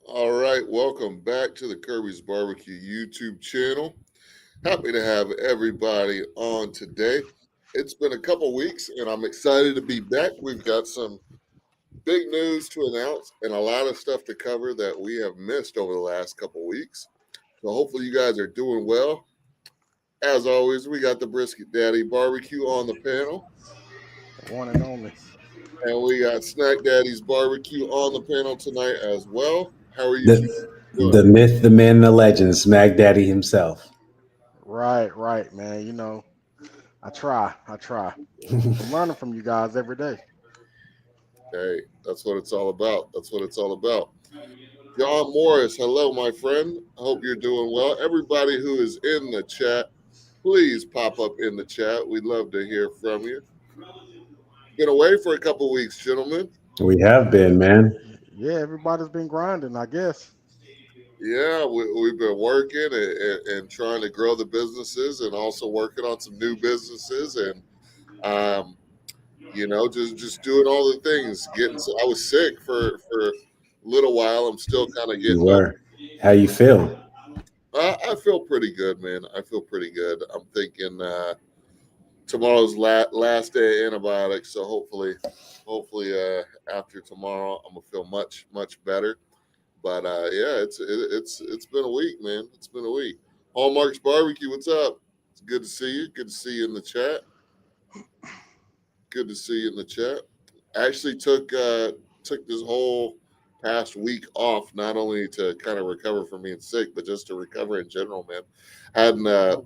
All right, welcome back to the Kirby's Barbecue YouTube channel. Happy to have everybody on today. It's been a couple weeks and I'm excited to be back. We've got some big news to announce and a lot of stuff to cover that we have missed over the last couple weeks. So hopefully you guys are doing well. As always, we got the Brisket Daddy Barbecue on the panel, One and only. and we got Snack Daddy's Barbecue on the panel tonight as well. How are you two The doing? the myth, the man, the legend, Smack Daddy himself. Right, man. I try. I'm learning from you guys every day. Hey, that's what it's all about. That's what it's all about. John Morris, hello, my friend. I hope you're doing well. Everybody who is in the chat, please pop up in the chat. We'd love to hear from you. Been away for a couple weeks, gentlemen. We have been, man. Yeah, everybody's been grinding, I guess. Yeah, we've been working and trying to grow the businesses and also working on some new businesses and, um, just doing all the things. I was sick for a little while. I'm still kind of You getting over. were. How you feel? I feel pretty good, man. I feel pretty good. I'm thinking tomorrow's last day of antibiotics, so hopefully after tomorrow I'm gonna feel much better. But yeah, it's been a week, man. It's been a week. Hallmark's Barbecue, what's up? It's good to see you. Good to see you in the chat. Good to see you in the chat. Actually took this whole past week off, not only to kind of recover from being sick, but just to recover in general, man. Hadn't uh,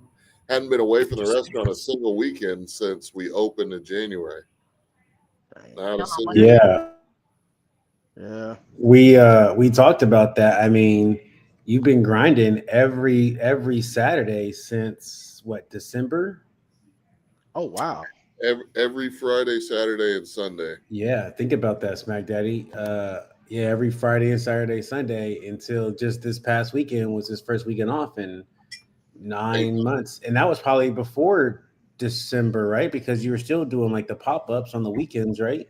hadn't been away from the restaurant a single weekend since we opened in January. Dang. Not a single week. Yeah. Yeah. We talked about that. I mean, you've been grinding every Saturday since what, December? Oh wow. Every Friday, Saturday, and Sunday. Yeah, think about that, Smack Daddy. Yeah, every Friday and Saturday, Sunday until just this past weekend was his first weekend off in 9 months. And that was probably before December, right? Because you were still doing like the pop-ups on the weekends, right?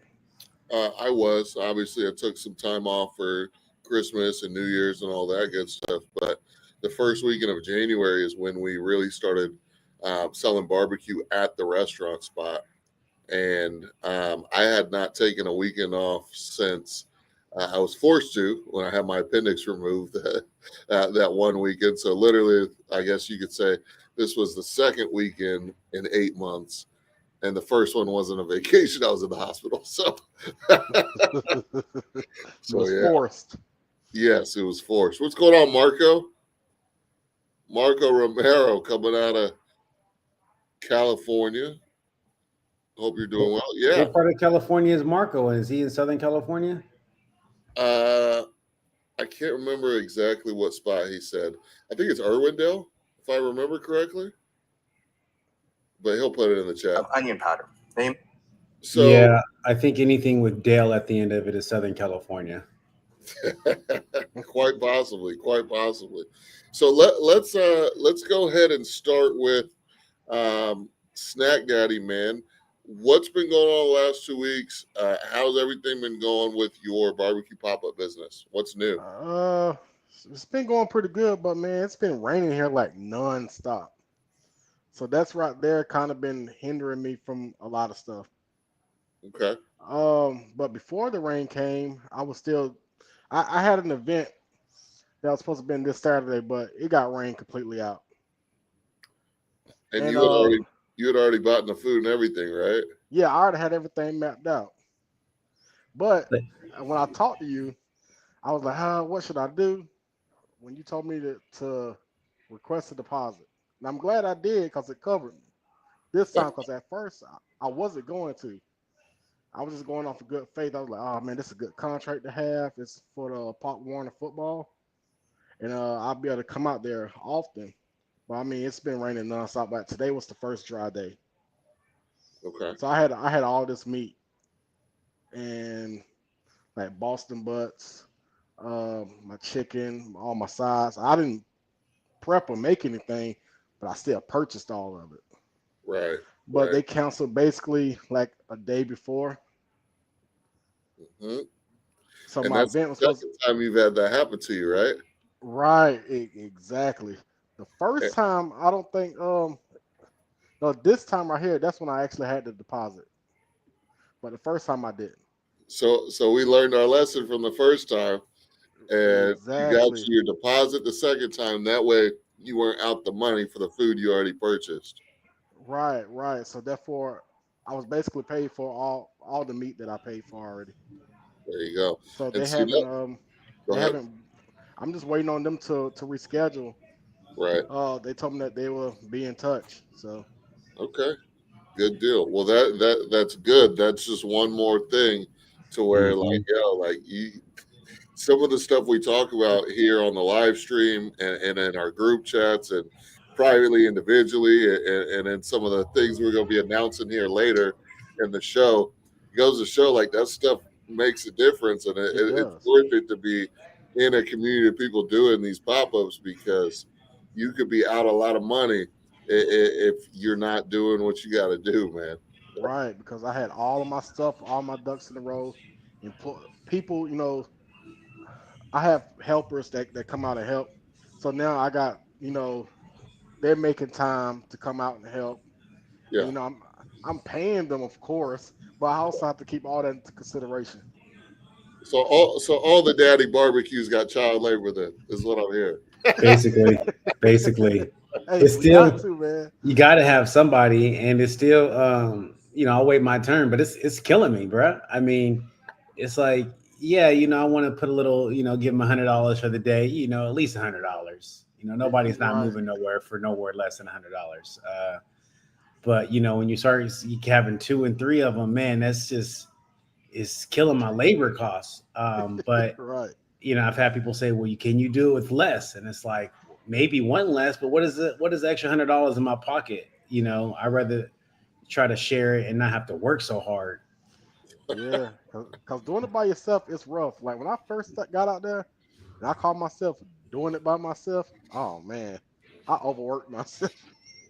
I was obviously I took some time off for Christmas and New Year's and all that good stuff, but the first weekend of January is when we really started selling barbecue at the restaurant spot, and I had not taken a weekend off since I was forced to when I had my appendix removed that one weekend. So literally, I guess you could say this was the second weekend in 8 months, and the first one wasn't a vacation. I was in the hospital. So, It so was yeah, forced. yes, it was forced. What's going on, Marco? Marco Romero coming out of California. Hope you're doing well. Yeah. What part of California is Marco? Is he in Southern California? Uh, I can't remember exactly what spot he said. I think it's Irwindale, if I remember correctly. But he'll put it in the chat. Onion powder. Name. So, Yeah, I think anything with Dale at the end of it is Southern California. quite possibly, quite possibly. So let's go ahead and start with Snack Daddy, man. What's been going on the last 2 weeks? How's everything been going with your barbecue pop up business? What's new? Uh, it's been going pretty good, but man, it's been raining here like non-stop. So that's right there kind of been hindering me from a lot of stuff. Okay. But before the rain came, I had an event that was supposed to be this Saturday, but it got rained completely out. And And you had already bought the food and everything, right? yeah, I already had everything mapped out. But But when I talked to you, I was like, what should I do? When you told me to request a deposit. And I'm glad I did because it covered me this time. Because at first I wasn't going to. I was just going off of good faith. I was like, oh man, this is a good contract to have. It's for the Pop Warner football, and I'll be able to come out there often. But I mean, it's been raining nonstop. But today was the first dry day, Okay. so I had all this meat and like Boston butts, my chicken, all my sides. I didn't prep or make anything, but I still purchased all of it. Right. But Right. they canceled basically like a day before. Hmm. So And my that's event was the supposed second time you've had that happen to you, right? right, exactly. The Eh, first time I don't think no, this time right here, that's when I actually had the deposit. But the first time I didn't. So we learned our lesson from the first time, and you got Exactly. your deposit the second time. That way, you weren't out the money for the food you already purchased. Right, right. So therefore I was basically paid for all the meat that I paid for already. There you go. So And see that? Go they ahead. haven't I'm just waiting on them to reschedule. Right. They told me that they will be in touch. So Okay. Good deal. Well, that's good. That's just one more thing to where, like, Mhm. yo, like you, some of the stuff we talk about here on the live stream and in our group chats and privately, individually, and in some of the things we're going to be announcing here later in the show, goes to show like that stuff makes a difference, and it it's does. worth it to be in a community of people doing these pop-ups because you could be out a lot of money if you're not doing what you got to do, man. Right, because I had all of my stuff, all my ducks in a row, and people, I have helpers that come out and help. So now I got, they're making time to come out and help. And Yeah. I'm paying them, of course, but I also have to keep all that into consideration. So all the daddy barbecues got child labor. Then is what I'm hearing. Basically, basically, Hey, it's we got still to, man. you got to have somebody, and it's still I'll wait my turn, but it's killing me, bruh. I mean, it's like yeah, I want to put a little, give them $100 for the day, at least $100. Nobody's not Right. moving nowhere for nowhere less than $100. But when you start having two and three of them, man, that's just it's killing my labor costs. But Right. I've had people say, "Well, can you do it with less?" And it's like maybe one less, but what is it? What is the extra $100 in my pocket? I'd rather try to share it and not have to work so hard. Yeah. Cause doing it by yourself is rough. Like when I first got out there and I called myself doing it by myself, oh man, I overworked myself.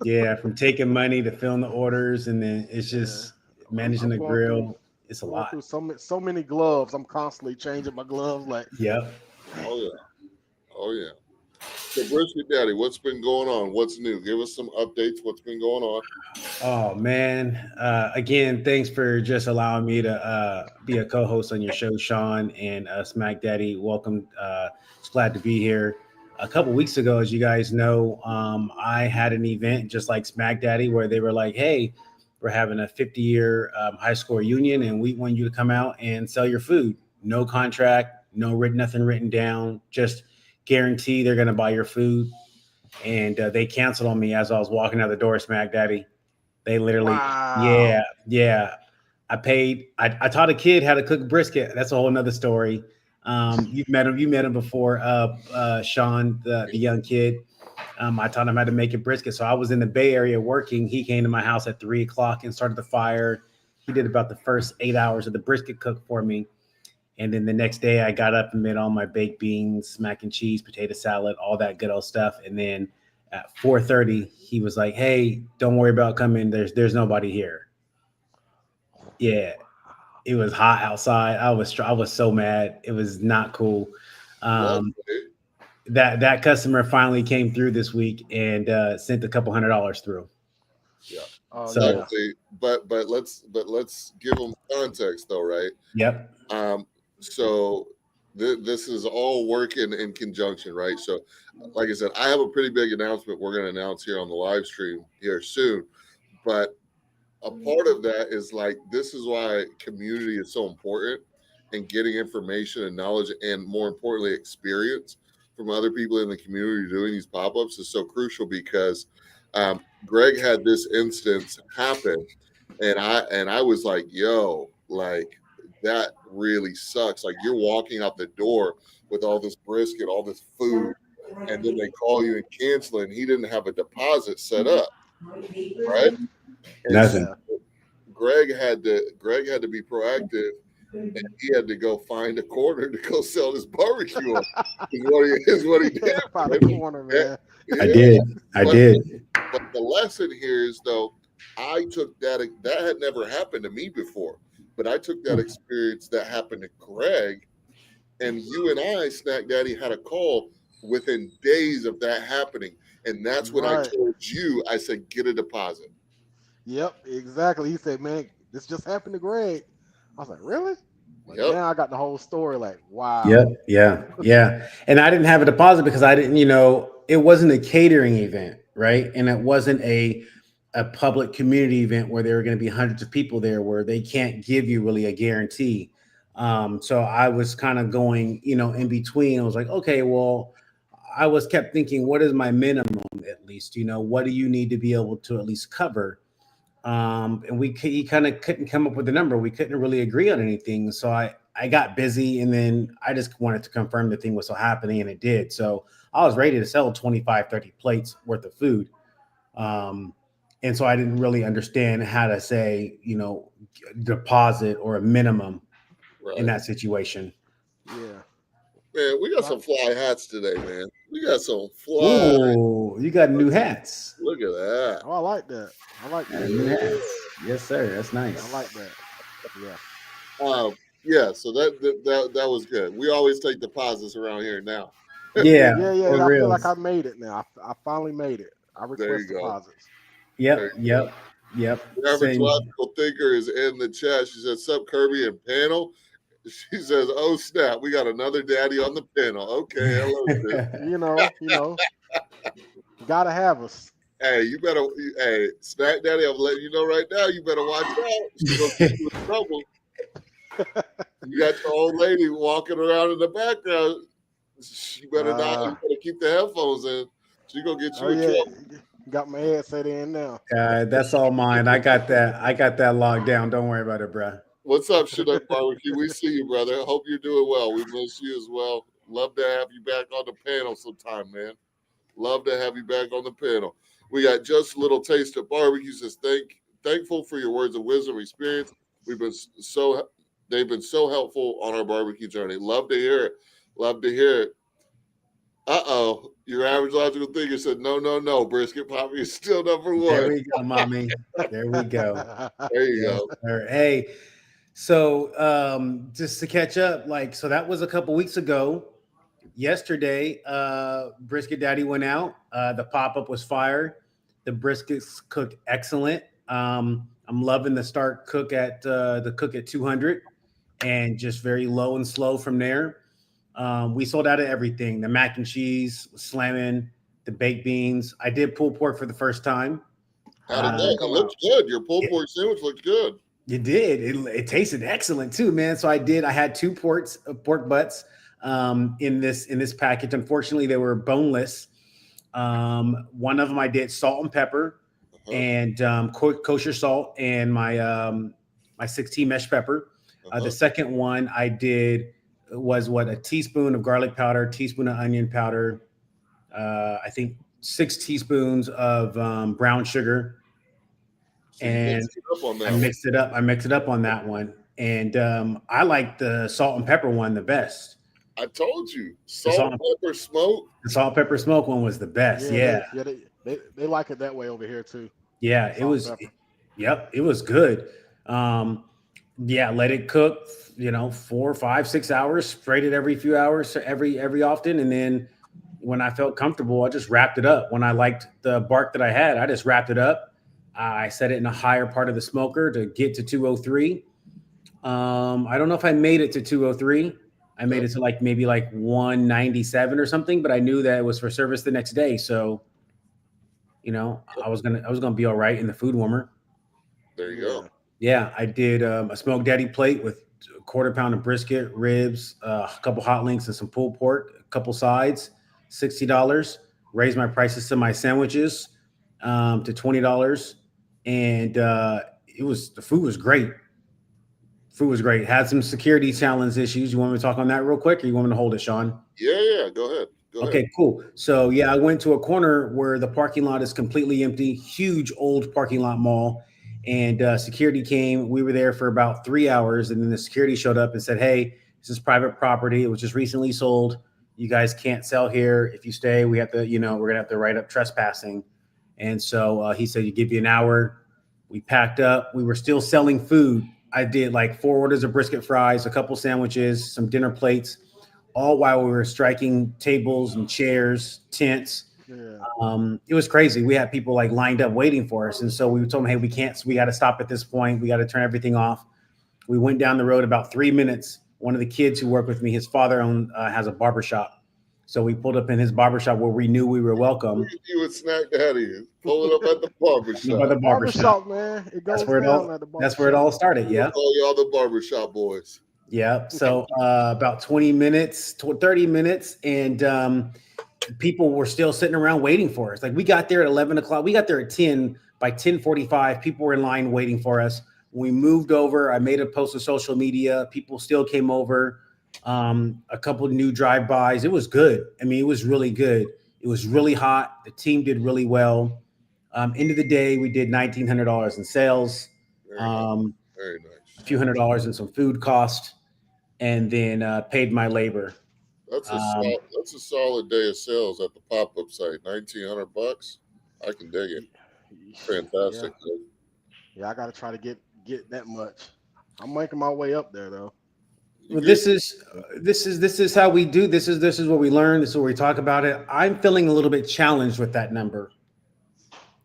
Yeah, from taking money to filling the orders, and then it's Yeah. just managing I'm the grill. It's a going lot. through so many gloves. I'm constantly changing my gloves. Like, Yep. Oh yeah. Oh yeah. So Brisket Daddy, what's been going on? What's new? Give us some updates. What's been going on? Oh man. Again, thanks for just allowing me to be a co-host on your show, Sean and Smack Daddy. Welcome. It's glad to be here. A couple weeks ago, as you guys know, I had an event just like Smack Daddy where they were like, "Hey, we're having a 50-year high school reunion, and we want you to come out and sell your food. No contract, no written, nothing written down. Just guarantee they're going to buy your food." And they canceled on me as I was walking out the door, Smack Daddy. They literally, wow. yeah, yeah. I paid. I taught a kid how to cook brisket. That's a whole nother story. You've met him. You met him before, Sean, the young kid. I taught him how to make a brisket. So I was in the Bay Area working. He came to my house at 3 o'clock and started the fire. He did about the first 8 hours of the brisket cook for me. And then the next day, I got up and made all my baked beans, mac and cheese, potato salad, all that good old stuff. And then at 4:30, he was like, "Hey, don't worry about coming. There's nobody here." Yeah, it was hot outside. I was so mad. It was not cool. Um, Lovely. that customer finally came through this week and sent a couple $100 through. Yeah. Oh So, yeah. Lovely. But let's give them context though, right? yep, Um, so this is all working in conjunction, right? So, like I said, I have a pretty big announcement we're going to announce here on the live stream here soon. But a part of that is like this is why community is so important and getting information and knowledge and more importantly experience from other people in the community doing these pop-ups is so crucial because Greg had this instance happen and I was like, yo, like that really sucks. Like you're walking out the door with all this brisket, all this food, and then they call you and cancel it, and he didn't have a deposit set up, right? And so nothing. Yeah. Greg had to be proactive, and he had to go find a corner to go sell this barbecue on. Is what he He had did, to find a man. corner, Yeah, man. I yeah. did. I But did. but the lesson here is though, I took that had never happened to me before, but I took that experience that happened to Greg And you and I, Snack Daddy, had a call within days of that happening. And that's when I Right. told you, I said, get a deposit. Yep, exactly. He said, "Man, this just happened to Greg." I was like, "Really?" But Yep. now I got the whole story. Like, wow. Yep. Yeah. Yeah. And I didn't have a deposit because I didn't, it wasn't a catering event, right? And it wasn't a public community event where there were going to be hundreds of people there where they can't give you really a guarantee. So I was kind of going, in between. I was like, okay, well, I was kept thinking, what is my minimum at least? What do you need to be able to at least cover? And he kind of couldn't come up with a number. We couldn't really agree on anything. So I got busy, and then I just wanted to confirm the thing was still happening, and it did. So I was ready to sell 25, 30 plates worth of food. And so I didn't really understand how to say, deposit or a minimum in Right. that situation. Yeah. Man, we got Right. some fly hats today, man. We got some fly. Ooh, you got new hats. Look at that. Oh, I like that. I like Yeah, that. new hats. Yes, sir. That's I nice. like that. Yeah. Yeah, so that was good. We always take deposits around here now. Yeah, Yeah, yeah. for I feel like I reals. made it now. I finally made it. I There request you go. deposits. There Yep, you go. yep, yep. The average Same. logical thinker is in the chat. She says, "Sup, Kirby and panel." She says, "Oh snap, we got another daddy on the panel." Okay, hello, sis. Gotta have us. Hey, you better, hey, Snack Daddy, I'm letting you know right now. You better watch out. She's gonna get you in trouble. You got your old lady walking around in the background. You better not. You better keep the headphones in. She's gonna get Oh you in yeah, trouble. got my headset in now. That's all mine. I got that. I got that locked down. Don't worry about it, bro. What's up, Chinook Barbecue? We see you, brother. Hope you're doing well. We miss you as well. Love to have you back on the panel sometime, man. Love to have you back on the panel. We got just a little taste of barbecue. Says thankful for your words of wisdom, experience. We've been so they've been so helpful on our barbecue journey. Love to hear it. Love to hear it. Uh-oh. Your average logical thinker said, no, no, no. Brisket Poppy is still number There one. we go, mommy. There we go. There you Yes, go. sir. Hey, so just to catch up, so that was a couple weeks ago. Yesterday, Brisket Daddy went out. The pop-up was fire. The briskets cooked excellent. I'm loving the start cook at the cook at 200 and just very low and slow from there. We sold out of everything. The mac and cheese was slamming, the baked beans. I did pulled pork for the first time. How did How did that? it It come looks out? good. Your pulled pork sandwich looked good. It did. It tasted excellent too, man. So I had two pork butts in this package. Unfortunately, they were boneless. One of them I did salt and pepper and kosher salt and my 16 mesh pepper. The second one I did was a teaspoon of garlic powder, teaspoon of onion powder, I think 6 teaspoons of brown sugar. So you And mixed it up on that I mixed it up. I mixed it up on that one. And I like the salt and pepper one the best. I told you. Salt, pepper, smoke. The salt, pepper, smoke one was the best. Yeah. They like it that way over here too. Yeah, it was. Yep, it was good. Yeah, let it cook. 4, 5, 6 hours. Sprayed it every few hours, every often, and then when I felt comfortable, I just wrapped it up. When I liked the bark that I had, I just wrapped it up. I set it in a higher part of the smoker to get to 203. I don't know if I made it to 203. I made it to maybe 197 or something, but I knew that it was for service the next day. So, I was gonna be all right in the food warmer. There you go. Yeah, I did a smoked daddy plate with a quarter pound of brisket, ribs, a couple hot links, and some pulled pork, a couple sides, $60. Raised my prices to my sandwiches to $20, and the food was great. Food was great. Had some security challenge issues. You want me to talk on that real quick, or you want me to hold it, Sean? Yeah. Go ahead. Okay, cool. So I went to a corner where the parking lot is completely empty, huge old parking lot mall, and security came. We were there for about 3 hours, and then the security showed up and said, "Hey, this is private property. It was just recently sold. You guys can't sell here. If you stay, we have to, we're gonna have to write up trespassing." And so he said, "You give you an hour." We packed up. We were still selling food. I did 4 orders of brisket fries, a couple sandwiches, some dinner plates. all while we were striking tables and chairs, tents. Yeah. It was crazy. We had people like lined up waiting for us. And so we told them, hey, we can't, we got to stop at this point. We got to turn everything off. We went down the road about 3 minutes. One of the kids who worked with me, his father has a barbershop. So we pulled up in his barbershop where we knew we were welcome. You would snack daddy pulling up at the barbershop. By the barbershop, man. It goes that's where it down all. at the barbershop. That's where it all started. Yeah. Call y'all the barbershop boys. Yeah. So about 20 minutes, 30 minutes, and people were still sitting around waiting for us. Like we got there at 11 o'clock. We got there at 10. By 10:45, people were in line waiting for us. When we moved over, I made a post on social media. People still came over. A couple of new drive-bys. It was good. I mean, it was really good. It was really hot. The team did really well. End of the day, we did $1,900 in sales. Very nice. A few $100s in some food cost, and then paid my labor. That's a solid day of sales at the pop-up site. $1,900. I can dig it. Fantastic. Yeah, I gotta try to get that much. I'm making my way up there though. Well, this is how we do. This is what we learn. This is what we talk about it. I'm feeling a little bit challenged with that number,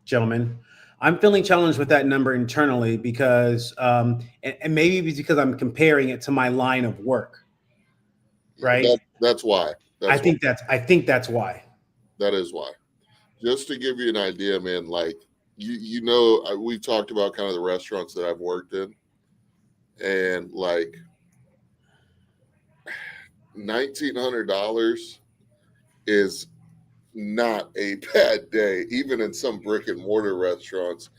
gentlemen. I'm feeling challenged with that number internally because, and maybe it's because I'm comparing it to my line of work. Right. That's why. I think that's why. That is why. Just to give you an idea, man, like we've talked about kind of the restaurants that I've worked in, and like $1,900 is not a bad day, even in some brick and mortar restaurants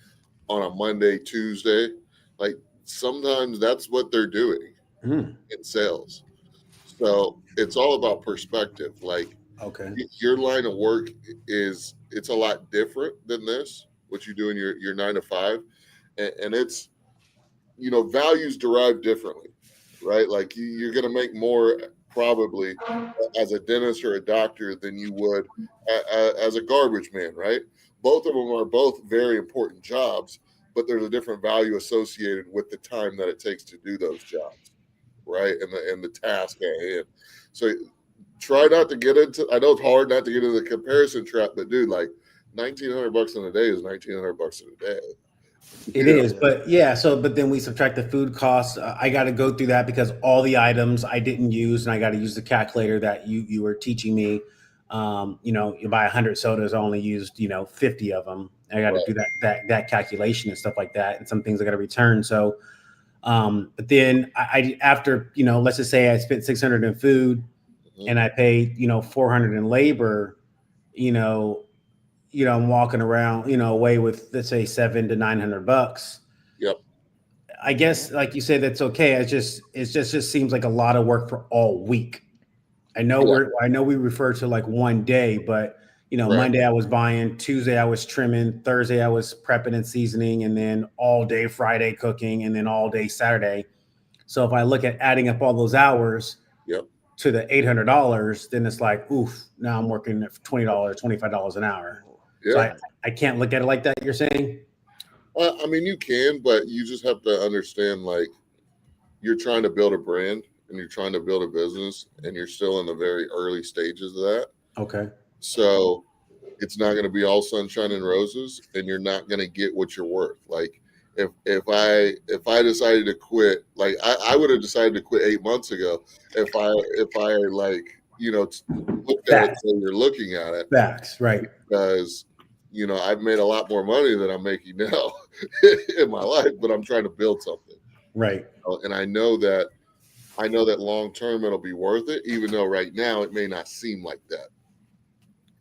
on a Monday, Tuesday. Like sometimes that's what they're doing in sales. So it's all about perspective. Like, okay, your line of work it's a lot different than this, what you do in your 9 to 5. And it's, values derive differently, right? Like you're going to make more probably as a dentist or a doctor than you would as a garbage man, right? Both of them are both very important jobs, but there's a different value associated with the time that it takes to do those jobs, right? And the task at hand. So try not to get into, I know it's hard not to get into the comparison trap, but dude, like $1,900 in a day is $1,900 in a day. It is, but yeah. So, but then we subtract the food costs. I got to go through that because all the items I didn't use, and I got to use the calculator that you were teaching me. You buy 100 sodas, I only used 50 of them. I got to do that calculation and stuff like that, and some things I got to return. So, but then I after let's just say I spent $600 in food, and I paid 400 in labor. I'm walking around, away with, let's say, $700 to $900. Yep. I guess, like you said, that's okay. It just seems like a lot of work for all week. I know we refer to like one day, but right. Monday I was buying, Tuesday I was trimming, Thursday I was prepping and seasoning, and then all day Friday cooking, and then all day Saturday. So if I look at adding up all those hours, yep, to the $800, then it's like, oof, now I'm working for $20, $25 an hour. Yeah. So I can't look at it like that, you're saying? I mean, you can, but you just have to understand, like, you're trying to build a brand and you're trying to build a business and you're still in the very early stages of that. Okay. So it's not going to be all sunshine and roses, and you're not going to get what you're worth. Like, if I decided to quit, like I would have decided to quit 8 months ago if I like, looked at it so you're looking at it. Facts, right. Because I've made a lot more money than I'm making now in my life, but I'm trying to build something. Right. And I know that long term it'll be worth it, even though right now it may not seem like that.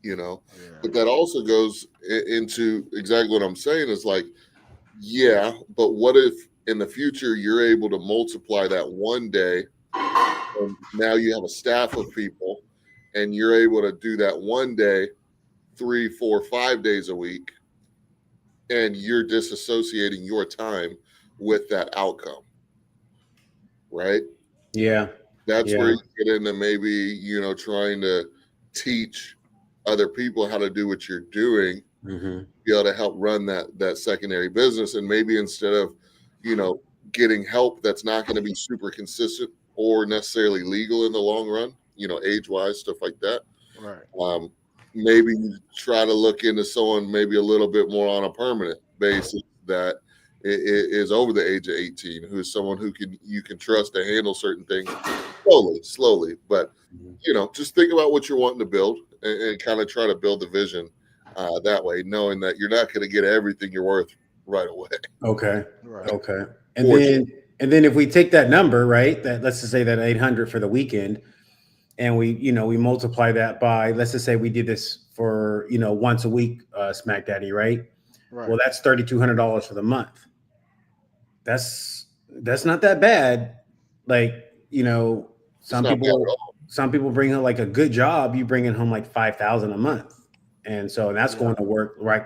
Yeah. But that also goes into exactly what I'm saying is like, yeah, but what if in the future you're able to multiply that one day, and now you have a staff of people and you're able to do that one day 3, 4, 5 days a week, and you're disassociating your time with that outcome, right? Yeah. That's where you get into maybe, trying to teach other people how to do what you're doing, be able to help run that secondary business. And maybe instead of, getting help that's not going to be super consistent or necessarily legal in the long run, age-wise, stuff like that. Right. Maybe try to look into someone maybe a little bit more on a permanent basis that is over the age of 18, who's someone who you can trust to handle certain things slowly. But just think about what you're wanting to build and kind of try to build the vision that way, knowing that you're not going to get everything you're worth right away. Okay. Right. Okay. And then if we take that number, right, that let's just say that 800 for the weekend, and we multiply that by, let's just say we did this for, once a week, Smack Daddy, right? Right. Well, that's $3,200 for the month. That's not that bad. Like, some people bring home like a good job. You bring in home like 5,000 a month. And so that's going to work right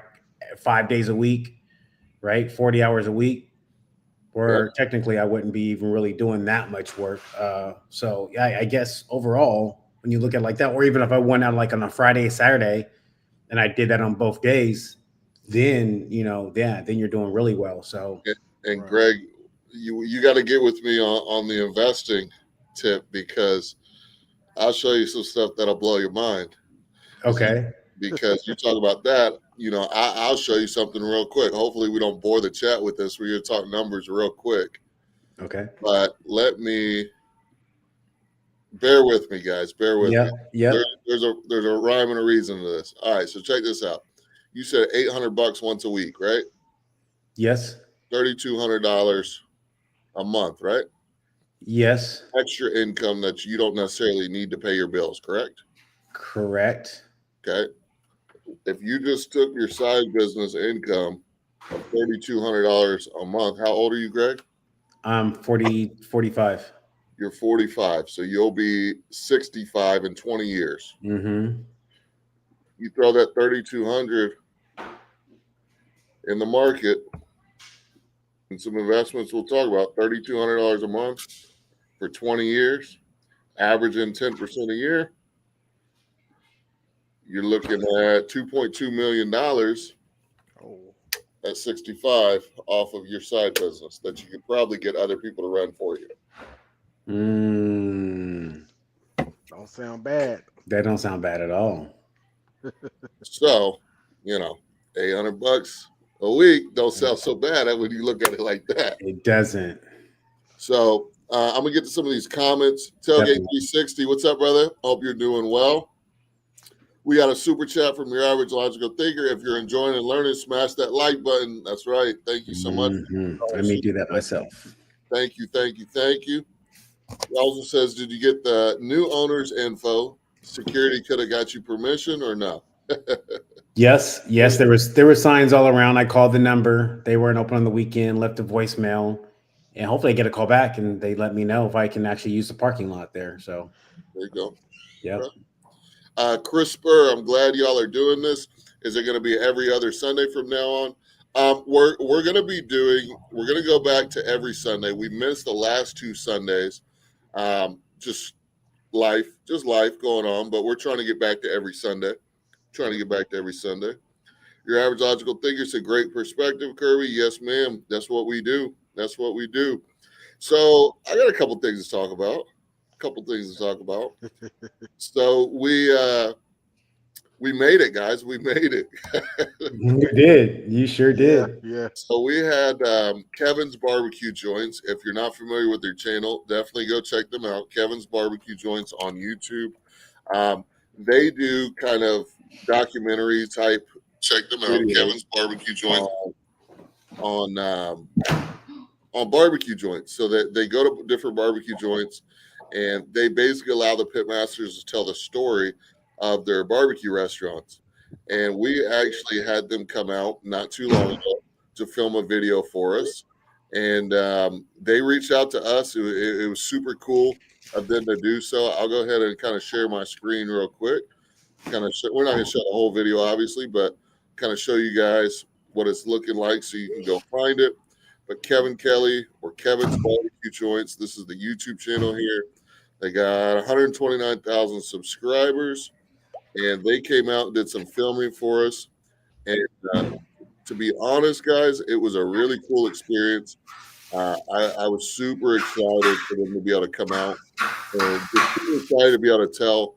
5 days a week, right? 40 hours a week. Where technically I wouldn't be even really doing that much work. So yeah, I guess overall, when you look at it like that, or even if I went out like on a Friday, Saturday, and I did that on both days, then then you're doing really well. So and Greg, you got to get with me on the investing tip, because I'll show you some stuff that'll blow your mind. Okay. Because you talk about that, I'll show you something real quick. Hopefully we don't bore the chat with this. We're going to talk numbers real quick. Okay. But bear with me, guys. Bear with me. Yeah. There's a rhyme and a reason to this. All right, so check this out. You said $800 once a week, right? Yes. $3,200 a month, right? Yes. Extra income that you don't necessarily need to pay your bills, correct? Correct. Okay. If you just took your side business income of $3,200 a month, how old are you, Greg? I'm 45. You're 45, so you'll be 65 in 20 years. Mm-hmm. You throw that 3,200 in the market, and some investments we'll talk about, $3,200 a month for 20 years, averaging 10% a year. You're looking at $2.2 million at 65 off of your side business that you could probably get other people to run for you. Don't sound bad. That don't sound bad at all. So, $800 a week don't sound so bad when you look at it like that. It doesn't. So I'm gonna get to some of these comments. Tailgate 360, what's up, brother? Hope you're doing well. We got a super chat from your average logical thinker. If you're enjoying and learning, smash that like button. That's right. Thank you so much. Let me do that myself. Thank you. He also says, did you get the new owner's info? Security could have got you permission or no? Yes. There were signs all around. I called the number. They weren't open on the weekend, left a voicemail, and hopefully I get a call back and they let me know if I can actually use the parking lot there. So there you go. Yeah. Chris Spur, I'm glad y'all are doing this. Is it going to be every other Sunday from now on? We're going to go back to every Sunday. We missed the last 2 Sundays. Just life going on, but we're trying to get back to every Sunday. Your average logical thinker said, great perspective, Kirby. Yes, ma'am. That's what we do. So I got a couple things to talk about. So we made it, guys. We made it. You did. You sure did. Yeah. So we had Kevin's BBQ Joints. If you're not familiar with their channel, definitely go check them out. Kevin's BBQ Joints on YouTube. They do kind of documentary type. Check them out. Kevin's BBQ Joints on barbecue joints. So that they go to different barbecue joints, and they basically allow the pit masters to tell the story of their barbecue restaurants. And we actually had them come out not too long ago to film a video for us. And they reached out to us. It was super cool of them to do so. I'll go ahead and kind of share my screen real quick. We're not going to show the whole video, obviously, but kind of show you guys what it's looking like so you can go find it. But Kevin Kelly or Kevin's BBQ Joints, this is the YouTube channel here. They got 129,000 subscribers, and they came out and did some filming for us. And to be honest, guys, it was a really cool experience. I was super excited for them to be able to come out and just super excited to be able to tell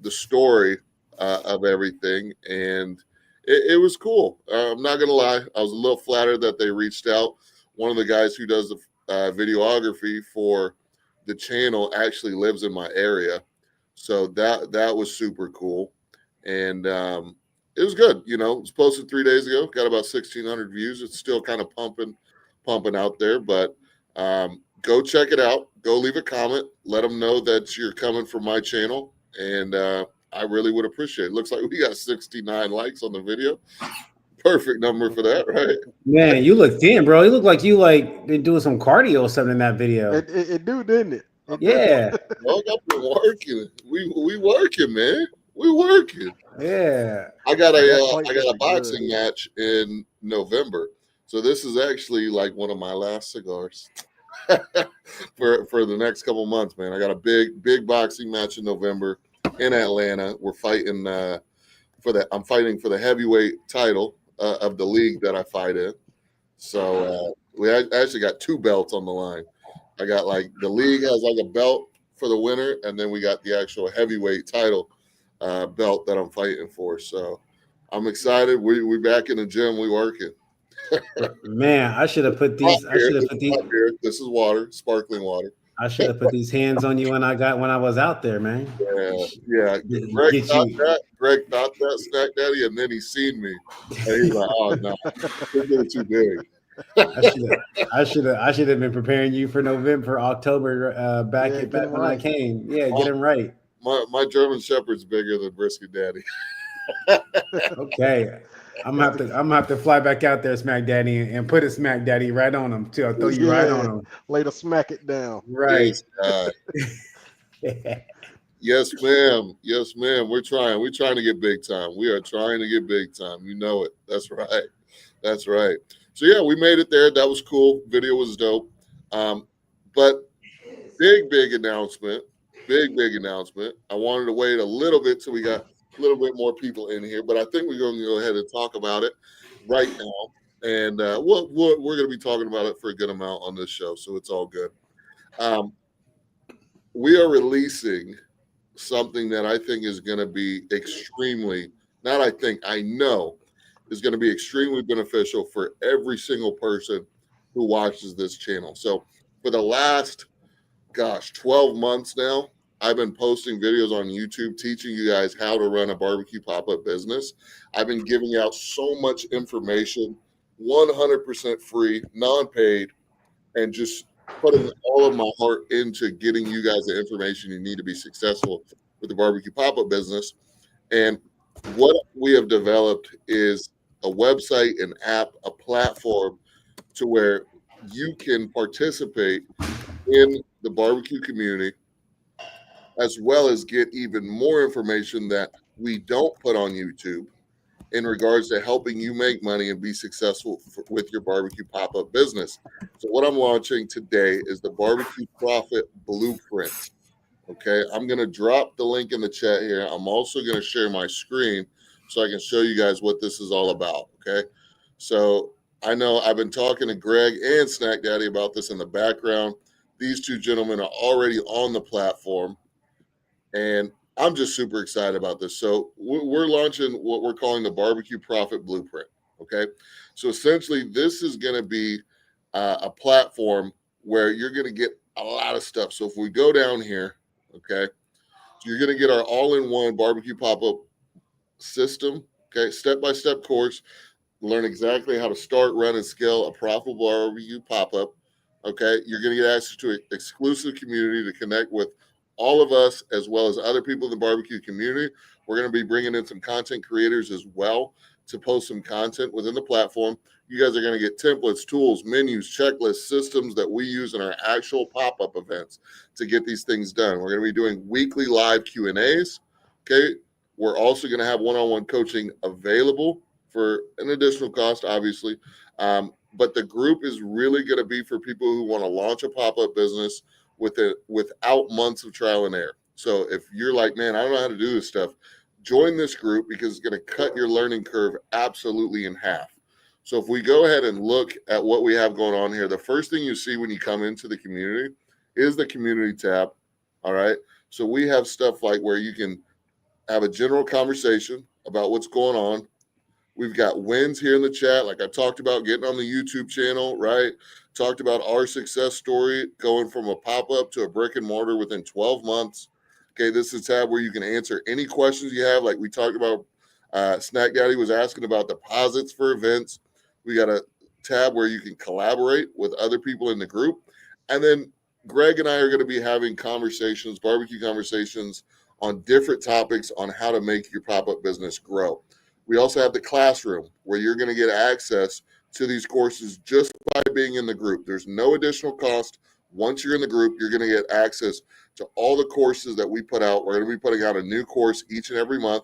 the story of everything. And it was cool. I'm not gonna lie, I was a little flattered that they reached out. One of the guys who does the videography for the channel actually lives in my area, so that was super cool. And it was good. You know, it was posted 3 days ago, got about 1,600 views. It's still kind of pumping out there, but go check it out. Go leave a comment. Let them know that you're coming from my channel, and I really would appreciate it. Looks like we got 69 likes on the video. Perfect number for that, right? Man, you look thin, bro. You look like you like been doing some cardio or something in that video. It do, didn't it? Yeah, Dog, I've been working. We working, man. We working. yeah. I got That plate I got a looking boxing good. match in November, so this is actually like one of my last cigars for the next couple months, man. I got a big boxing match in November in Atlanta. We're fighting I'm fighting for the heavyweight title of the league that I fight in. So actually got two belts on the line. I got like the league has like a belt for the winner, and then we got the actual heavyweight title belt that I'm fighting for. So I'm excited. We back in the gym. We working. Man, I should have put Hot these. I beer. should have This put is these. hot beer. This is water, sparkling water. I should have put these hands on you when I was out there, man. Yeah. Greg Get thought you. that. Greg thought that, Snack Daddy, and then he seen me, and he's like, "Oh no, this is too big." I should have been preparing you for November, for October, Yeah, get back him when I right. came. Yeah, My, get him right. my German Shepherd's bigger than Brisket Daddy. Okay, I'm gonna have to fly back out there, Smack Daddy, and put a Smack Daddy right on him too. I'll throw you right Yeah, on him. later smack it down. Right. Yes, yes, ma'am. Yes, ma'am. We're trying. We're trying to get big time. We are trying to get big time. You know it. That's right. That's right. So yeah, we made it there. That was cool. Video was dope. But big announcement. Big announcement. I wanted to wait a little bit till we got a little bit more people in here, but I think we're going to go ahead and talk about it right now. And we're going to be talking about it for a good amount on this show, so it's all good. Um, we are releasing something that I think is going to be extremely, not I think, I know is going to be extremely beneficial for every single person who watches this channel. So for the last, 12 months now, I've been posting videos on YouTube teaching you guys how to run a barbecue pop-up business. I've been giving out so much information, 100% free, non-paid, and just putting all of my heart into getting you guys the information you need to be successful with the barbecue pop-up business. And what we have developed is a website, an app, a platform to where you can participate in the barbecue community, as well as get even more information that we don't put on YouTube in regards to helping you make money and be successful with your barbecue pop-up business. So what I'm launching today is the Barbecue Profit Blueprint. Okay, I'm going to drop the link in the chat here. I'm also going to share my screen so I can show you guys what this is all about. Okay, so I know I've been talking to Greg and Snack Daddy about this in the background. These two gentlemen are already on the platform, and I'm just super excited about this. So we're launching what we're calling the Barbecue Profit Blueprint. Okay, so essentially this is going to be a platform where you're going to get a lot of stuff. So if we go down here, okay, so you're going to get our all-in-one barbecue pop-up system. Okay, step-by-step course. Learn exactly how to start, run, and scale a profitable barbecue pop-up. Okay, you're going to get access to an exclusive community to connect with all of us as well as other people in the barbecue community. We're going to be bringing in some content creators as well to post some content within the platform. You guys are going to get templates, tools, menus, checklists, systems that we use in our actual pop-up events to get these things done. We're going to be doing weekly live Q&As. Okay, we're also going to have one-on-one coaching available for an additional cost, obviously. But the group is really going to be for people who want to launch a pop-up business without months of trial and error. So if you're like, man, I don't know how to do this stuff, join this group because it's going to cut your learning curve absolutely in half. So if we go ahead and look at what we have going on here, the first thing you see when you come into the community is the community tab. All right. So we have stuff like where you can have a general conversation about what's going on. We've got wins here in the chat, like I talked about getting on the YouTube channel, right? Talked about our success story going from a pop up to a brick and mortar within 12 months. Okay, this is a tab where you can answer any questions you have. Like we talked about, Snack Daddy was asking about deposits for events. We got a tab where you can collaborate with other people in the group. And then Greg and I are going to be having conversations, barbecue conversations on different topics on how to make your pop up business grow. We also have the classroom where you're going to get access to these courses just by being in the group. There's no additional cost. Once you're in the group, you're going to get access to all the courses that we put out. We're going to be putting out a new course each and every month.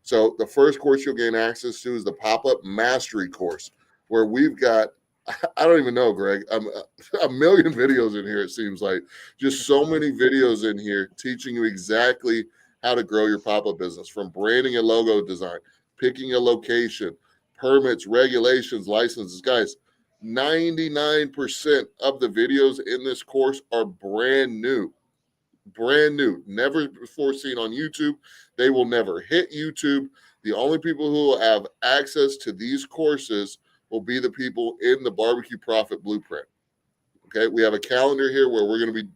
So the first course you'll gain access to is the Pop-Up Mastery course, where we've got, I don't even know, Greg, a million videos in here, it seems like. Just so many videos in here teaching you exactly how to grow your pop-up business, from branding and logo design, picking a location, permits, regulations, licenses. Guys, 99% of the videos in this course are brand new, never before seen on YouTube. They will never hit YouTube. The only people who will have access to these courses will be the people in the Barbecue Profit Blueprint. Okay, we have a calendar here where we're going to be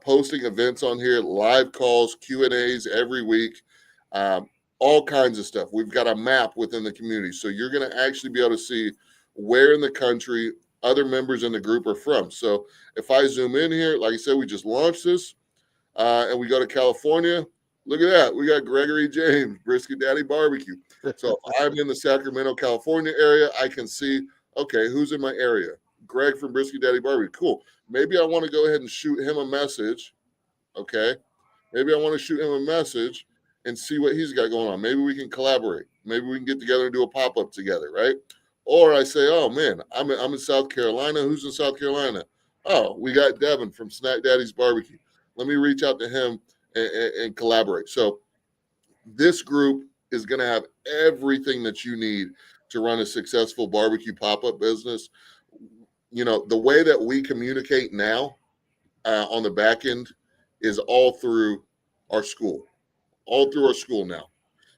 posting events on here, live calls, Q&As every week, all kinds of stuff. We've got a map within the community, so you're going to actually be able to see where in the country other members in the group are from. So if I zoom in here, like I said, we just launched this, and we go to California. Look at that. We got Gregory James, Brisket Daddy Barbecue. So if I'm in the Sacramento, California area, I can see, okay, who's in my area? Greg from Brisket Daddy Barbecue. Cool. Maybe I want to go ahead and shoot him a message. Okay. Maybe I want to shoot him a message and see what he's got going on. Maybe we can collaborate. Maybe we can get together and do a pop-up together, right? Or I say, oh man, I'm in South Carolina. Who's in South Carolina? Oh, we got Devin from Snack Daddy's Barbecue. Let me reach out to him and collaborate. So this group is going to have everything that you need to run a successful barbecue pop-up business. You know, the way that we communicate now on the back end is all through our school, now.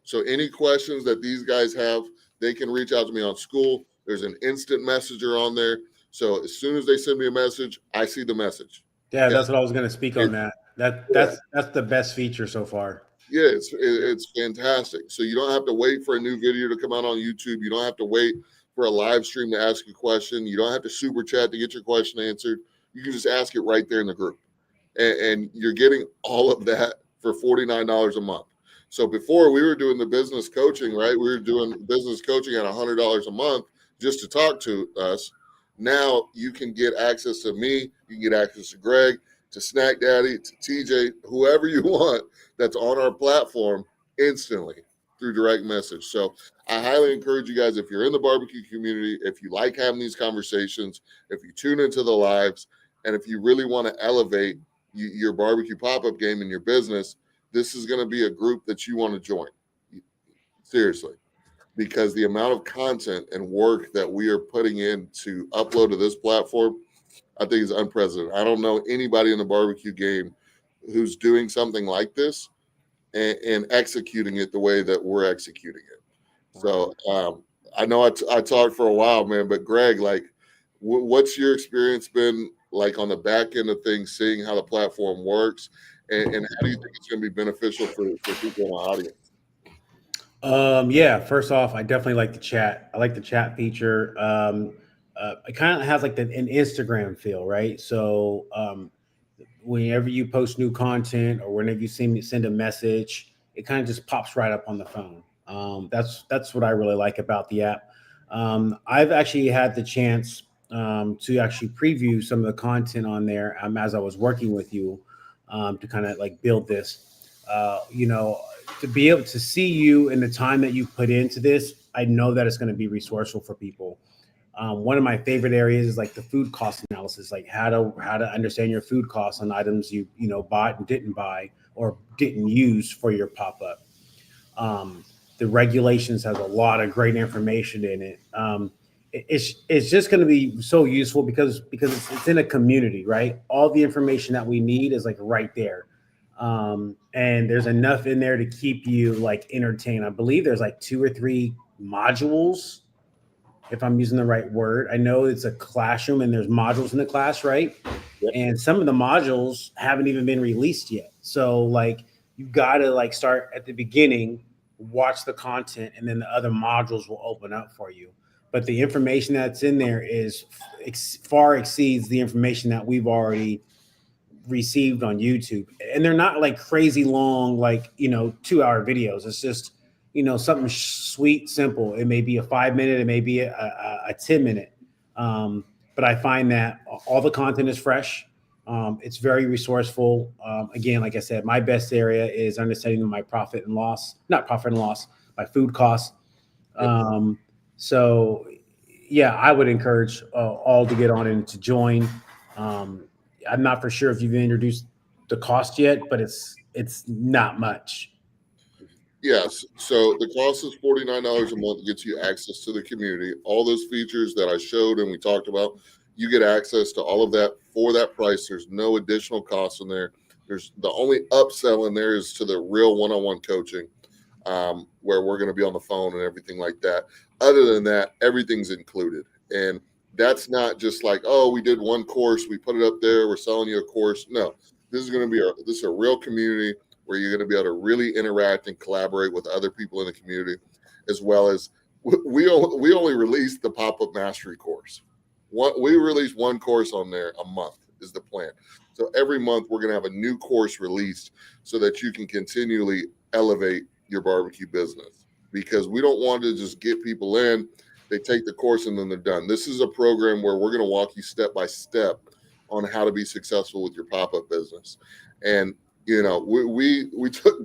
So any questions that these guys have, they can reach out to me on school. There's an instant messenger on there. So as soon as they send me a message, I see the message. Yeah, that's what I was going to speak on that. That's the best feature so far. Yeah, it's fantastic. So you don't have to wait for a new video to come out on YouTube. You don't have to wait for a live stream to ask a question. You don't have to super chat to get your question answered. You can just ask it right there in the group. And you're getting all of that for $49 a month. So before we were doing the business coaching, right? We were doing business coaching at $100 a month just to talk to us. Now you can get access to me. You can get access to Greg, to Snack Daddy, to TJ, whoever you want that's on our platform instantly through direct message. So I highly encourage you guys, if you're in the barbecue community, if you like having these conversations, if you tune into the lives, and if you really want to elevate your barbecue pop-up game in your business, this is going to be a group that you want to join. Seriously. Because the amount of content and work that we are putting in to upload to this platform, I think is unprecedented. I don't know anybody in the barbecue game who's doing something like this and executing it the way that we're executing it. So I know I talked for a while, man, but Greg, like, what's your experience been like on the back end of things, seeing how the platform works, and how do you think it's going to be beneficial for people in the audience? Yeah, first off, I definitely like the chat. I like the chat feature. It kind of has like an Instagram feel, right? So whenever you post new content or whenever you see me send a message, it kind of just pops right up on the phone. That's what I really like about the app. I've actually had the chance to actually preview some of the content on there as I was working with you to kind of like build this. To be able to see you and the time that you put into this, I know that it's going to be resourceful for people. One of my favorite areas is like the food cost analysis, like how to understand your food costs on items you bought and didn't buy or didn't use for your pop-up. The regulations has a lot of great information in it. It's just going to be so useful because it's in a community, right? All the information that we need is like right there. And there's enough in there to keep you like entertained. I believe there's like 2 or 3 modules, if I'm using the right word. I know it's a classroom and there's modules in the class, right? Yep. And some of the modules haven't even been released yet. So like you got to like start at the beginning, watch the content, and then the other modules will open up for you. But the information that's in there is far exceeds the information that we've already received on YouTube. And they're not like crazy long, like, 2-hour videos. It's just, something sweet, simple. It may be a 5 minute, it may be a 10 minute. But I find that all the content is fresh. It's very resourceful. Again, like I said, my best area is understanding my not profit and loss, my food costs. Yep. So yeah, I would encourage all to get on and to join. I'm not for sure if you've introduced the cost yet, but it's not much. Yes. So the cost is $49 a month. It gets you access to the community. All those features that I showed and we talked about, you get access to all of that for that price. There's no additional cost in there. There's the only upsell in there is to the real one-on-one coaching, where we're going to be on the phone and everything like that. Other than that, everything's included. And that's not just like, oh, we did one course, we put it up there, we're selling you a course. No, this is going to be this is a real community where you're going to be able to really interact and collaborate with other people in the community, as well as we only released the pop-up mastery course. We release one course on there a month is the plan. So every month we're going to have a new course released so that you can continually elevate your barbecue business, because we don't want to just get people in, they take the course and then they're done. This is a program where we're going to walk you step by step on how to be successful with your pop-up business. And we took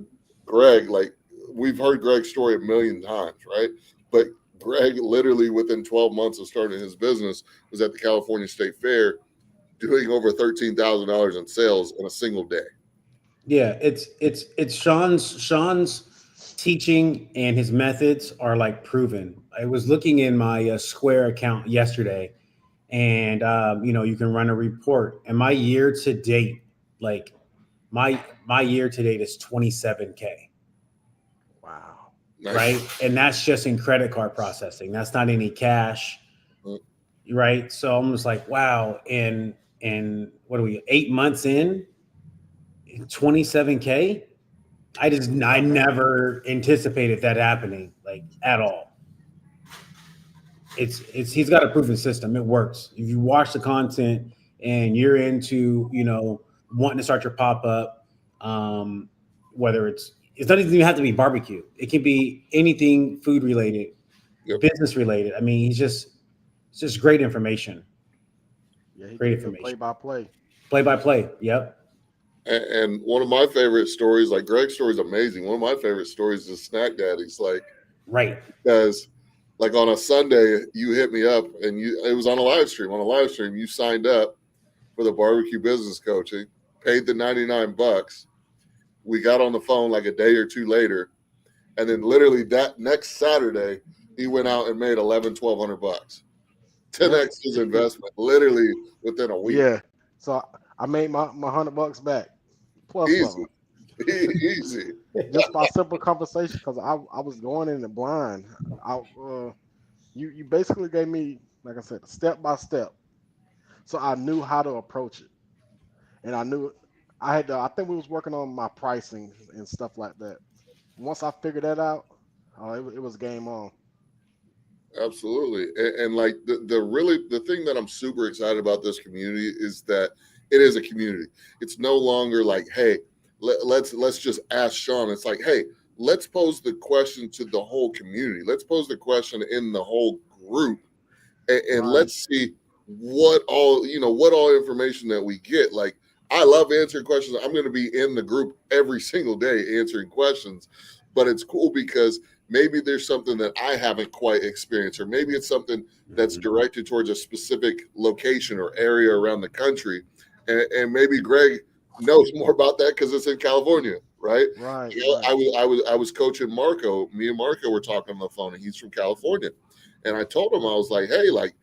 Greg, like we've heard Greg's story a million times, right? But Greg literally within 12 months of starting his business was at the California State Fair doing over $13,000 in sales in a single day. Yeah, it's Sean's teaching and his methods are like proven. I was looking in my Square account yesterday, and you can run a report. And my year to date, like my year to date is 27K. Wow. Nice. Right, and that's just in credit card processing. That's not any cash. Right, so I'm just like, wow. And what are we, 8 months in, 27K? I never anticipated that happening, like at all. It's he's got a proven system. It works. If you watch the content and you're into, wanting to start your pop-up, whether it's not even have to be barbecue. It can be anything food related, Yep. business related. I mean, it's just great information. Yeah, he Great gives you information. play-by-play. Play-by-play. Yep. And one of my favorite stories, like Greg's story is amazing. One of my favorite stories is Snack Daddy's, like, Right. because like on a Sunday you hit me up and it was on a live stream. On a live stream, you signed up for the barbecue business coaching, paid the $99. We got on the phone like a day or two later, and then literally that next Saturday he went out and made $1,100-$1,200. 10x his investment literally within a week. Yeah. So I made my $100 back plus Easy. some. Easy. Just by simple conversation, because I was going in the blind. You basically gave me, like I said, step by step, so I knew how to approach it, and I knew I had. I think we was working on my pricing and stuff like that. Once I figured that out, it was game on. Absolutely. And like the thing that I'm super excited about this community is that it is a community. It's no longer like, hey, let's just ask Sean. It's like, hey, let's pose the question to the whole community. Let's pose the question in the whole group, and Right. let's see what all information that we get. Like, I love answering questions. I'm going to be in the group every single day answering questions, but it's cool because maybe there's something that I haven't quite experienced, or maybe it's something that's directed towards a specific location or area around the country, and maybe Greg knows more about that because it's in California, right? Right. I was coaching Marco. Me and Marco were talking on the phone, and he's from California, and I told him, I was like, hey, like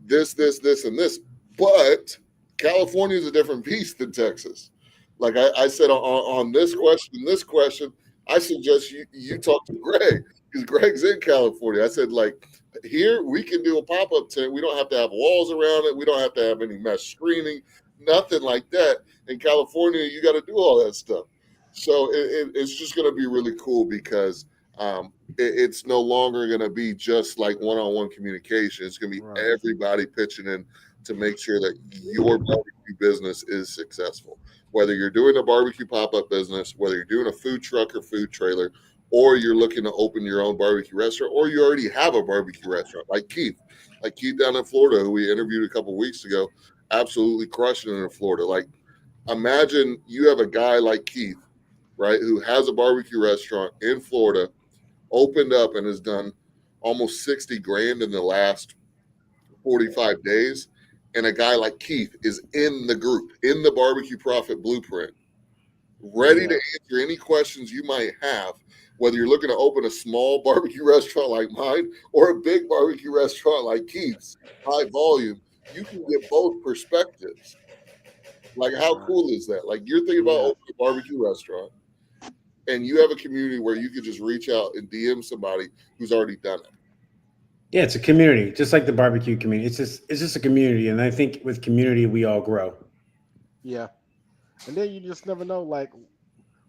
this, and this, but California is a different beast than Texas. Like I said on this question, I suggest you talk to Greg because Greg's in California. I said, like, here we can do a pop-up tent. We don't have to have walls around it. We don't have to have any mesh screening, nothing like that. In California, you got to do all that stuff. So it's just going to be really cool because it's no longer going to be just like one-on-one communication. It's going to be Right. everybody pitching in to make sure that your barbecue business is successful. Whether you're doing a barbecue pop-up business, whether you're doing a food truck or food trailer, or you're looking to open your own barbecue restaurant, or you already have a barbecue restaurant, like Keith down in Florida, who we interviewed a couple weeks ago, absolutely crushing it in Florida. Like, imagine you have a guy like Keith, right, who has a barbecue restaurant in Florida, opened up and has done almost 60 grand in the last 45 days. And a guy like Keith is in the group, in the Barbecue Profit Blueprint, ready to answer any questions you might have, whether you're looking to open a small barbecue restaurant like mine or a big barbecue restaurant like Keith's, high volume. You can get both perspectives. Like, how cool is that? Like, you're thinking about opening a barbecue restaurant, and you have a community where you could just reach out and DM somebody who's already done it. Yeah, it's a community, just like the barbecue community. It's just a community, and I think with community we all grow. Yeah. And then you just never know, like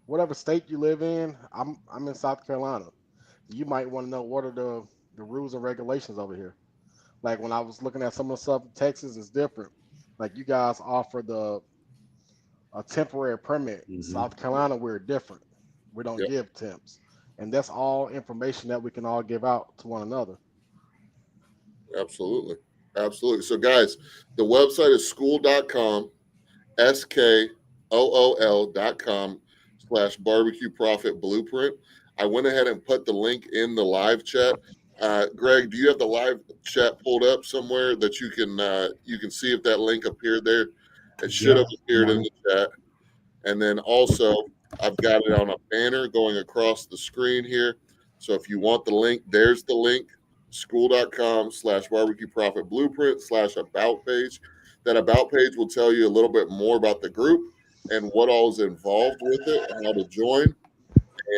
whatever state you live in. I'm in South Carolina. You might want to know what are the rules and regulations over here. Like when I was looking at some of the stuff in Texas, it's different. Like you guys offer a temporary permit. South Carolina, we're different. We don't give temps. And that's all information that we can all give out to one another. Absolutely. Absolutely. So, guys, the website is school.com, SKOOL.com/barbecue profit blueprint. I went ahead and put the link in the live chat. Greg, do you have the live chat pulled up somewhere that you can see if that link appeared there? It should have appeared in the chat. And then also, I've got it on a banner going across the screen here. So if you want the link, there's the link, school.com/barbecue profit blueprint/about page. That about page will tell you a little bit more about the group and what all is involved with it and how to join.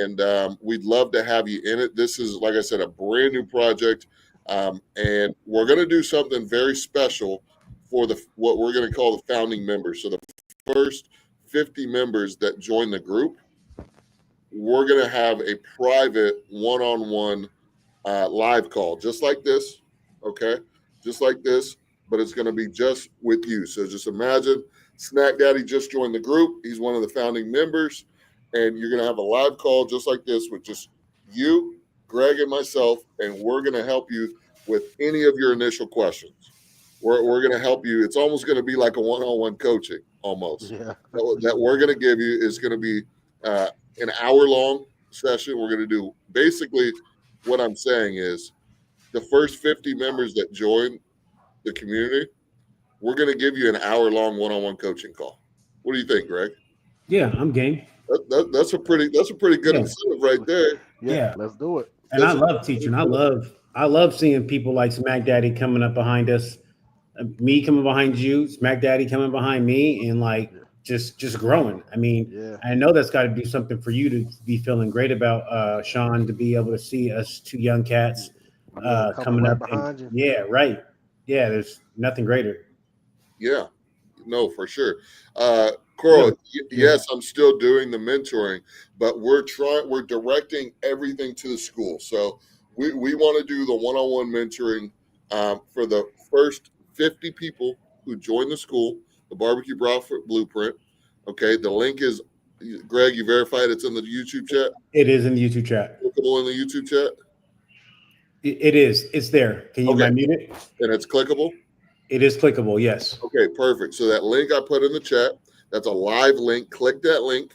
And we'd love to have you in it. This is, like I said, a brand new project. And we're going to do something very special for what we're going to call the founding members. So the first 50 members that join the group, we're going to have a private one-on-one live call, just like this, okay? Just like this, but it's going to be just with you. So just imagine Snack Daddy just joined the group. He's one of the founding members, and you're going to have a live call just like this with just you, Greg, and myself, and we're going to help you with any of your initial questions. We're going to help you. It's almost going to be like a one-on-one coaching almost. Yeah. That we're going to give you is going to be an hour-long session. We're going to do basically what I'm saying is the first 50 members that join the community, we're going to give you an hour-long one-on-one coaching call. What do you think, Greg? Yeah, I'm game. That's a pretty good incentive right there. Yeah, let's do it. And I love teaching. I love seeing people like Smack Daddy coming up behind us, me coming behind you, Smack Daddy coming behind me, and like just growing. I mean, I know that's got to do something for you to be feeling great about, Sean, to be able to see us two young cats coming up behind you. Yeah, right. Yeah, there's nothing greater. Yeah, no, for sure. Coral, yes, I'm still doing the mentoring, but we're directing everything to the school. So we want to do the one-on-one mentoring for the first 50 people who join the school, the Barbecue Profit Blueprint. Okay, the link is, Greg, you verified it's in the YouTube chat? It is in the YouTube chat. Clickable in the YouTube chat? It is. It's there. Can you unmute it? And it's clickable? It is clickable, yes. Okay, perfect. So that link I put in the chat, that's a live link. Click that link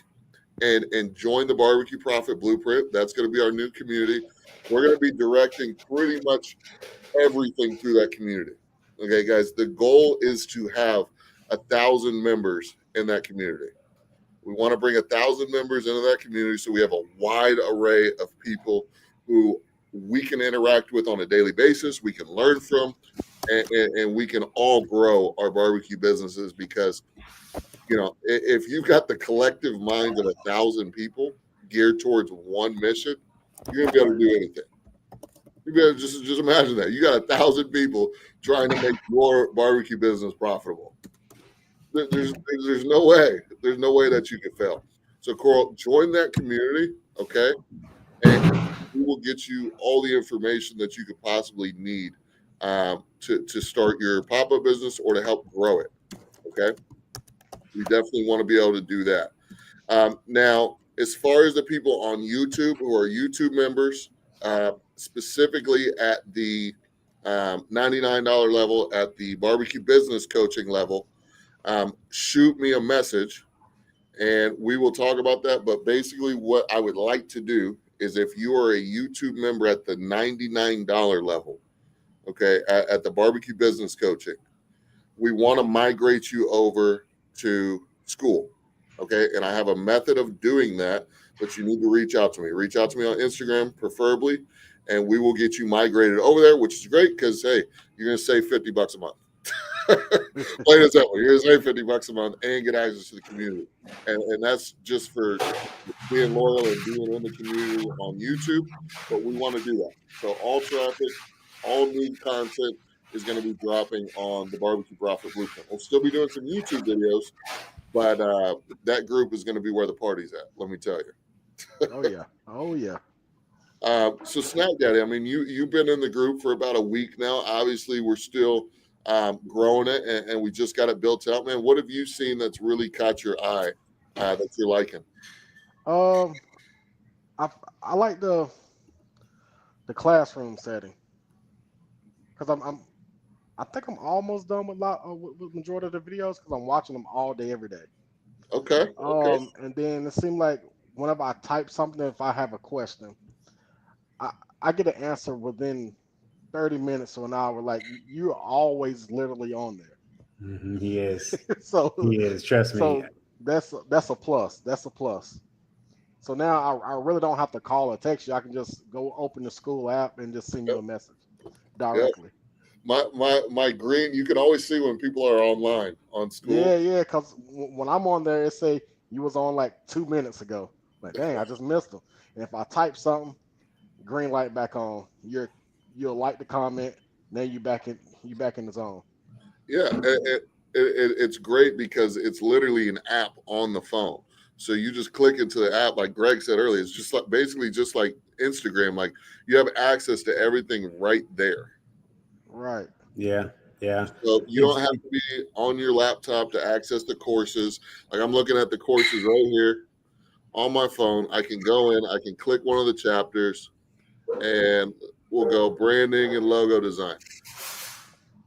and join the Barbecue Profit Blueprint. That's going to be our new community. We're going to be directing pretty much everything through that community. Okay, guys, the goal is to have 1,000 members in that community. We want to bring 1,000 members into that community so we have a wide array of people who we can interact with on a daily basis, we can learn from, and we can all grow our barbecue businesses, because If you've got the collective minds of 1,000 people geared towards one mission, you're gonna be able to do anything. You better just imagine that. You got 1,000 people trying to make your barbecue business profitable. There's no way. There's no way that you can fail. So, Coral, join that community, okay? And we will get you all the information that you could possibly need to start your pop-up business or to help grow it, okay? We definitely want to be able to do that. Now, as far as the people on YouTube who are YouTube members, specifically at the $99 level, at the barbecue business coaching level, shoot me a message and we will talk about that. But basically, what I would like to do is if you are a YouTube member at the $99 level, okay, at the barbecue business coaching, we want to migrate you over to school. Okay. And I have a method of doing that, but you need to reach out to me. Reach out to me on Instagram, preferably, and we will get you migrated over there, which is great because, hey, you're going to save $50 a month. Plain and simple. You're going to save $50 a month and get access to the community. And that's just for being loyal and being in the community on YouTube. But we want to do that. So all traffic, all new content is going to be dropping on the Barbecue Profit Blueprint. We'll still be doing some YouTube videos, but that group is going to be where the party's at, let me tell you. Oh, yeah. So Snack Daddy, I mean, you've been in the group for about a week now. Obviously, we're still growing it, and we just got it built out. Man, what have you seen that's really caught your eye that you're liking? I like the classroom setting because I think I'm almost done with majority of the videos because I'm watching them all day, every day. Okay. And then it seemed like whenever I type something, if I have a question, I get an answer within 30 minutes to an hour. Like you're always literally on there. Mm-hmm, he is. So he is. Trust me. So that's a plus. That's a plus. So now I really don't have to call or text you. I can just go open the school app and just send you a message directly. My green, you can always see when people are online on school. Yeah, because when I'm on there, it say you was on like 2 minutes ago. Like, dang, I just missed them. And if I type something, green light back on. You'll like the comment. Then you back in the zone. Yeah, it's great because it's literally an app on the phone. So you just click into the app, like Greg said earlier. It's just like basically just like Instagram. Like you have access to everything right there. Right. Yeah. So you don't have to be on your laptop to access the courses. Like I'm looking at the courses right here on my phone. I can go in, I can click one of the chapters, and we'll go branding and logo design.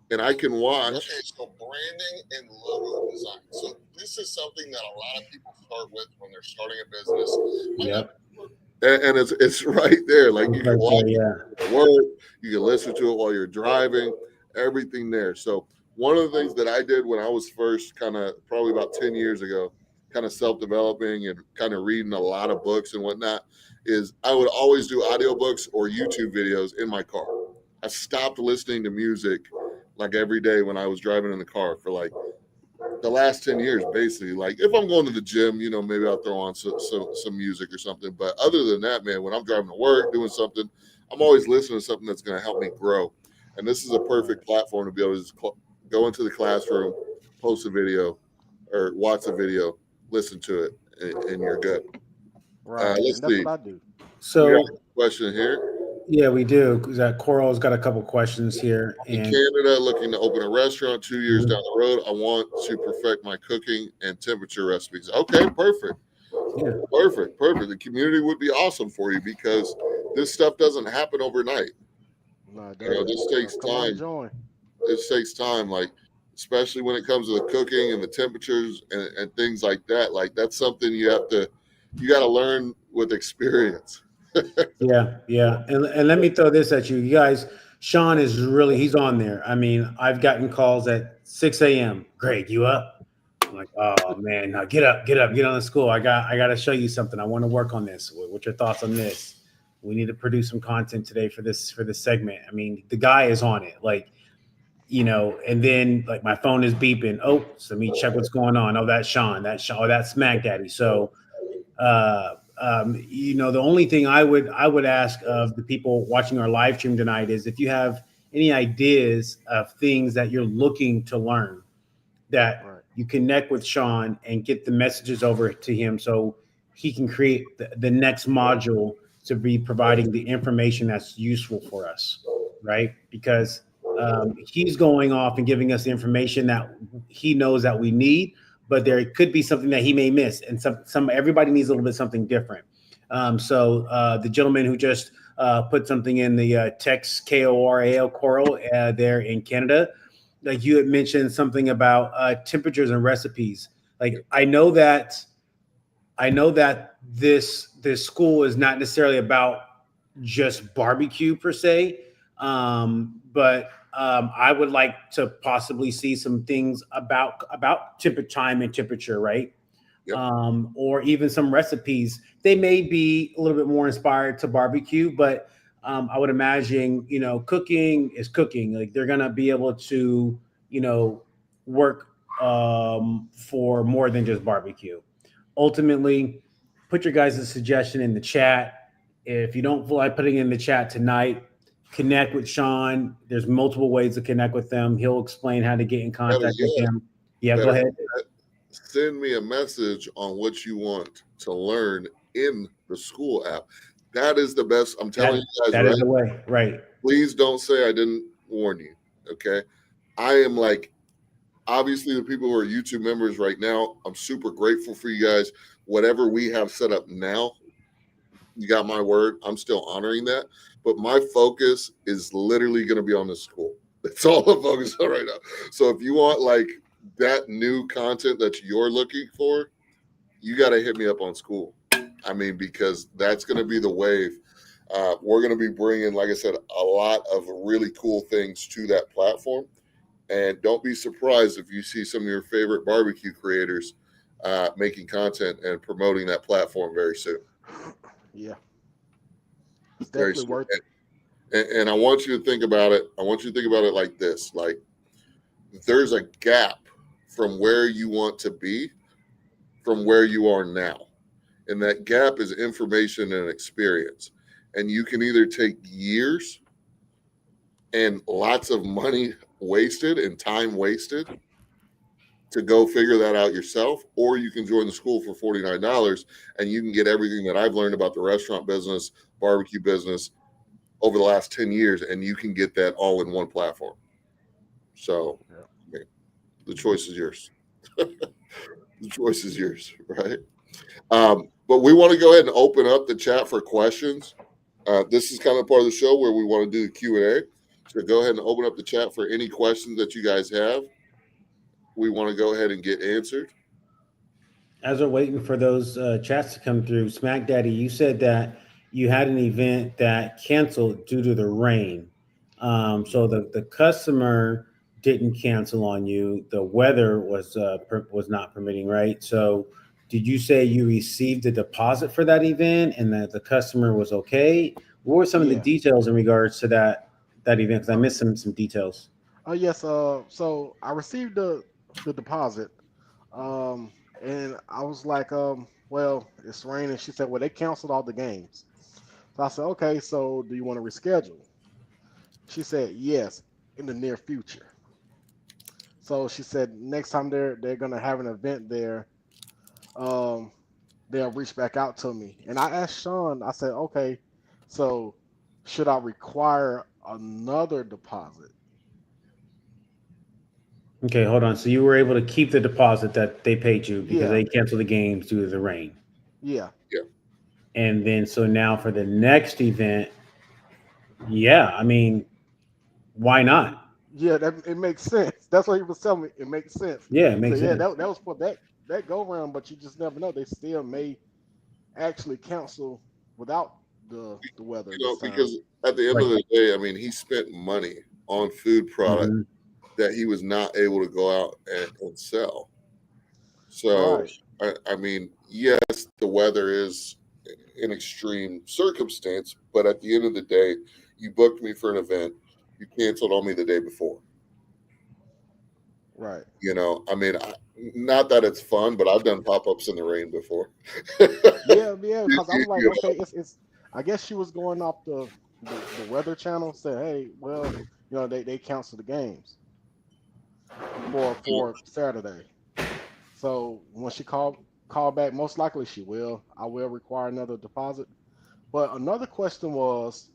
And I can watch. Okay, so branding and logo design. So this is something that a lot of people start with when they're starting a business. Yep. And it's right there. Like you can watch it work, you can listen to it while you're driving, everything there. So one of the things that I did when I was first kind of probably about 10 years ago, kind of self-developing and kind of reading a lot of books and whatnot, is I would always do audiobooks or YouTube videos in my car. I stopped listening to music like every day when I was driving in the car for like the last 10 years, basically. Like if I'm going to the gym, maybe I'll throw on some music or something. But other than that, man, when I'm driving to work, doing something, I'm always listening to something that's going to help me grow. And this is a perfect platform to be able to just go into the classroom, post a video or watch a video, listen to it, and you're good. Right. Let's and that's see. what I do. So we got a question here. Yeah, we do. Coral's got a couple questions here. In Canada, looking to open a restaurant 2 years down the road. I want to perfect my cooking and temperature recipes. Okay, perfect. Yeah. Perfect. The community would be awesome for you because this stuff doesn't happen overnight. No, this takes time. This takes time, like especially when it comes to the cooking and the temperatures and things like that. Like that's something you got to learn with experience. Yeah. And let me throw this at you. You guys, Sean he's on there. I mean, I've gotten calls at 6 a.m. Greg, you up? I'm like, oh man, now get up, get on the school. I got to show you something. I want to work on this. What's your thoughts on this? We need to produce some content today for this segment. I mean, the guy is on it. Like and then like my phone is beeping. Oh, so let me check what's going on. Oh, that's Sean. That's Sean. Oh, that's Smack Daddy. So, the only thing I would ask of the people watching our live stream tonight is if you have any ideas of things that you're looking to learn, that Right. you connect with Sean and get the messages over to him so he can create the next module to be providing the information that's useful for us, right? Because he's going off and giving us the information that he knows that we need, but there could be something that he may miss, and some everybody needs a little bit something different. So the gentleman who just put something in the text Coral there in Canada, like you had mentioned something about temperatures and recipes. Like I know that this school is not necessarily about just barbecue per se, but I would like to possibly see some things about time and temperature, right? Yep. Or even some recipes. They may be a little bit more inspired to barbecue, but I would imagine, cooking is cooking. Like they're gonna be able to, work for more than just barbecue. Ultimately, put your guys' suggestion in the chat. If you don't feel like putting it in the chat tonight, connect with Sean. There's multiple ways to connect with them. He'll explain how to get in Better contact with yet, him. Yeah, go better ahead. yet, send me a message on what you want to learn in the school app. That is the best. I'm telling That you guys, that is right? the way, right? Please don't say I didn't warn you. Okay. I am like, obviously, the people who are YouTube members right now, I'm super grateful for you guys. Whatever we have set up now, you got my word. I'm still honoring that. But my focus is literally going to be on the school. That's all I'm focused on right now. So if you want like that new content that you're looking for, you got to hit me up on school. I mean, because that's going to be the wave. We're going to be bringing, like I said, a lot of really cool things to that platform. And don't be surprised if you see some of your favorite barbecue creators making content and promoting that platform very soon. Yeah, it's Very definitely soon. worth it. And I want you to think about it. I want you to think about it like this: like there's a gap from where you want to be from where you are now. And that gap is information and experience. And you can either take years and lots of money wasted and time wasted to go figure that out yourself, or you can join the school for $49 and you can get everything that I've learned about the restaurant business, barbecue business over the last 10 years, and you can get that all in one platform. So Yeah. I mean, the choice is yours. The choice is yours, right? But we want to go ahead and open up the chat for questions. This is kind of part of the show where we want to do the Q&A. So go ahead and open up the chat for any questions that you guys have. We want to go ahead and get answered. As we're waiting for those chats to come through, Smack Daddy, you said that you had an event that canceled due to the rain. So the customer didn't cancel on you. The weather was not permitting, right? So did you say you received a deposit for that event and that the customer was okay? What were some of the Yeah. details in regards to that event? Because I missed some details. Oh yes. So I received the deposit. Um, and I was like, well, it's raining. She said, well, they canceled all the games. So I said, okay. So do you want to reschedule? She said, yes, in the near future. So she said next time they're gonna have an event there, um, they'll reach back out to me. And I asked Sean, I said, okay, so should I require another deposit? Okay, hold on. So you were able to keep the deposit that they paid you because Yeah, they canceled the games due to the rain. yeah, Yeah. And then so now for the next event, yeah, I mean, why not? yeah. That it makes sense. That's what he was telling me. It makes sense. Yeah, it So makes yeah, sense. that was for that go round, but you just never know. They still may actually cancel without the weather this time. Because at the end Right. of the day, I mean, he spent money on food product Hmm. that he was not able to go out and sell. So, Right. I mean, yes, the weather is an extreme circumstance, but at the end of the day, you booked me for an event, you canceled on me the day before. Right. You know, I mean, not that it's fun, but I've done pop-ups in the rain before. Yeah, yeah. Because I was like, You okay, it's. I guess she was going off the weather channel. Said, hey, well, they canceled the games know, for Saturday. So when she called back, most likely she will. I will require another deposit. But another question was,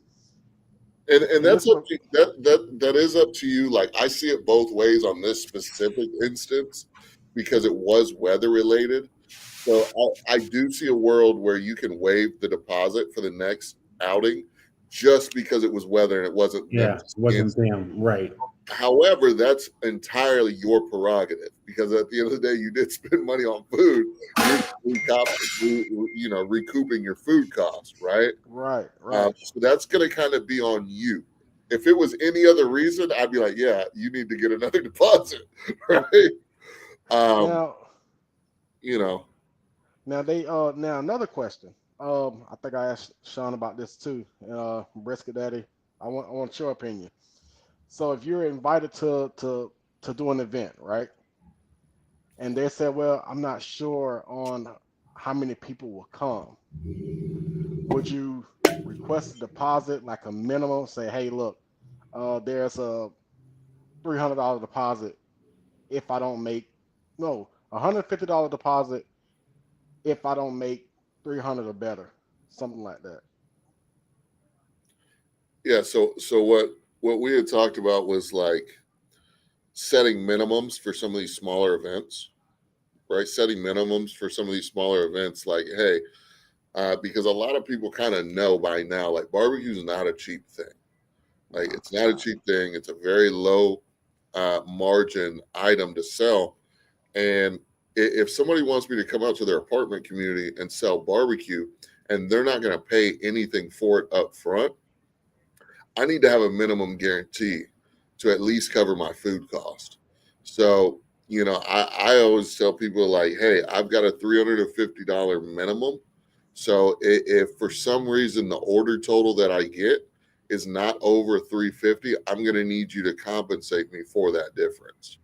and and that's this up was to that is up to you. Like I see it both ways on this specific instance because it was weather related. So I do see a world where you can waive the deposit for the next outing just because it was weather and it wasn't them. Yeah, wasn't them, right? However, that's entirely your prerogative because at the end of the day, you did spend money on food. You're recouping your food cost, right? right, right. So that's going to kind of be on you. If it was any other reason, I'd be like, yeah, you need to get another deposit, right? Um, Now, you know, now another question. I think I asked Sean about this too. Brisket Daddy, I want your opinion. So if you're invited to do an event, right? And they said, well, I'm not sure on how many people will come. Would you request a deposit like a minimum? Say, hey, look, there's a $300 deposit if I don't make no $150 deposit if I don't make 300 or better, something like that. yeah. So what we had talked about was like setting minimums for some of these smaller events, right? Setting minimums for some of these smaller events, like, hey, because a lot of people kind of know by now, like barbecue is not a cheap thing. Like No, it's it's not a not. cheap thing. It's a very low margin item to sell. And if somebody wants me to come out to their apartment community and sell barbecue, and they're not going to pay anything for it up front, I need to have a minimum guarantee to at least cover my food cost. So, I always tell people like, hey, I've got a $350 minimum. So if for some reason the order total that I get is not over 350, I'm going to need you to compensate me for that difference,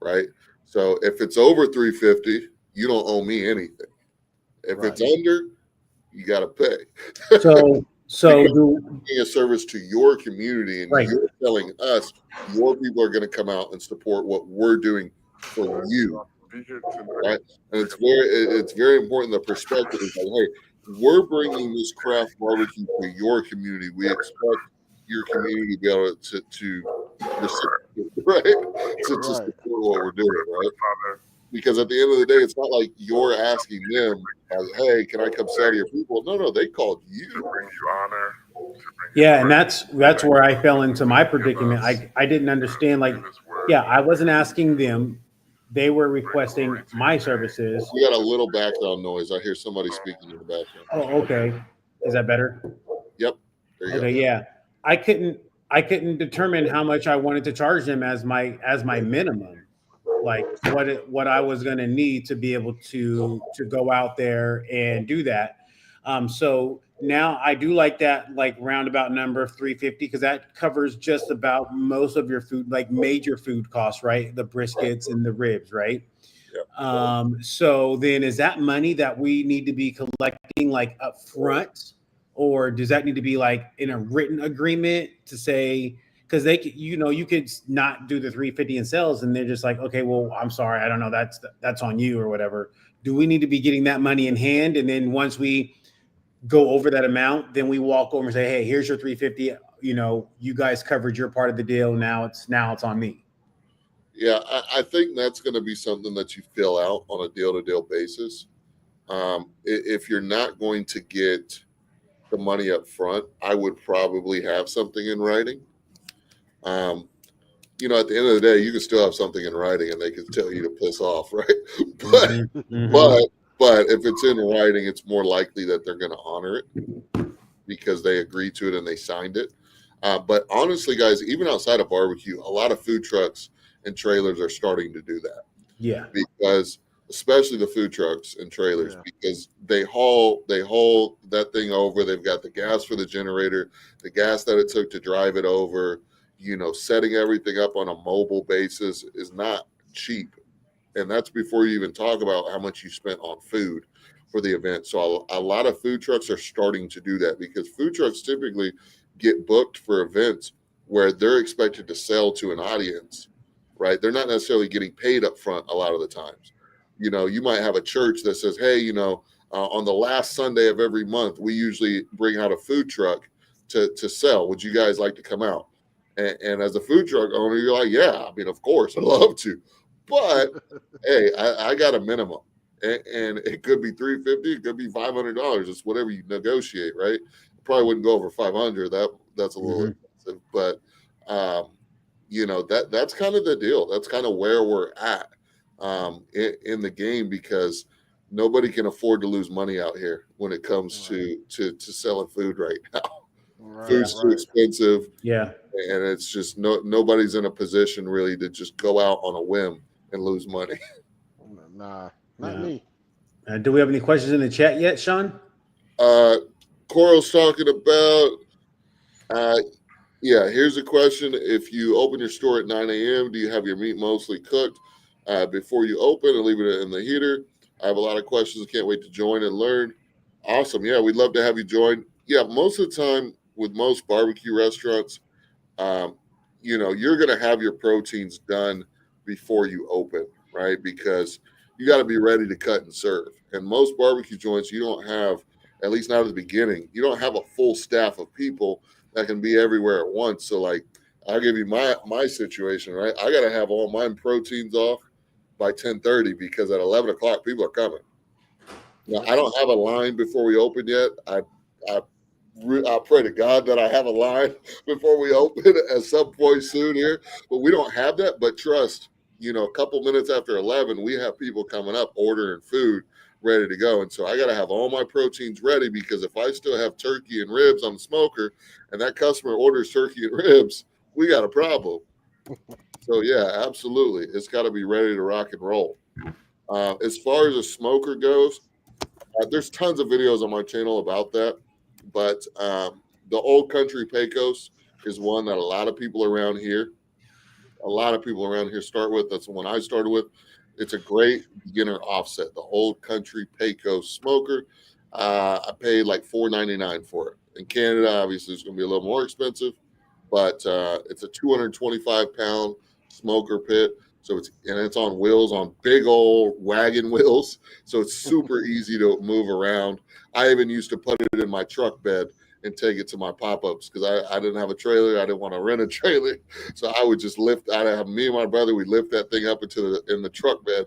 right? So if it's over 350, you don't owe me anything. If Right, it's under, you got to pay. So Because do being a service to your community and right. you're telling us your people are going to come out and support what we're doing for you, right? And it's very important. The perspective is like, hey, we're bringing this craft barbecue to your community. We expect your community to be able to reciprocate, right? To right, support what we're doing, right? Because at the end of the day, it's not like you're asking them, hey, can I come sell to your people? No, they called you. Yeah, and that's where I fell into my predicament. I didn't understand, like, yeah, I wasn't asking them. They were requesting my services. You got a little background noise. I hear somebody speaking in the background. Oh, okay. Is that better? Yep. There you Okay, go. yeah. I couldn't I couldn't determine how much I wanted to charge them as my minimum. Like what I was going to need to be able to go out there and do that. So now I do like that like roundabout number of 350 because that covers just about most of your food, like major food costs, right? The briskets and the ribs, right? Yep. So then is that money that we need to be collecting like up front, or does that need to be like in a written agreement to say, because you could not do the 350 in sales and they're just like, okay, well, I'm sorry, I don't know, that's on you or whatever. Do we need to be getting that money in hand, and then once we go over that amount, then we walk over and say, hey, here's your 350, you guys covered your part of the deal, now it's on me? Yeah, I think that's going to be something that you fill out on a deal-to-deal basis. If you're not going to get the money up front, I would probably have something in writing. Um, at the end of the day, you can still have something in writing, and they can tell you to piss off, right? but Mhm, mhm. but but if it's in writing, it's more likely that they're going to honor it because they agreed to it and they signed it. But honestly, guys, even outside of barbecue, a lot of food trucks and trailers are starting to do that Yeah. because, especially the food trucks and trailers, yeah, because they haul that thing over. They've got the gas for the generator, the gas that it took to drive it over. setting everything up on a mobile basis is not cheap. And that's before you even talk about how much you spent on food for the event. So a lot of food trucks are starting to do that, because food trucks typically get booked for events where they're expected to sell to an audience, right? They're not necessarily getting paid up front a lot of the times. You might have a church that says, hey, on the last Sunday of every month, we usually bring out a food truck to sell. Would you guys like to come out? And as a food truck owner, you're like, yeah, I mean, of course, I'd love to. But hey, I got a minimum, and it could be $350, it could be $500. It's whatever you negotiate, right? Probably wouldn't go over 500. That's a little expensive, but that's kind of the deal. That's kind of where we're at in the game, because nobody can afford to lose money out here when it comes to selling food right now. Food's too expensive. Yeah. And it's just nobody's in a position really to just go out on a whim and lose money. Nah, not me. Do we have any questions in the chat yet, Sean? Coral's talking about, here's a question. If you open your store at 9 a.m., do you have your meat mostly cooked before you open and leave it in the heater? I have a lot of questions. I can't wait to join and learn. Awesome. Yeah, we'd love to have you join. Yeah, most of the time with most barbecue restaurants, you're going to have your proteins done before you open, right? Because you got to be ready to cut and serve. And most barbecue joints, you don't have, at least not at the beginning, you don't have a full staff of people that can be everywhere at once. So like, I'll give you my situation, right? I got to have all my proteins off by 10:30, because at 11 o'clock, people are coming. Now, I don't have a line before we open yet. I pray to God that I have a line before we open at some point soon here, but we don't have that. But trust, a couple minutes after 11, we have people coming up ordering food ready to go. And so I got to have all my proteins ready, because if I still have turkey and ribs on the smoker and that customer orders turkey and ribs, we got a problem. So yeah, absolutely. It's got to be ready to rock and roll. As far as a smoker goes, there's tons of videos on my channel about that. But the Old Country Pecos is one that a lot of people around here start with. That's the one I started with. It's a great beginner offset, the Old Country Pecos smoker. I paid like $4.99 for it. In Canada, obviously, it's going to be a little more expensive, but it's a 225-pound smoker pit. So it's on wheels, on big old wagon wheels. So it's super easy to move around. I even used to put it in my truck bed and take it to my pop-ups, because I didn't have a trailer. I didn't want to rent a trailer. So I would just me and my brother, we'd lift that thing up in the truck bed,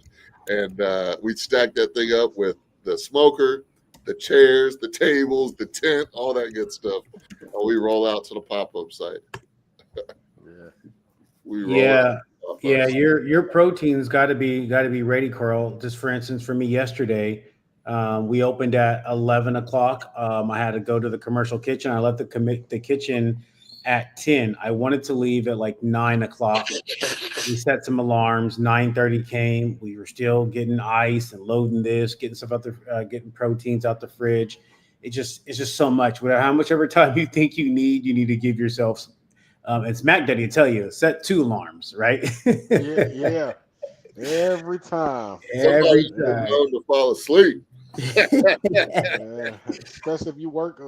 and we'd stack that thing up with the smoker, the chairs, the tables, the tent, all that good stuff. And we roll out to the pop-up site. Your proteins got to be ready, Carl. Just for instance, for me yesterday, we opened at 11 o'clock. I had to go to the commercial kitchen. I left the kitchen at 10. I wanted to leave at like 9 o'clock. We set some alarms. 9:30 came. We were still getting ice and loading this, getting stuff out getting proteins out the fridge. It's just so much. How much ever time you think you need to give yourself. It's Mac Daddy to tell you, set 2 alarms, right? Yeah. Every time. Somebody's known to fall asleep. Yeah. Especially if you work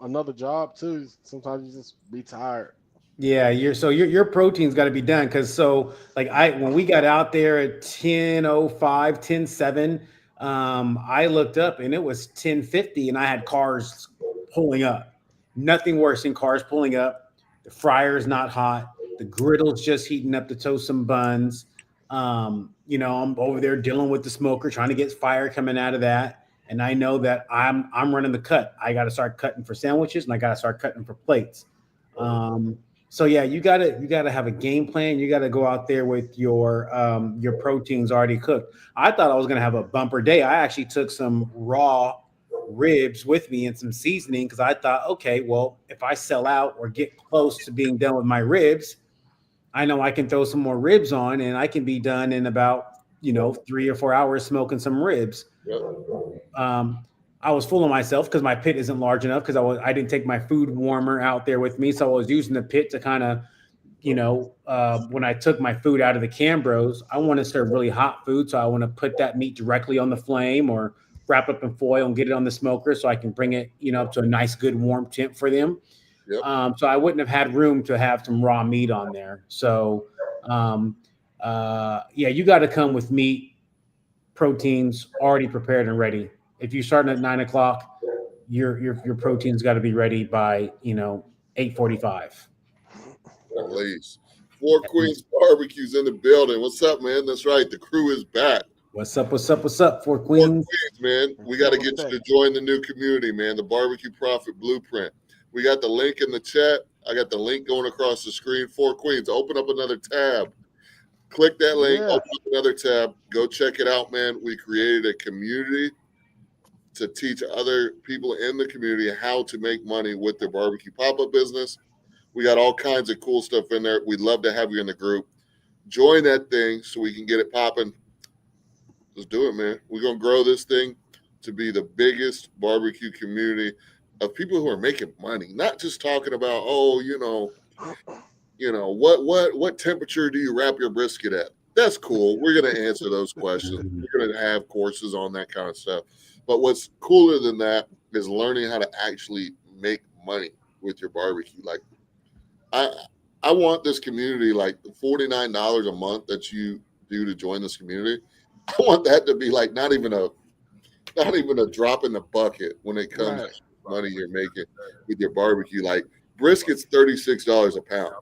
another job too. Sometimes you just be tired. Yeah, your protein's got to be done, because when we got out there at 10:05, 10:07, I looked up and it was 10:50, and I had cars pulling up. Nothing worse than cars pulling up. The fryer's not hot. The griddle's just heating up to toast some buns. I'm over there dealing with the smoker, trying to get fire coming out of that. And I know that I'm running the cut. I got to start cutting for sandwiches, and I got to start cutting for plates. So yeah, you gotta have a game plan. You got to go out there with your proteins already cooked. I thought I was gonna have a bumper day. I actually took some raw ribs with me and some seasoning, because I thought, okay, well, if I sell out or get close to being done with my ribs, I know I can throw some more ribs on, and I can be done in about 3 or 4 hours smoking some ribs. Yep. I was fooling myself, because my pit isn't large enough, because I didn't take my food warmer out there with me, so I was using the pit to kind of when I took my food out of the Cambros, I want to serve really hot food. So I want to put that meat directly on the flame or wrap up in foil and get it on the smoker so I can bring it, up to a nice, good, warm temp for them. Yep. So I wouldn't have had room to have some raw meat on there. So, yeah, you got to come with meat, proteins already prepared and ready. If you're starting at 9 o'clock, your proteins got to be ready by 8:45. At least. Four Queens Barbecues in the building. What's up, man? That's right. The crew is back. What's up? What's up? What's up? Four Four Queens. Queens, man. We got to get you to join the new community, man. The Barbecue Profit Blueprint. We got the link in the chat. I got the link going across the screen. Four Queens. Open up another tab. Click that link. Yeah. Open up another tab. Go check it out, man. We created a community to teach other people in the community how to make money with their barbecue pop-up business. We got all kinds of cool stuff in there. We'd love to have you in the group. Join that thing so we can get it popping. Let's do it, man. We're going to grow this thing to be the biggest barbecue community of people who are making money, not just talking about, what temperature do you wrap your brisket at? That's cool. We're going to answer those questions. We're going to have courses on that kind of stuff. But what's cooler than that is learning how to actually make money with your barbecue. Like, I want this community, like the $49 a month that you do to join this community. I want that to be like not even a drop in the bucket when it comes to money you're making with your barbecue. Like brisket's $36 a pound.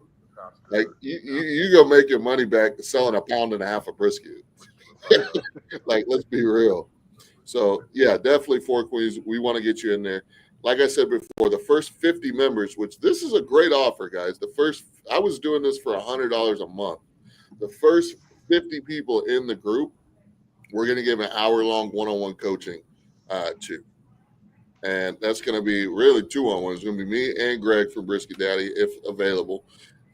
Like you go make your money back selling a pound and a half of brisket. Like, let's be real. So yeah, definitely Four Queens. We want to get you in there. Like I said before, the first 50 members, which this is a great offer, guys. I was doing this for $100 a month. The first 50 people in the group, we're going to give an hour-long one-on-one coaching to. And that's going to be really 2-on-1. It's going to be me and Greg from Brisket Daddy, if available.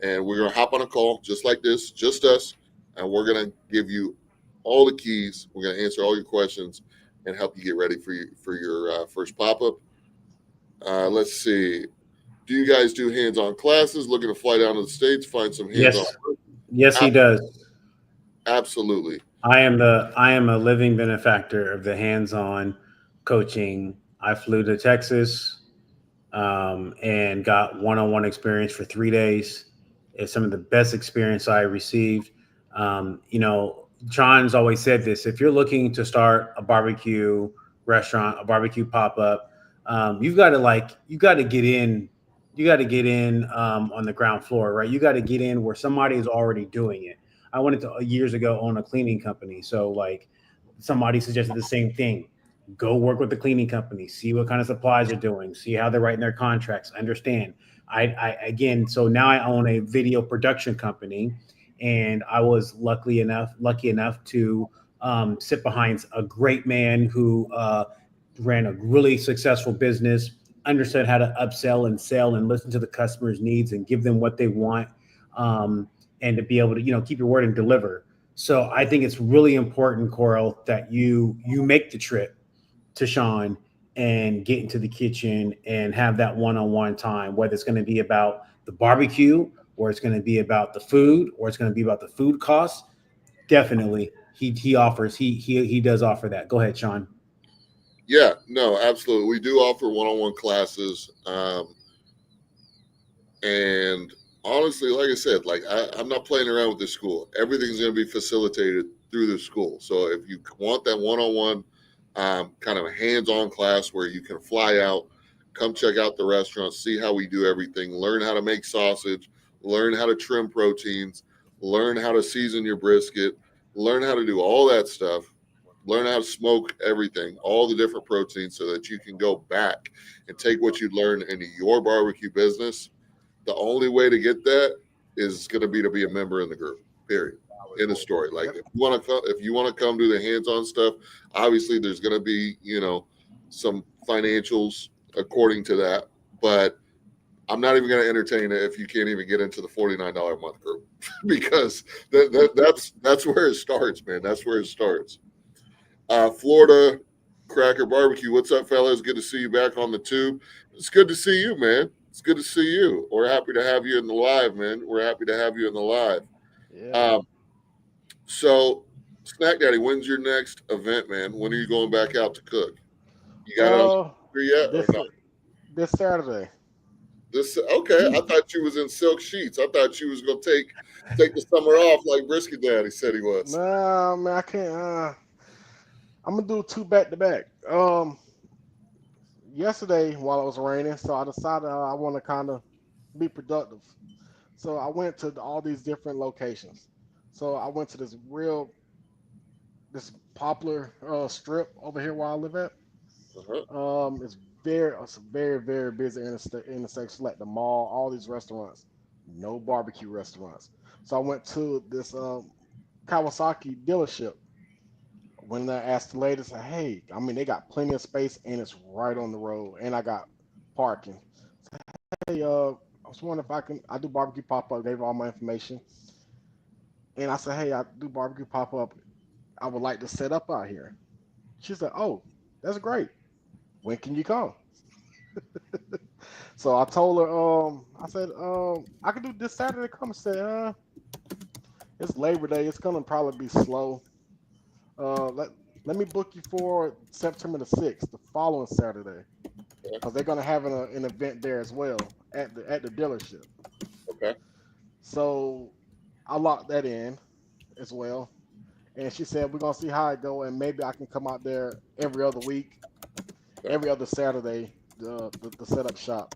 And we're going to hop on a call just like this, just us. And we're going to give you all the keys. We're going to answer all your questions and help you get ready for your first pop-up. Let's see. Do you guys do hands-on classes? Looking to fly down to the States, find some hands-on? Yes, he does. Absolutely. I am a living benefactor of the hands-on coaching. I flew to Texas and got one-on-one experience for 3 days. It's some of the best experience I received. John's always said this: if you're looking to start a barbecue restaurant, a barbecue pop-up, you got to get in. You got to get in on the ground floor, right? You got to get in where somebody is already doing it. I wanted to years ago own a cleaning company, so like somebody suggested the same thing. Go work with the cleaning company, see what kind of supplies they're doing, see how they're writing their contracts, understand. So now I own a video production company, and I was lucky enough to sit behind a great man who ran a really successful business, understood how to upsell and sell and listen to the customer's needs and give them what they want, and to be able to keep your word and deliver. So I think it's really important, Coral, that you make the trip to Sean and get into the kitchen and have that one-on-one time, whether it's going to be about the barbecue or it's going to be about the food or it's going to be about the food costs. Definitely he does offer that. Go ahead, Sean. Yeah, no, absolutely. We do offer one-on-one classes. And honestly, like I said, I'm not playing around with this school. Everything's going to be facilitated through the school. So if you want that one-on-one kind of a hands-on class where you can fly out, come check out the restaurant, see how we do everything, learn how to make sausage, learn how to trim proteins, learn how to season your brisket, learn how to do all that stuff, learn how to smoke everything, all the different proteins, so that you can go back and take what you learned into your barbecue business. The only way to get that is going to be a member in the group, period. In the story. Like if you want to come do the hands-on stuff, obviously there's going to be, some financials according to that, but I'm not even going to entertain it if you can't even get into the $49 a month group because that's where it starts, man. That's where it starts. Florida Cracker Barbecue. What's up, fellas? Good to see you back on the tube. It's good to see you, man. It's good to see you. We're happy to have you in the live, man. We're happy to have you in the live. Yeah. So, Snack Daddy, when's your next event, man? When are you going back out to cook? You got it on Uh, yet or this not? this Saturday. This okay. I thought you was in silk sheets. I thought you was gonna take the summer off like Brisket Daddy said he was. Nah, man, I can't. I'm gonna do two back to back. Yesterday while it was raining, so I decided I want to kind of be productive. So I went to all these different locations. So I went to this popular strip over here where I live at. Uh-huh. It's very busy intersection like the mall, all these restaurants, no barbecue restaurants. So I went to this Kawasaki dealership. When I asked the lady, I said, "Hey, I mean they got plenty of space and it's right on the road, and I got parking. Hey, I was wondering if I do barbecue pop up. Gave her all my information, and I said, hey, I do barbecue pop up. I would like to set up out here. She said, oh, that's great. When can you come? So I told her, I said, I can do this Saturday. Come. I said, it's Labor Day. It's gonna probably be slow. Let me book you for September the 6th, the following Saturday, because they're gonna have an event there as well at the dealership. Okay. So I locked that in as well. And she said we're gonna see how it go, and maybe I can come out there every other week, Okay. every other Saturday, the setup shop.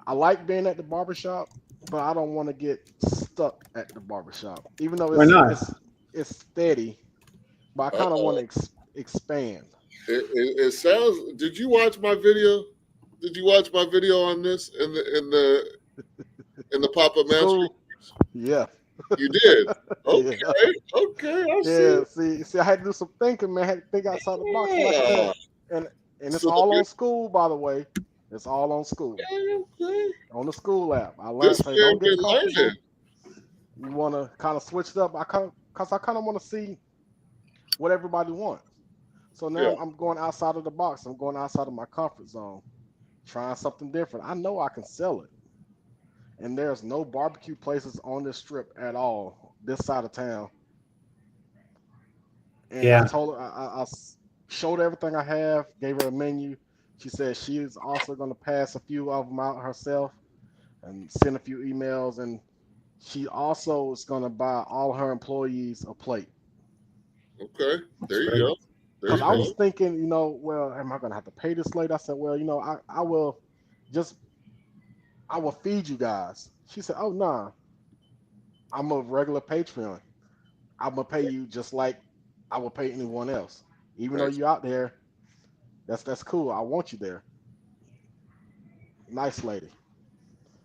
I like being at the barbershop, but I don't want to get stuck at the barbershop, even though Why not? it's steady. But I kind of want Uh-oh. to expand. It sounds. Did you watch my video? Did you watch my video on this in the pop up mastery? School, yeah, You did. yeah, Okay. I see. yeah. See, I had to do some thinking, man. I had to think outside the box. And like I said, Yeah. and it's So all on school, by the way. It's all on school. okay. On the school app. I learned This say man don't get been learning. comfortable. You want to kind of switch it up. Cause I kind of want to see what everybody wants. So now Yeah. I'm going outside of the box. I'm going outside of my comfort zone, trying something different. I know I can sell it, and there's no barbecue places on this strip at all this side of town. And I Yeah. told her showed her everything I have, gave her a menu. She said she is also going to pass a few of them out herself and send a few emails, and she also is going to buy all her employees a plate. Okay. That's There you great. go. There Because you That's I go. great. was thinking, well, am I going to have to pay this late? I said, well, I will just, I will feed you guys. She said, oh, nah, I'm a regular Patreon. I'm going to pay you just like I would pay anyone else. Even though Nice. you're out there, that's cool. I want you there. Nice lady.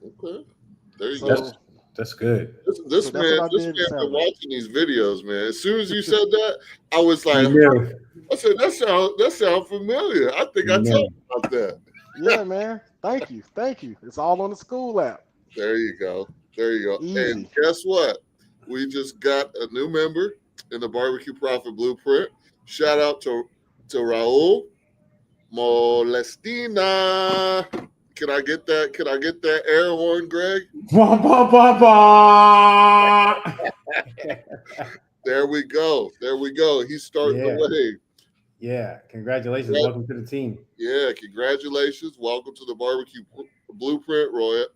Okay. There you go. That's So, that's good. This, so this that's man, what I this did man been Saturday. watching these videos, man. As soon as you said that, I was You like, knew. I said that sound familiar. I think You I told knew. you about that. Yeah, man. Thank you. It's all on the school app. There you go. There you go. And Easy. guess what? We just got a new member in the Barbecue Profit Blueprint. Shout out to Raul Molestina. Can I get that? Can I get that air horn, Greg? Bah, bah, bah, bah. There we go. There we go. He's starting the Yeah. wave. Yeah. Congratulations. Right. Welcome to the team. Yeah, congratulations. Welcome to the Barbecue Blueprint, Ruel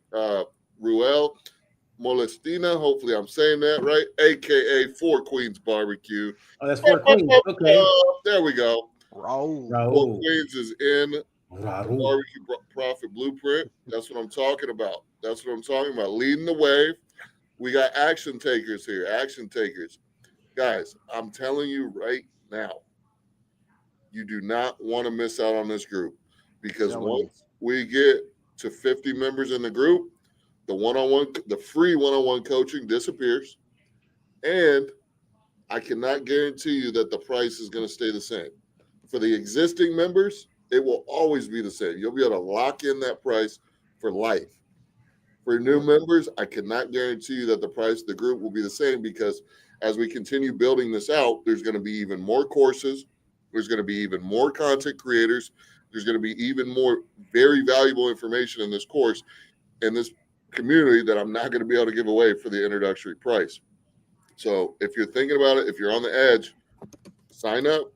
Molestina. Hopefully, I'm saying that right. AKA Four Queens Barbecue. Oh, that's Fort Queens. Okay. There we go. Roll. Four Raul. Queens is in the Raul. Barbecue Profit Blueprint. That's what I'm talking about. That's what I'm talking about. Leading the wave. We got action takers here. Action takers. Guys, I'm telling you right now, you do not want to miss out on this group because Telling you. once we get to 50 members in the group, the free one-on-one coaching disappears, and I cannot guarantee you that the price is going to stay the same. For the existing members, it will always be the same. You'll be able to lock in that price for life. For new members, I cannot guarantee you that the price of the group will be the same because as we continue building this out, there's going to be even more courses. There's going to be even more content creators. There's going to be even more very valuable information in this course, in this community, that I'm not going to be able to give away for the introductory price. So if you're thinking about it, if you're on the edge, sign up,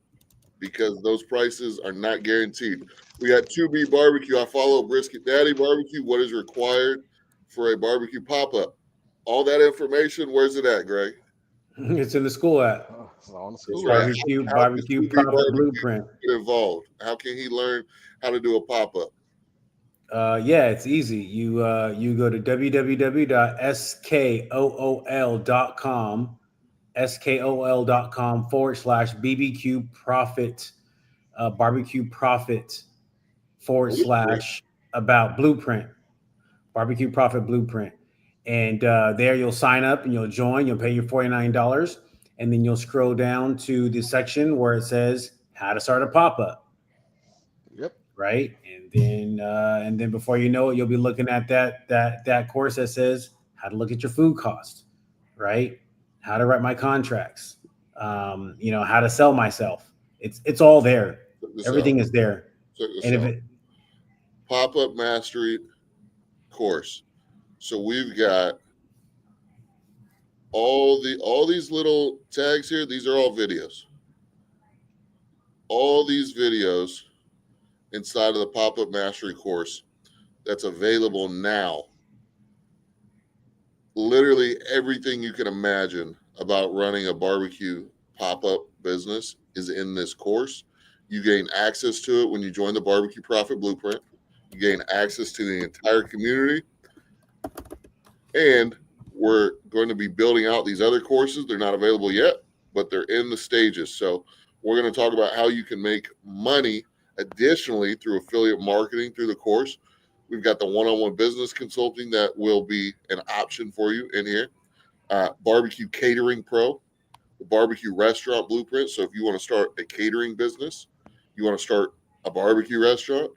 because those prices are not guaranteed. We got 2B Barbecue. I follow Brisket Daddy Barbecue. What is required for a barbecue pop-up? All that information, where's it at, Greg? It's in the school app. It's on the That's school. right. Barbecue, How can barbecue 2B profit Barbecue blueprint. get involved? How can he learn how to do a pop-up? Yeah, it's easy. You go to www.skool.com, skool.com/BBQ profit, barbecue profit / about blueprint, barbecue profit blueprint. And there you'll sign up and you'll join. You'll pay your $49. And then you'll scroll down to the section where it says how to start a pop-up. Yep. Right. And then before you know it, you'll be looking at that course that says how to look at your food cost, right? How to write my contracts, how to sell myself. It's all there. Everything is there. And if it pop-up mastery course. So we've got all these little tags here. These are all videos. All these videos inside of the pop-up mastery course that's available now. Literally everything you can imagine about running a barbecue pop-up business is in this course. You gain access to it when you join the Barbecue Profit Blueprint. You gain access to the entire community. And we're going to be building out these other courses. They're not available yet, but they're in the stages. So we're going to talk about how you can make money additionally through affiliate marketing through the course. We've got the one-on-one business consulting that will be an option for you in here. Barbecue Catering Pro, the Barbecue Restaurant Blueprint. So if you want to start a catering business, you want to start a barbecue restaurant,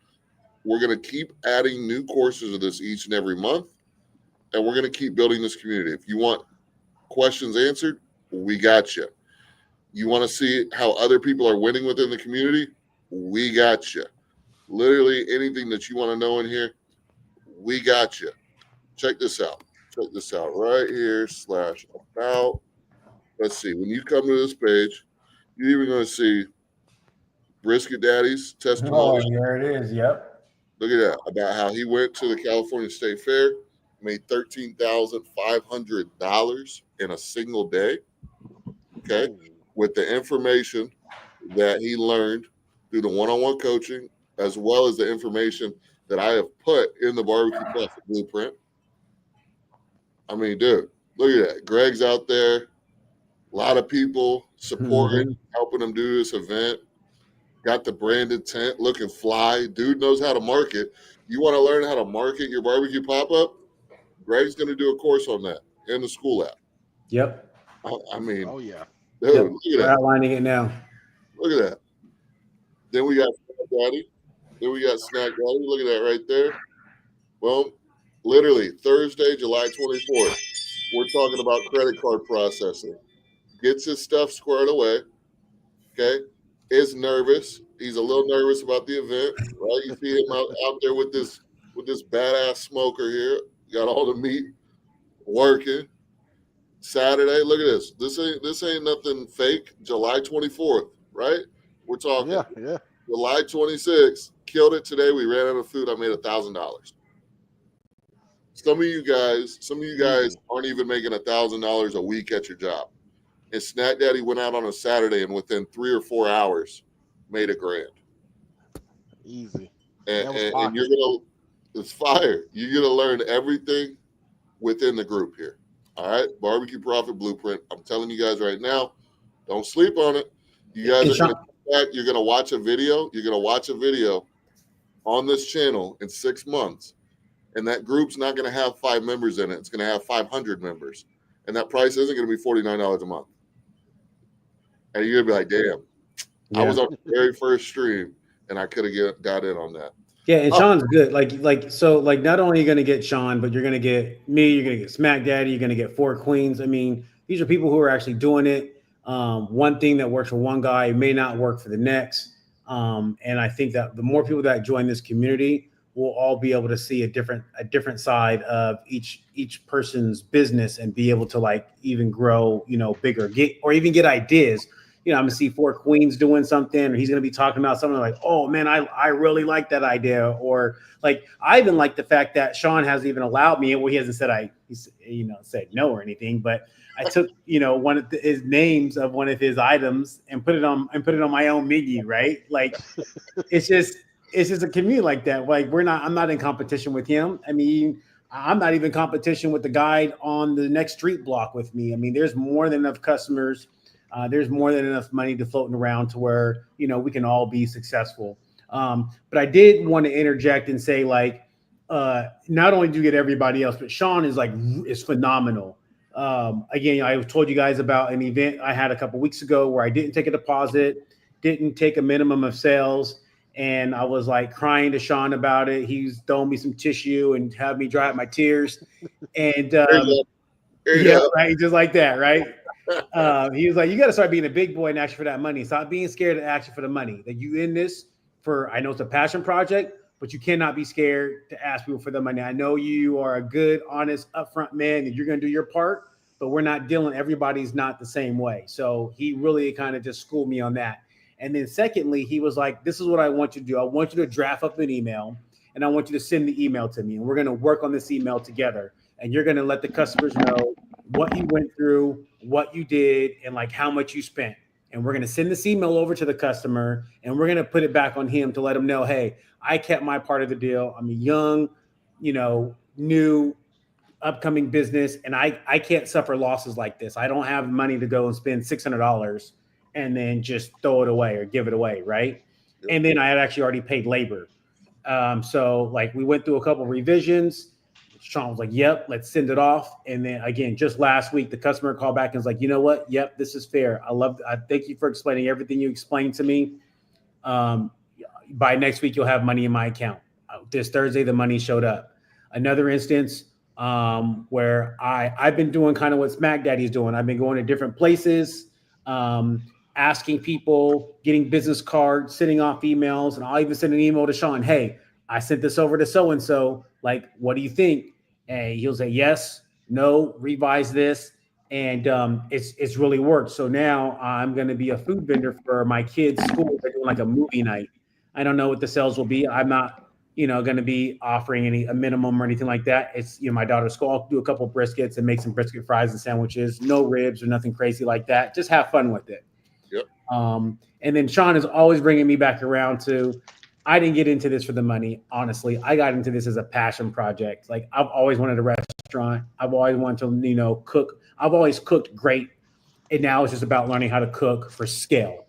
we're going to keep adding new courses of this each and every month. And we're going to keep building this community. If you want questions answered, we got you. You want to see how other people are winning within the community? We got you. Literally anything that you want to know in here, we got you. Check this out. Check this out right here /about. Let's see. When you come to this page, you're even going to see Brisket Daddy's testimony. Oh, there it is. Yep. Look at that, about how he went to the California State Fair, made $13,500 in a single day. Okay. With the information that he learned through the one-on-one coaching, as well as the information that I have put in the Barbecue Profit Blueprint. I mean, dude, look at that. Greg's out there. A lot of people supporting, helping him do this event. Got the branded tent looking fly. Dude knows how to market. You want to learn how to market your barbecue pop-up? Greg's going to do a course on that in the school app. Yep. I mean, oh yeah. Dude, yep. Look at We're that. outlining it now. Look at that. Then we got Snack Daddy. Look at that right there. Well, literally Thursday, July 24th, we're talking about credit card processing. Gets his stuff squared away. Okay. Is nervous. He's a little nervous about the event, right? You see him out there with this badass smoker here. Got all the meat working. Saturday, look at this. This ain't nothing fake. July 24th, right? We're talking. Yeah. July 26th, killed it today. We ran out of food. I made $1,000. Some of you guys aren't even making $1,000 a week at your job. And Snack Daddy went out on a Saturday and within 3 or 4 hours made $1,000. Easy. And you're it's fire. You're gonna learn everything within the group here. All right, Barbecue Profit Blueprint. I'm telling you guys right now, don't sleep on it. You guys are gonna come back. You're gonna watch a video. You're gonna watch a video on this channel in 6 months, and that group's not gonna have 5 members in it. It's gonna have 500 members, and that price isn't gonna be $49 a month. And you're gonna be like, "Damn, I was on the very first stream, and I could have got in on that." Yeah, and Sean's good. So not only are you going to get Sean, but you're going to get me, you're going to get Smack Daddy, you're going to get Four Queens. I mean, these are people who are actually doing it. One thing that works for one guy may not work for the next. And I think that the more people that join this community, we'll all be able to see a different side of each person's business and be able to like even grow, bigger, get ideas. I'm gonna see Four Queens doing something, or he's gonna be talking about something like, oh man, I really like that idea. Or like I even like the fact that Sean hasn't even allowed me, well, he hasn't said he's said no or anything, but I took one of his names of one of his items and put it on my own menu, right? Like it's just a community like that. Like I'm not in competition with him. I mean, I'm not even in competition with the guy on the next street block with me. I mean, there's more than enough customers. There's more than enough money to floating around to where we can all be successful. But I did want to interject and say, like, not only do you get everybody else, but Sean is phenomenal. Again, I told you guys about an event I had a couple weeks ago where I didn't take a deposit, didn't take a minimum of sales, and I was like crying to Sean about it. He's throwing me some tissue and had me dry up my tears. And yeah, right, just like that, right? He was like, you got to start being a big boy and ask for that money. Stop being scared to ask for the money. That you in this I know it's a passion project, but you cannot be scared to ask people for the money. I know you are a good, honest, upfront man and you're going to do your part, but we're not dealing. Everybody's not the same way. So he really kind of just schooled me on that. And then secondly, he was like, this is what I want you to do. I want you to draft up an email and I want you to send the email to me. And we're going to work on this email together. And you're going to let the customers know what you went through, what you did, and like how much you spent. And we're going to send this email over to the customer and we're going to put it back on him to let him know, hey, I kept my part of the deal. I'm a young, new upcoming business and I can't suffer losses like this. I don't have money to go and spend $600 and then just throw it away or give it away, right? Yep. And then I had actually already paid labor. So like we went through a couple of revisions. Sean was like, yep, let's send it off. And then again, just last week, the customer called back and was like, you know what? Yep, this is fair. I thank you for explaining everything you explained to me. By next week, you'll have money in my account. This Thursday, the money showed up. Another instance where I've been doing kind of what Smack Daddy's doing. I've been going to different places, asking people, getting business cards, sending off emails, and I'll even send an email to Sean. Hey, I sent this over to so-and-so. Like, what do you think? And he'll say, yes, no, revise this. And it's really worked. So now I'm going to be a food vendor for my kids' school. They're doing like a movie night. I don't know what the sales will be. I'm not, going to be offering a minimum or anything like that. It's, my daughter's school. I'll do a couple of briskets and make some brisket fries and sandwiches. No ribs or nothing crazy like that. Just have fun with it. Yep. And then Sean is always bringing me back around to, I didn't get into this for the money. Honestly, I got into this as a passion project. Like I've always wanted a restaurant. I've always wanted to, cook. I've always cooked great. And now it's just about learning how to cook for scale.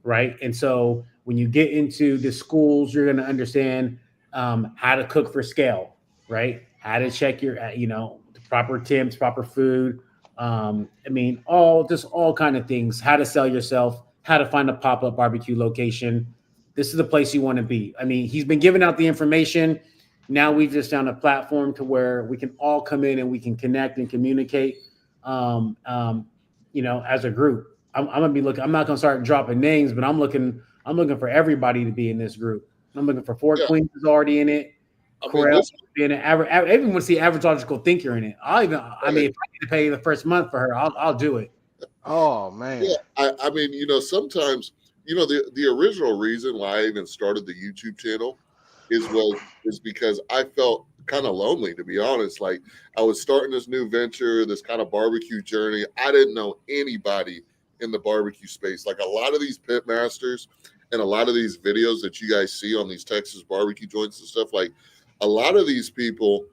Right. And so when you get into the schools, you're going to understand how to cook for scale, right? How to check your, the proper temps, proper food. All kind of things, how to sell yourself, how to find a pop-up barbecue location. This is the place you want to be. I mean, he's been giving out the information. Now we've just found a platform to where we can all come in and we can connect and communicate, as a group. I'm gonna be looking. I'm not gonna start dropping names, but I'm looking for everybody to be in this group. I'm looking for Four Queens is already in it. Corel being an average. I even want to see average logical thinker in it. If I need to pay the first month for her, I'll do it. Oh man. Yeah, I mean, sometimes, the original reason why I even started the YouTube channel is because I felt kind of lonely, to be honest. Like I was starting this new venture, this kind of barbecue journey. I didn't know anybody in the barbecue space. Like a lot of these pit masters and a lot of these videos that you guys see on these Texas barbecue joints and stuff, like a lot of these people,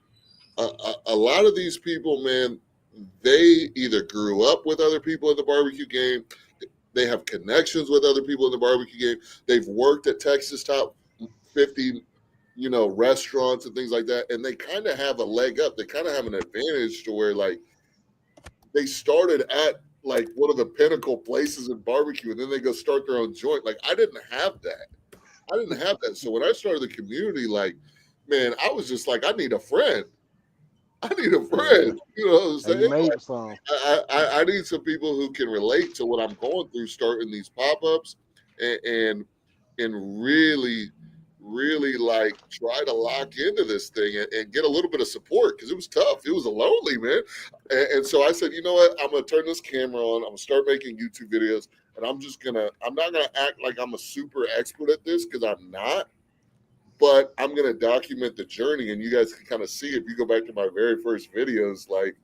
man, they either grew up with other people in the barbecue game, they have connections with other people in the barbecue game, they've worked at Texas top 50, restaurants and things like that, and they kind of have a leg up. They kind of have an advantage to where, like, they started at like one of the pinnacle places in barbecue, and then they go start their own joint. Like I didn't have that. So when I started the community, like, man, I was just like, I need a friend. You know what I'm saying? You made some. I need some people who can relate to what I'm going through starting these pop-ups. And and really like try to lock into this thing and get a little bit of support because it was tough. It was lonely, man. And so I said, you know what? I'm gonna turn this camera on. I'm gonna start making YouTube videos, and I'm not gonna act like I'm a super expert at this because I'm not. But I'm gonna document the journey, and you guys can kind of see if you go back to my very first videos, like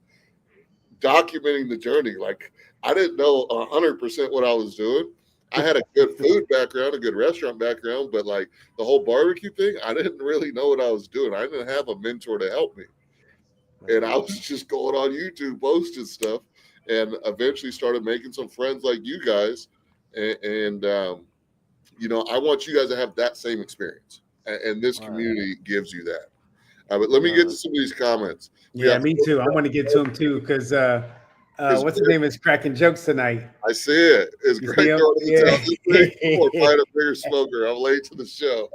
documenting the journey. Like I didn't know 100% what I was doing. I had a good food background, a good restaurant background, but like the whole barbecue thing, I didn't really know what I was doing. I didn't have a mentor to help me. And I was just going on YouTube posting stuff and eventually started making some friends like you guys. And you know, I want you guys to have that same experience. And this community gives you that. But let me get to some of these comments. Yeah, me too. I want to get to them too because what's his name is cracking jokes tonight. I see it. Is Greg going to tell this thing or find a bigger smoker? I'm late to the show.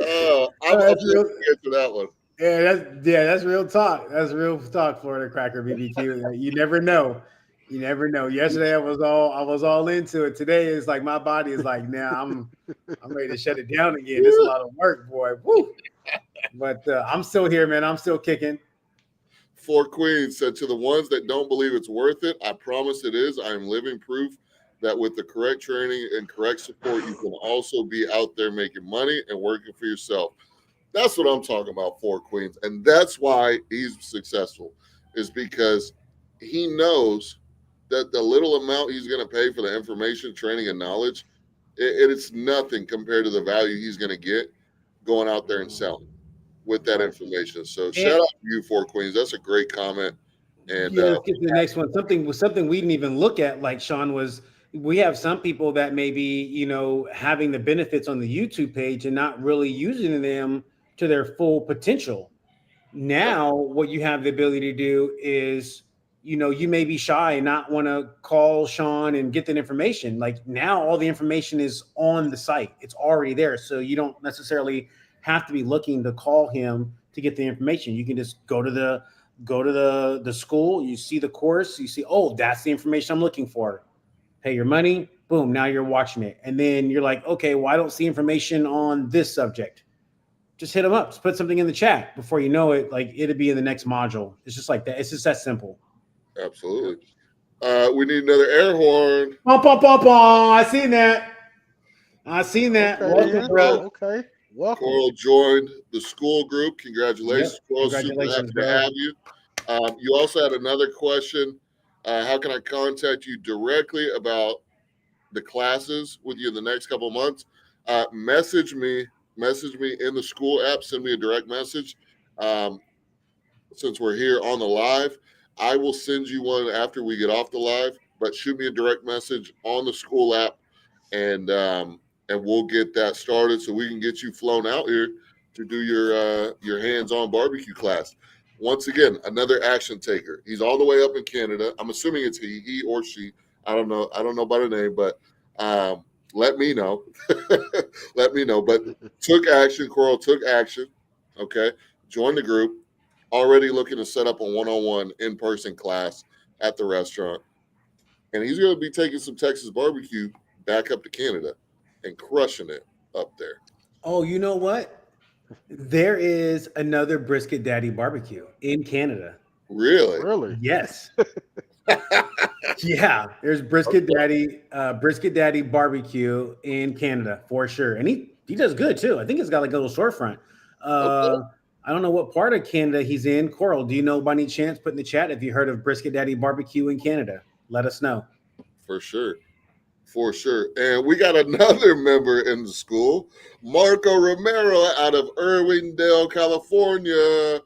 I'm going to get to that one. Yeah, that's real talk. That's real talk, Florida Cracker BBQ. You never know. You never know. Yesterday I was all into it. Today is like my body is like, now I'm ready to shut it down again. It's a lot of work, boy. Woo. But I'm still here, man. I'm still kicking. Four Queens said, to the ones that don't believe it's worth it, I promise it is. I am living proof that with the correct training and correct support, you can also be out there making money and working for yourself. That's what I'm talking about, Four Queens. And that's why he's successful, is because he knows that the little amount he's going to pay for the information, training, and knowledge, it's nothing compared to the value he's going to get going out there and selling with that information. So shout out to you, Four Queens. That's a great comment. And let's get to the next one. Something we didn't even look at, like Sean, was we have some people that may be, you know, having the benefits on the YouTube page and not really using them to their full potential. Now, what you have the ability to do is, you know, you may be shy and not want to call Sean and get that information. Like now, all the information is on the site. It's already there. So you don't necessarily have to be looking to call him to get the information. You can just go to the school, you see the course, you see, oh, that's the information I'm looking for. Pay your money, boom, now you're watching it. And then you're like, okay, well, I don't see information on this subject. Just hit them up, just put something in the chat. Before you know it, like it'll be in the next module. It's just like that. It's just that simple. Absolutely. We need another air horn. I seen that. Okay, Welcome, bro. Okay. Welcome. Coral joined the school group. Congratulations, Coral. Congratulations, super happy to have you. You also had another question. How can I contact you directly about the classes with you in the next couple of months? Message me in the school app. Send me a direct message. Since we're here on the live, I will send you one after we get off the live. But shoot me a direct message on the school app, and we'll get that started so we can get you flown out here to do your hands-on barbecue class. Once again, another action taker. He's all the way up in Canada. I'm assuming it's he or she. I don't know by the name, but let me know. Let me know. But took action. Coral took action. Okay. Join the group. Already looking to set up a one-on-one in-person class at the restaurant. And he's going to be taking some Texas barbecue back up to Canada and crushing it up there. Oh, you know what? There is another Brisket Daddy barbecue in Canada. Really? Yes. Yeah, there's Brisket Daddy barbecue in Canada for sure. And he does good too. I think it's got like a little storefront. I don't know what part of Canada he's in. Coral, do you know by any chance? Put in the chat if you heard of Brisket Daddy barbecue in Canada. Let us know. For sure. And we got another member in the school, Marco Romero out of Irwindale, California.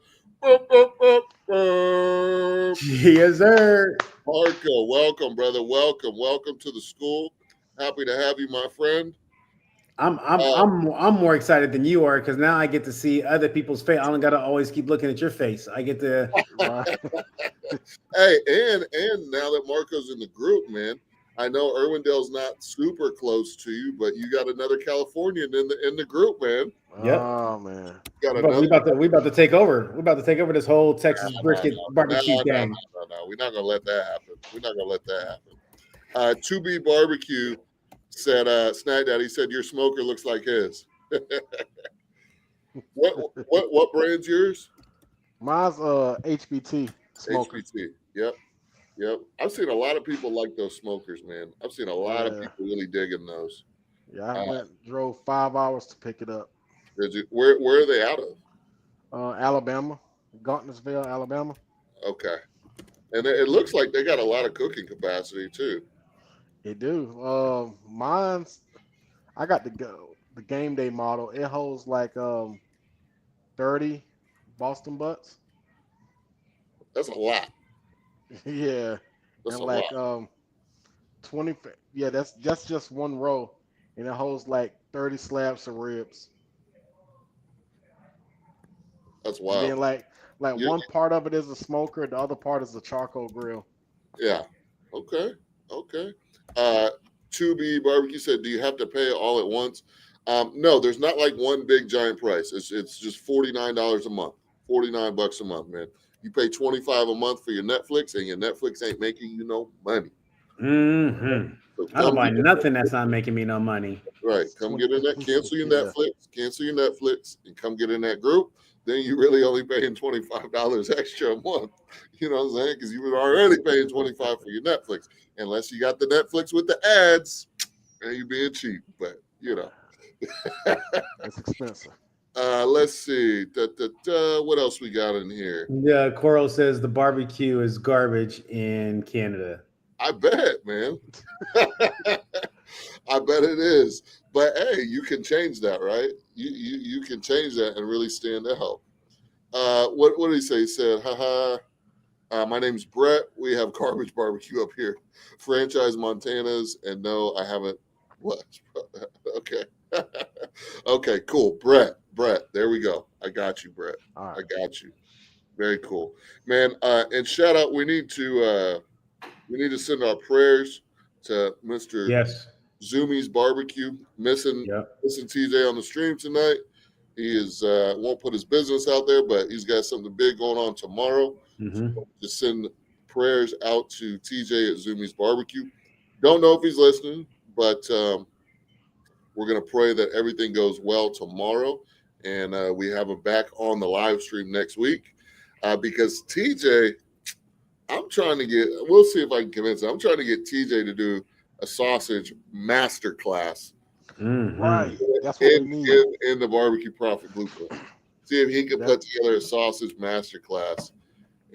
Yes, sir. Marco, welcome, brother. Welcome to the school. Happy to have you, my friend. I'm more excited than you are because now I get to see other people's face. I don't gotta always keep looking at your face. I get to. Hey, and now that Marco's in the group, man, I know Irwindale's not super close to you, but you got another Californian in the group, man. Yep. Oh man. We about to take over. We're about to take over this whole Texas brisket barbecue gang. No. We're not gonna let that happen. 2B Barbecue said, Snack Daddy said your smoker looks like his. What brand's yours? Mine's HBT smoker. HPT. Yep. Yep. I've seen a lot of people like those smokers, man. I've seen a lot of Yeah. people really digging those. Yeah, I drove 5 hours to pick it up. Where are they out of? Alabama, Gauntlersville, Alabama. Okay. And it looks like they got a lot of cooking capacity too. They do. Mine's I got the game day model. It holds like 30 Boston butts. That's a lot. Yeah, That's and a like lot. 20. Yeah, that's just one row, and it holds like 30 slabs of ribs. That's And wild. then like You one part of it is a smoker, the other part is a charcoal grill. Yeah. Okay. Okay. Uh, 2B Barbecue said, "Do you have to pay it all at once?" No, there's not like one big giant price. It's just $49 a month, $49 a month, man. You pay 25 a month for your Netflix, and your Netflix ain't making you no money. Mm-hmm. So I don't come buy get nothing that's not making me no money. right. It's Come 20. get in that. Cancel your Yeah, Netflix. Cancel your Netflix, and come get in that group. Then you really only paying $25 extra a month. You know what I'm saying? Because you were already paying 25 for your Netflix, unless you got the Netflix with the ads, and you being cheap. But you know, it's expensive. let's see. What else we got in here? Yeah, Coral says the barbecue is garbage in Canada. I bet, man. I bet it is. But hey, you can change that, right? You can change that and really stand out. What did he say? He said, haha. My name's Brett. We have garbage barbecue up here. Franchise Montana's, and no, I haven't. What? Okay. Okay, cool. Brett, there we go. I got you, Brett. All I right. got you. Very cool. Man, and shout out, we need to send our prayers to Mr. Yes. Zoomies Barbecue. Missing Yep. TJ on the stream tonight. He is won't put his business out there, but he's got something big going on tomorrow. Mm-hmm. Just send prayers out to TJ at Zoomies Barbecue. Don't know if he's listening, but we're going to pray that everything goes well tomorrow, and we have him back on the live stream next week. Because TJ, I'm trying to get. We'll see if I can convince him. I'm trying to get TJ to do a sausage master class Mm-hmm. Right. That's what we need. in the barbecue profit blueprint. See if he can That put together a sausage master class,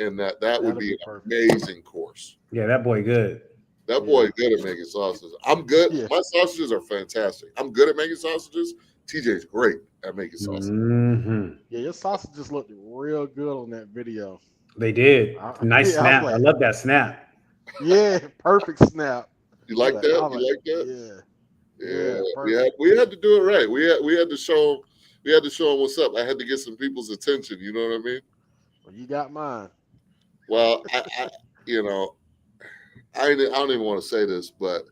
and that would that'll be be an perfect. amazing course. Yeah, that boy good. That Yeah. boy good at making sausages. I'm good. Yeah. My sausages are fantastic. I'm good at making sausages. TJ's great at making sausages. Mm-hmm. Yeah, your sausages looked real good on that video. They did. Nice Yeah, I snap. was I like, love that snap. yeah, perfect snap. You I was like that? I was You like that? yeah, Yeah. perfect. We had to do it right. We had to show him what's up. I had to get some people's attention. You know what I mean? Well, you got mine. Well, I you know, I don't even want to say this, but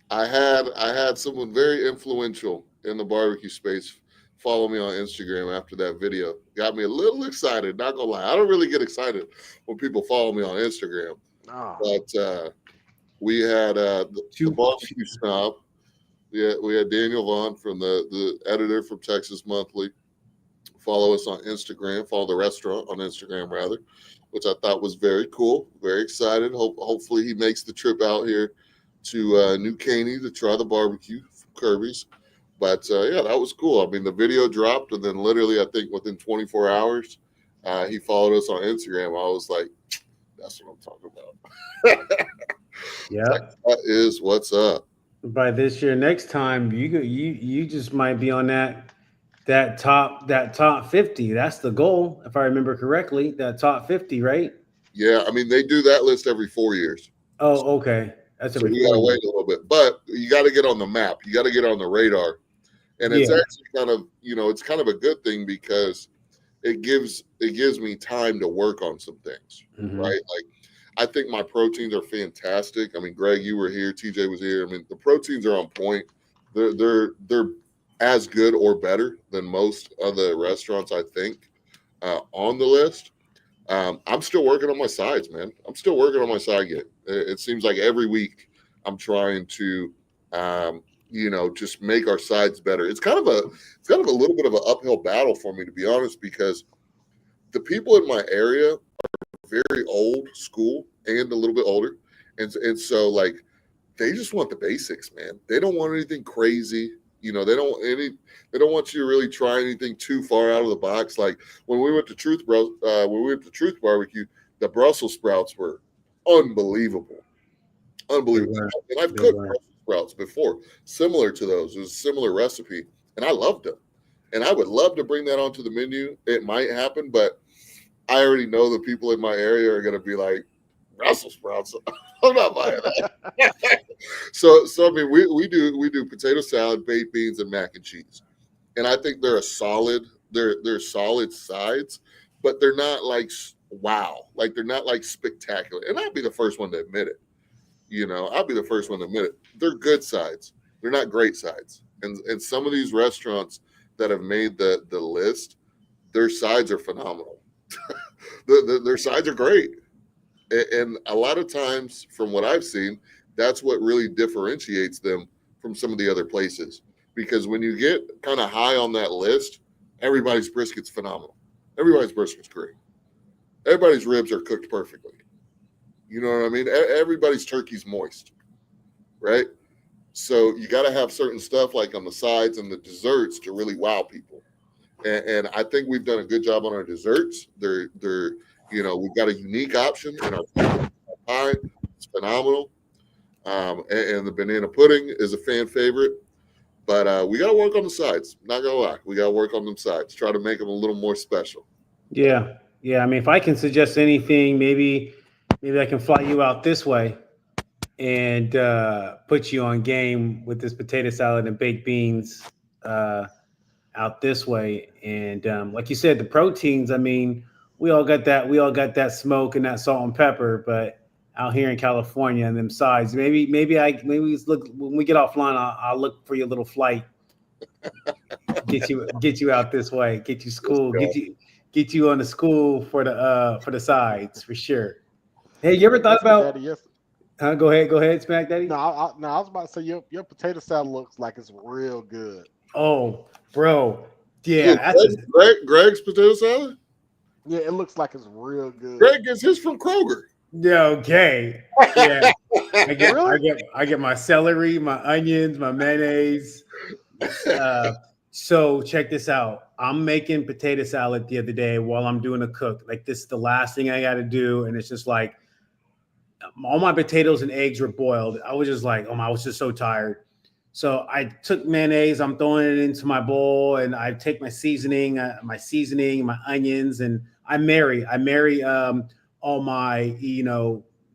I had someone very influential in the barbecue space follow me on Instagram after that video. Got me a little excited, not gonna lie. I don't really get excited when people follow me on Instagram. Oh, But we had the barbecue snob. Yeah, we had Daniel Vaughn from the editor from Texas Monthly. Follow us on Instagram. Follow the restaurant on Instagram, rather, which I thought was very cool. Very excited. Hopefully he makes the trip out here to New Caney to try the barbecue from Kirby's. But yeah, that was cool. I mean, the video dropped, and then literally, I think within 24 hours, he followed us on Instagram. I was like, "That's what I'm talking about." Yeah. Like, that is what's up. By this year, next time you just might be on that top 50. That's the goal, if I remember correctly. That top 50, right? Yeah, I mean, they do that list every 4 years. Oh, okay. That's So every we 4 got to years. wait a little bit, but you got to get on the map. You got to get on the radar, and it's Yeah. actually kind of it's kind of a good thing because it gives me time to work on some things, Mhm. right? Like I think my proteins are fantastic. I mean, Greg, you were here, TJ was here. I mean, the proteins are on point. They're as good or better than most other restaurants, I think, on the list. I'm still working on my sides, man. I'm still working on my side game. It seems like every week I'm trying to Just make our sides better. It's kind of a little bit of an uphill battle for me, to be honest, because the people in my area are very old school and a little bit older, and so like they just want the basics, man. They don't want anything crazy. They don't want you to really try anything too far out of the box. Like when we went to Truth Barbecue, the Brussels sprouts were unbelievable, unbelievable. And I've cooked Brussels sprouts before, similar to those. It was a similar recipe, and I loved them. And I would love to bring that onto the menu. It might happen, but I already know the people in my area are going to be like, Brussels sprouts. I'm not buying that. so I mean, we do potato salad, baked beans, and mac and cheese, and I think they're they're solid sides, but they're not like wow, like they're not like spectacular. And I'll be the first one to admit it. I'll be the first one to admit it. They're good sides. They're not great sides. And some of these restaurants that have made the list, their sides are phenomenal. Their sides are great. And a lot of times, from what I've seen, that's what really differentiates them from some of the other places. Because when you get kind of high on that list, everybody's brisket's phenomenal. Everybody's brisket's great. Everybody's ribs are cooked perfectly. You know what I mean? Everybody's turkey's moist, right? So you got to have certain stuff like on the sides and the desserts to really wow people. And I think we've done a good job on our desserts. We've got a unique option in our pie. It's phenomenal. And the banana pudding is a fan favorite. But we got to work on the sides. Not going to lie. We got to work on them sides. Try to make them a little more special. Yeah. Yeah. I mean, if I can suggest anything, maybe I can fly you out this way and put you on game with this potato salad and baked beans out this way. And like you said, the proteins, I mean, we all got that smoke and that salt and pepper, but out here in California and them sides, maybe we look when we get offline, I'll look for your little flight, get you out this way, get you school, get you on the school for the sides for sure. Hey, you ever thought about? Daddy, yes. Go ahead, Smack Daddy. No, I was about to say your potato salad looks like it's real good. Oh, bro, yeah. Greg's potato salad. Yeah, it looks like it's real good. Greg gets his from Kroger. Yeah, okay. Yeah. I get my celery, my onions, my mayonnaise. So check this out. I'm making potato salad the other day while I'm doing a cook. Like this is the last thing I got to do, and it's just like all my potatoes and eggs were boiled. I was just like, I was just so tired. So I took mayonnaise. I'm throwing it into my bowl, and I take my seasoning, my onions, and I marry all my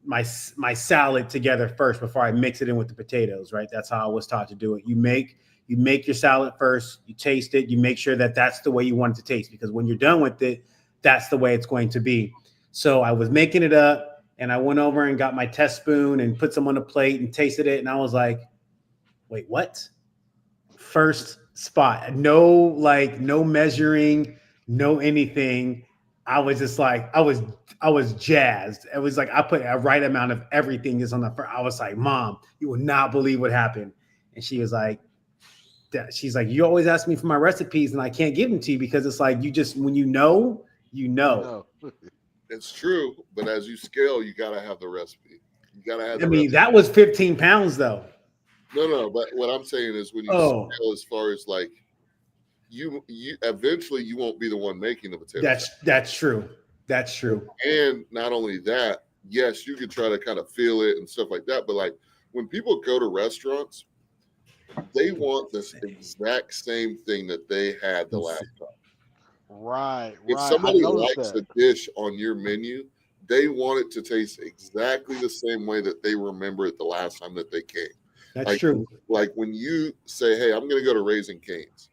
my salad together first before I mix it in with the potatoes. Right? That's how I was taught to do it. You make your salad first. You taste it. You make sure that that's the way you want it to taste, because when you're done with it, that's the way it's going to be. So I was making it up, and I went over and got my test spoon and put some on a plate and tasted it, and I was like, wait, what? First spot. No measuring, no anything. I was just like, I was jazzed. It was like I put a right amount of everything is on the first. I was like, Mom, you will not believe what happened. And she was like, you always ask me for my recipes and I can't give them to you because it's like when you know. It's true, but as you scale, you gotta have the recipe. You gotta have. That was 15 pounds though. No, but what I'm saying is when you scale, as far as like you eventually you won't be the one making the potatoes. That's true. That's true. And not only that, yes, you can try to kind of feel it and stuff like that, but like when people go to restaurants, they want this exact same thing that they had the last time. Right. If somebody likes a dish on your menu, they want it to taste exactly the same way that they remember it the last time that they came. That's true. Like when you say, hey, I'm going to go to Raising Cane's,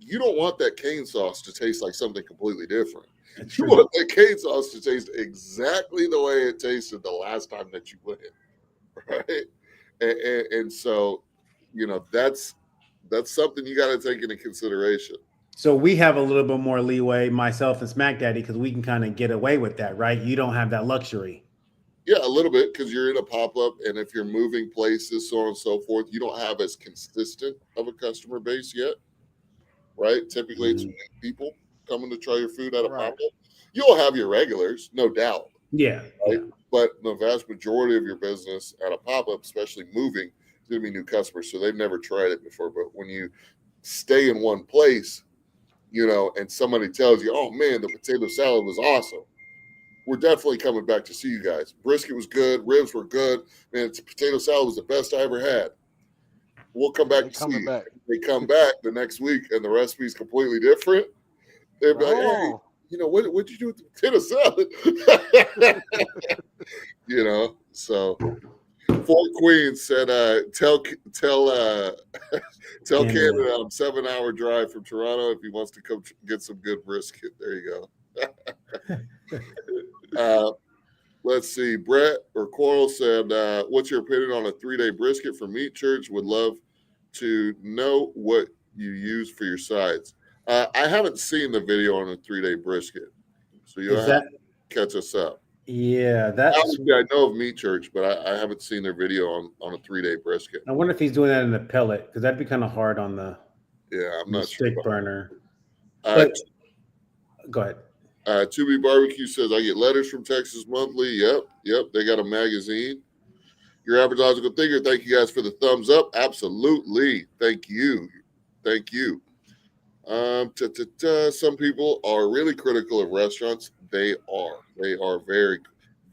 you don't want that cane sauce to taste like something completely different. You want that cane sauce to taste exactly the way it tasted the last time that you went, right? And so, that's something you got to take into consideration. So we have a little bit more leeway, myself and Smack Daddy, because we can kind of get away with that, right? You don't have that luxury. Yeah, a little bit because you're in a pop-up, and if you're moving places, so on and so forth, you don't have as consistent of a customer base yet, right? Typically, it's Mhm. new people coming to try your food at a Right. pop-up. You'll have your regulars, no doubt, Yeah, right? yeah. But the vast majority of your business at a pop-up, especially moving, is going to be new customers, so they've never tried it before. But when you stay in one place, and somebody tells you, "Oh man, the potato salad was awesome," we're definitely coming back to see you guys. Brisket was good, ribs were good, man. Potato salad was the best I ever had. We'll come back They to see coming you. back. If they come back the next week and the recipe's completely different, they'd be like, "Hey, Oh, what'd you do with the potato salad?" So Fort Queens said, tell Canada. Canada I'm 7-hour drive from Toronto if he wants to come get some good brisket. There you go. Let's see. Brett or Coral said, what's your opinion on a 3-day brisket for Meat Church? Would love to know what you use for your sides. I haven't seen the video on a 3-day brisket, so you'll Is have that? to catch us up. Yeah, that's. Obviously, I know of Meat Church, but I haven't seen their video on a 3-day brisket. I wonder if he's doing that in a pellet because that'd be kind of hard on the, Yeah, I'm on the not sure. stick burner. Uh, But go ahead. 2B Barbecue says, I get letters from Texas Monthly. Yep. They got a magazine. Your average logical thinker, thank you guys for the thumbs up. Absolutely. Thank you. Some people are really critical of restaurants. They are very,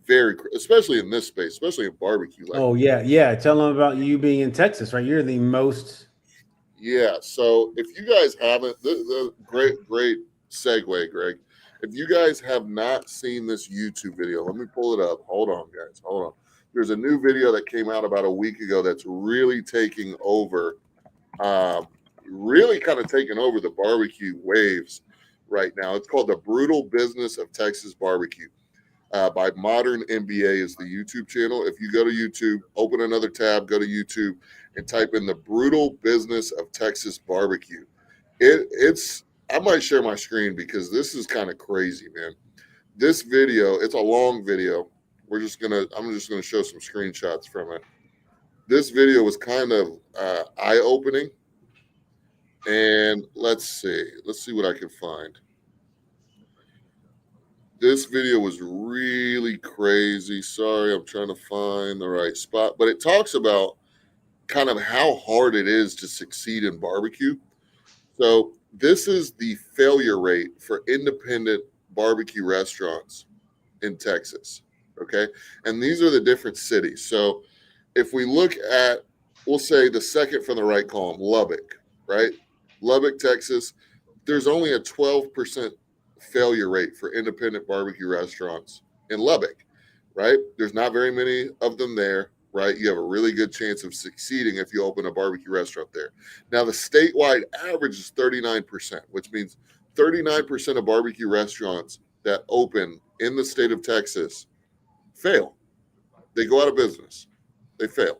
very, especially in this space, especially in barbecue. Like, Oh yeah. Tell them about you being in Texas, right? You're the most. yeah. So if you guys haven't, the great segue, Greg. If you guys have not seen this YouTube video, let me pull it up. Hold on, guys. Hold on. There's a new video that came out about a week ago that's really taking over, really kind of taking over the barbecue waves right now. It's called The Brutal Business of Texas Barbecue. By Modern MBA is the YouTube channel. If you go to YouTube, open another tab, go to YouTube, and type in The Brutal Business of Texas Barbecue. I might share my screen because this is kind of crazy, man. This video, it's a long video. I'm just gonna show some screenshots from it. This video was kind of eye-opening. And let's see what I can find. This video was really crazy. Sorry, I'm trying to find the right spot. But it talks about kind of how hard it is to succeed in barbecue. So this is the failure rate for independent barbecue restaurants in Texas. Okay. And these are the different cities. So if we look at, we'll say the second from the right column, Lubbock, right? Lubbock, Texas, there's only a 12% failure rate for independent barbecue restaurants in Lubbock, right? There's not very many of them there, right? You have a really good chance of succeeding if you open a barbecue restaurant there. Now, the statewide average is 39%, which means 39% of barbecue restaurants that open in the state of Texas fail. They go out of business. They fail.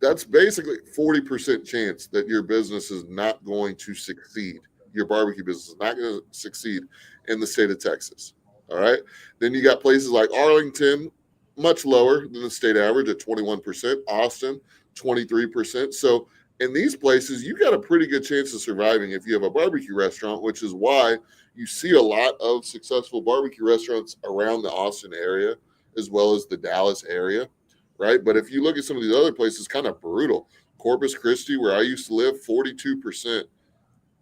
That's basically 40% chance that your business is not going to succeed. Your barbecue business is not going to succeed in the state of Texas. All right. Then you got places like Arlington, much lower than the state average at 21%, Austin, 23%. So in these places, you got a pretty good chance of surviving if you have a barbecue restaurant, which is why you see a lot of successful barbecue restaurants around the Austin area, as well as the Dallas area. Right. But if you look at some of these other places, kind of brutal. Corpus Christi, where I used to live, 42%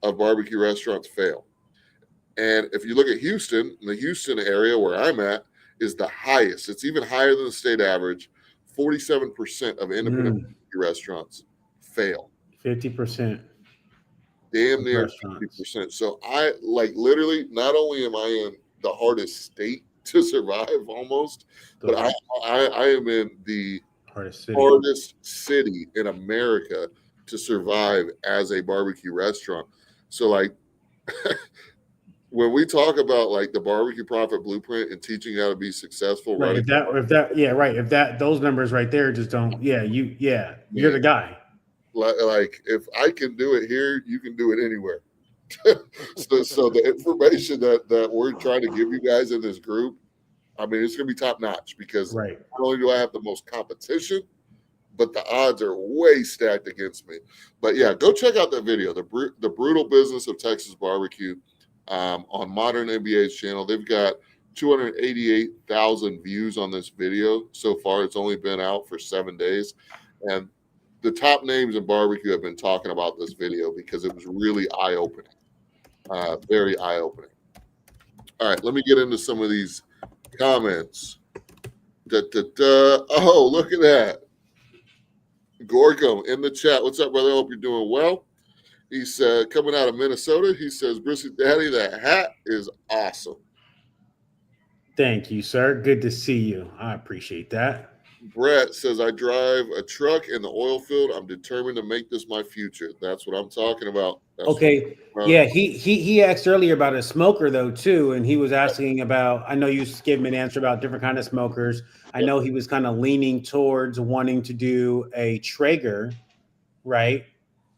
of barbecue restaurants fail. And if you look at Houston, the Houston area where I'm at is the highest. It's even higher than the state average. 47% of independent barbecue restaurants fail. 50%. Damn near Restaurants. 50%. So I literally, not only am I in the hardest state to survive almost, but I am in the hardest city in America to survive as a barbecue restaurant. So when we talk about the barbecue profit blueprint and teaching how to be successful, right? running, If those numbers right there just don't, you're the guy. If I can do it here, you can do it anywhere. So the information that we're trying to give you guys in this group, I mean, it's going to be top notch because Right. not only do I have the most competition, but the odds are way stacked against me. But yeah, go check out that video, the brutal business of Texas barbecue, on Modern NBA's channel. They've got 288,000 views on this video so far. It's only been out for 7 days, and the top names in barbecue have been talking about this video because it was really eye-opening, very eye-opening. All right, let me get into some of these comments. Oh, look at that. Gorgum in the chat. What's up, brother? Hope you're doing well. He said, coming out of Minnesota, he says, Brisket Daddy, that hat is awesome. Thank you, sir. Good to see you. I appreciate that. Brett says, I drive a truck in the oil field. I'm determined to make this my future. That's what I'm talking about. Okay. Yeah, he asked earlier about a smoker though too, and he was asking about. I know you gave him an answer about different kind of smokers. I know he was kind of leaning towards wanting to do a Traeger, right?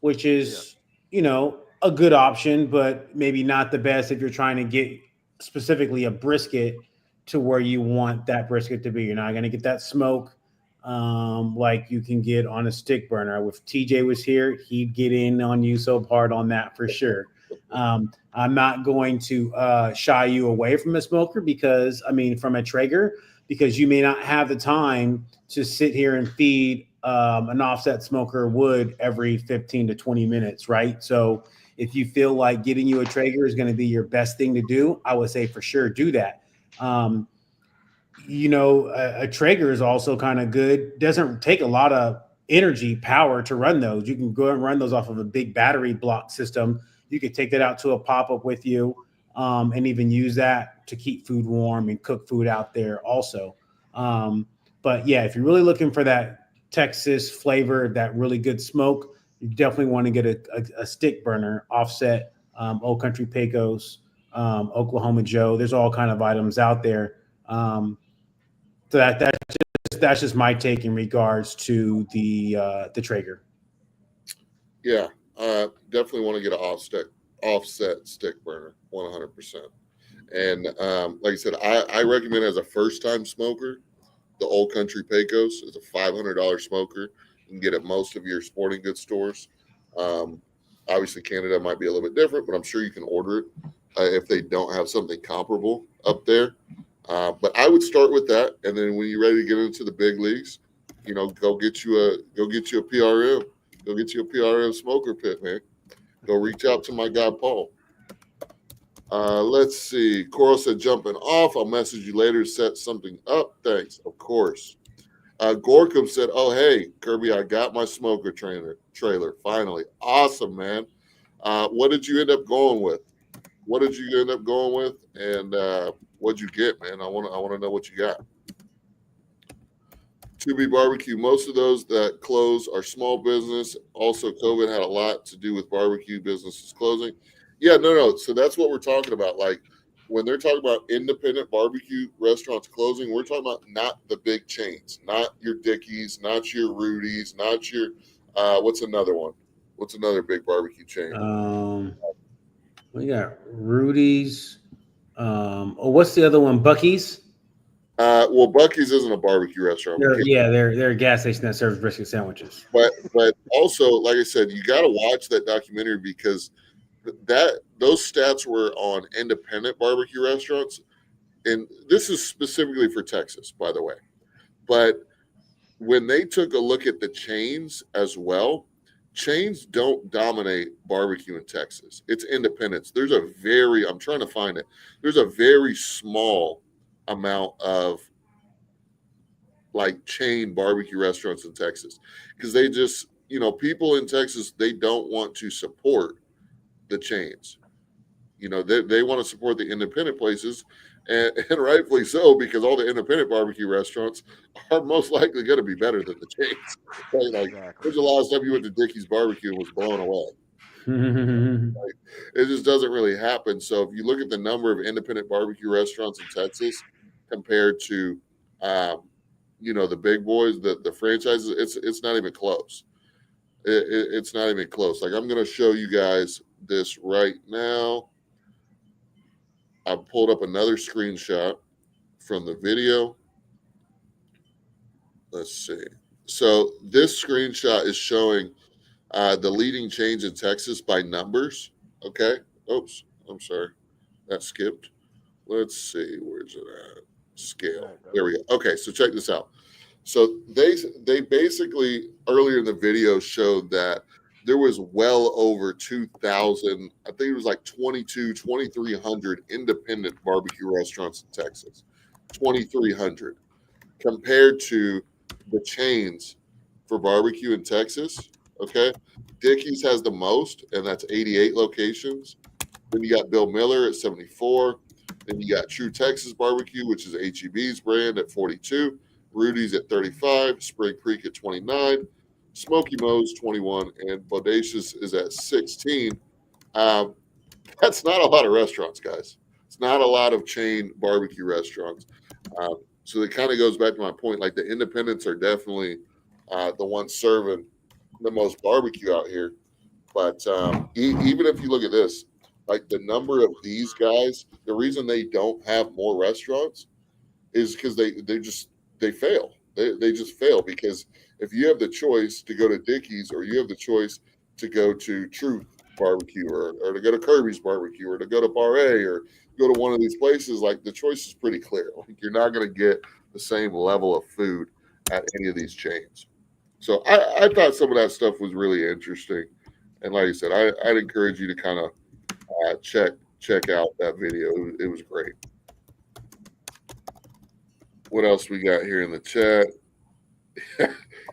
Which is a good option, but maybe not the best if you're trying to get specifically a brisket to where you want that brisket to be. You're not going to get that smoke like you can get on a stick burner. If TJ was here, he'd get in on you so hard on that for sure. I'm not going to shy you away from a smoker because, from a Traeger, because you may not have the time to sit here and feed an offset smoker wood every 15 to 20 minutes, right? So if you feel like getting you a Traeger is going to be your best thing to do, I would say for sure do that. A Traeger is also kind of good. Doesn't take a lot of energy power to run those. You can go and run those off of a big battery block system. You could take that out to a pop-up with you and even use that to keep food warm and cook food out there also. But yeah, if you're really looking for that Texas flavor, that really good smoke, you definitely want to get a stick burner offset, Old Country Pecos, Oklahoma Joe. There's all kind of items out there. So that's just my take in regards to the Traeger. Yeah, definitely want to get an offset stick burner, 100%. And like I said, I recommend as a first-time smoker, the Old Country Pecos is a $500 smoker. You can get at most of your sporting goods stores. Obviously, Canada might be a little bit different, but I'm sure you can order it if they don't have something comparable up there. But I would start with that, and then when you're ready to get into the big leagues, go get you a PRM, go get you a PRM smoker pit, man. Go reach out to my guy Paul. Let's see. Coral said, jumping off. I'll message you later to set something up. Thanks. Of course. Gorkum said, oh, hey, Kirby, I got my smoker trailer. Finally. Awesome, man. What did you end up going with? And what'd you get, man? I want to know what you got. To Be Barbecue, most of those that close are small business. Also, COVID had a lot to do with barbecue businesses closing. Yeah, no. So that's what we're talking about. Like when they're talking about independent barbecue restaurants closing, we're talking about not the big chains, not your Dickies, not your Rudy's, not your what's another one? What's another big barbecue chain? We got Rudy's. What's the other one? Buc-ee's. Well, Buc-ee's isn't a barbecue restaurant. They're a gas station that serves brisket sandwiches. But also, like I said, you got to watch that documentary because those stats were on independent barbecue restaurants, and this is specifically for Texas, by the way. But when they took a look at the chains as well, chains don't dominate barbecue in Texas. It's independents. I'm trying to find it. There's a very small amount of like chain barbecue restaurants in Texas because they just, people in Texas, they don't want to support the chains. They want to support the independent places, and rightfully so, because all the independent barbecue restaurants are most likely going to be better than the chains. Right? Like, Exactly. When's the last time you went to Dickie's Barbecue and was blown away? It just doesn't really happen. So if you look at the number of independent barbecue restaurants in Texas compared to, the big boys, the franchises, it's not even close. It's not even close. Like I'm going to show you guys this right now. I pulled up another screenshot from the video. Let's see. So this screenshot is showing the leading chains in Texas by numbers. Okay. Oops. I'm sorry. That skipped. Let's see. Where's it at? Scale. There we go. Okay. So check this out. So they basically earlier in the video showed that there was well over 2,000, I think it was like 2,300 independent barbecue restaurants in Texas. 2,300 compared to the chains for barbecue in Texas. Okay. Dickey's has the most, and that's 88 locations. Then you got Bill Miller at 74. Then you got True Texas Barbecue, which is HEB's brand, at 42. Rudy's at 35. Spring Creek at 29. Smoky Mo's 21. And Bodacious is at 16. Um, that's not a lot of restaurants, guys. It's not a lot of chain barbecue restaurants. So it kind of goes back to my point. Like the independents are definitely the ones serving the most barbecue out here. But even if you look at this, like the number of these guys, the reason they don't have more restaurants is because they fail. They just fail because if you have the choice to go to Dickey's or you have the choice to go to Truth Barbecue or to go to Kirby's Barbecue or to go to Bar A or go to one of these places, like the choice is pretty clear. Like you're not going to get the same level of food at any of these chains. So I thought some of that stuff was really interesting. And like I said, I'd encourage you to kind of check out that video. It was great. What else we got here in the chat?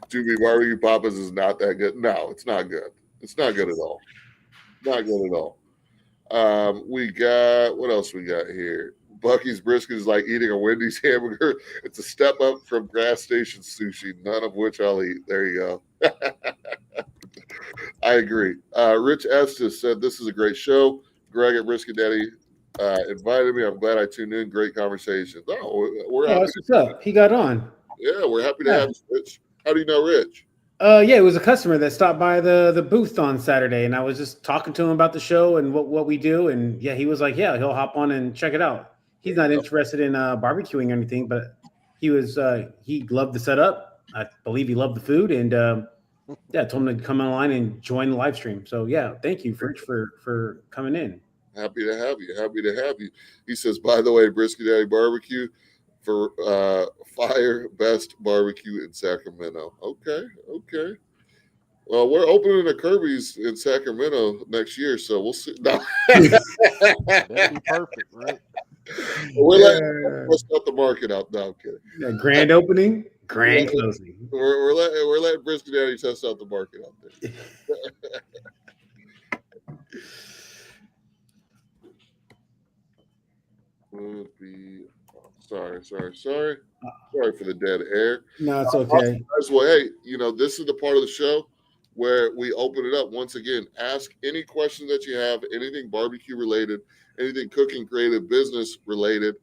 Doobie Barbecue Papa's is not that good. No, it's not good. It's not good at all. Not good at all. We got what else we got here? Bucky's brisket is like eating a Wendy's hamburger. It's a step up from gas station sushi, none of which I'll eat. There you go. I agree. Rich Estes said this is a great show. Greg at Brisket Daddy invited me. I'm glad I tuned in. Great conversation. Oh, we're happy. What's up? He got on. Yeah, we're happy to have you, Rich. How do you know Rich? Yeah, it was a customer that stopped by the booth on Saturday, and I was just talking to him about the show and what we do. And yeah, he was like, yeah, he'll hop on and check it out. He's not interested in barbecuing or anything, but he loved the setup. I believe he loved the food, and yeah, I told him to come online and join the live stream. So yeah, thank you, Rich, for coming in. Happy to have you. Happy to have you. He says, by the way, Brisket Daddy Barbecue for fire best barbecue in Sacramento. Okay. Well, we're opening a Kirby's in Sacramento next year, so we'll see. No. That'd be perfect, right? We're letting out the market out. No, I'm kidding. Yeah, grand opening, grand closing. We're letting Brisket Daddy test out the market out there. Sorry for the dead air. No, it's okay. Well, hey, this is the part of the show where we open it up. Once again, ask any question that you have, anything barbecue related, anything cooking, creative, business related,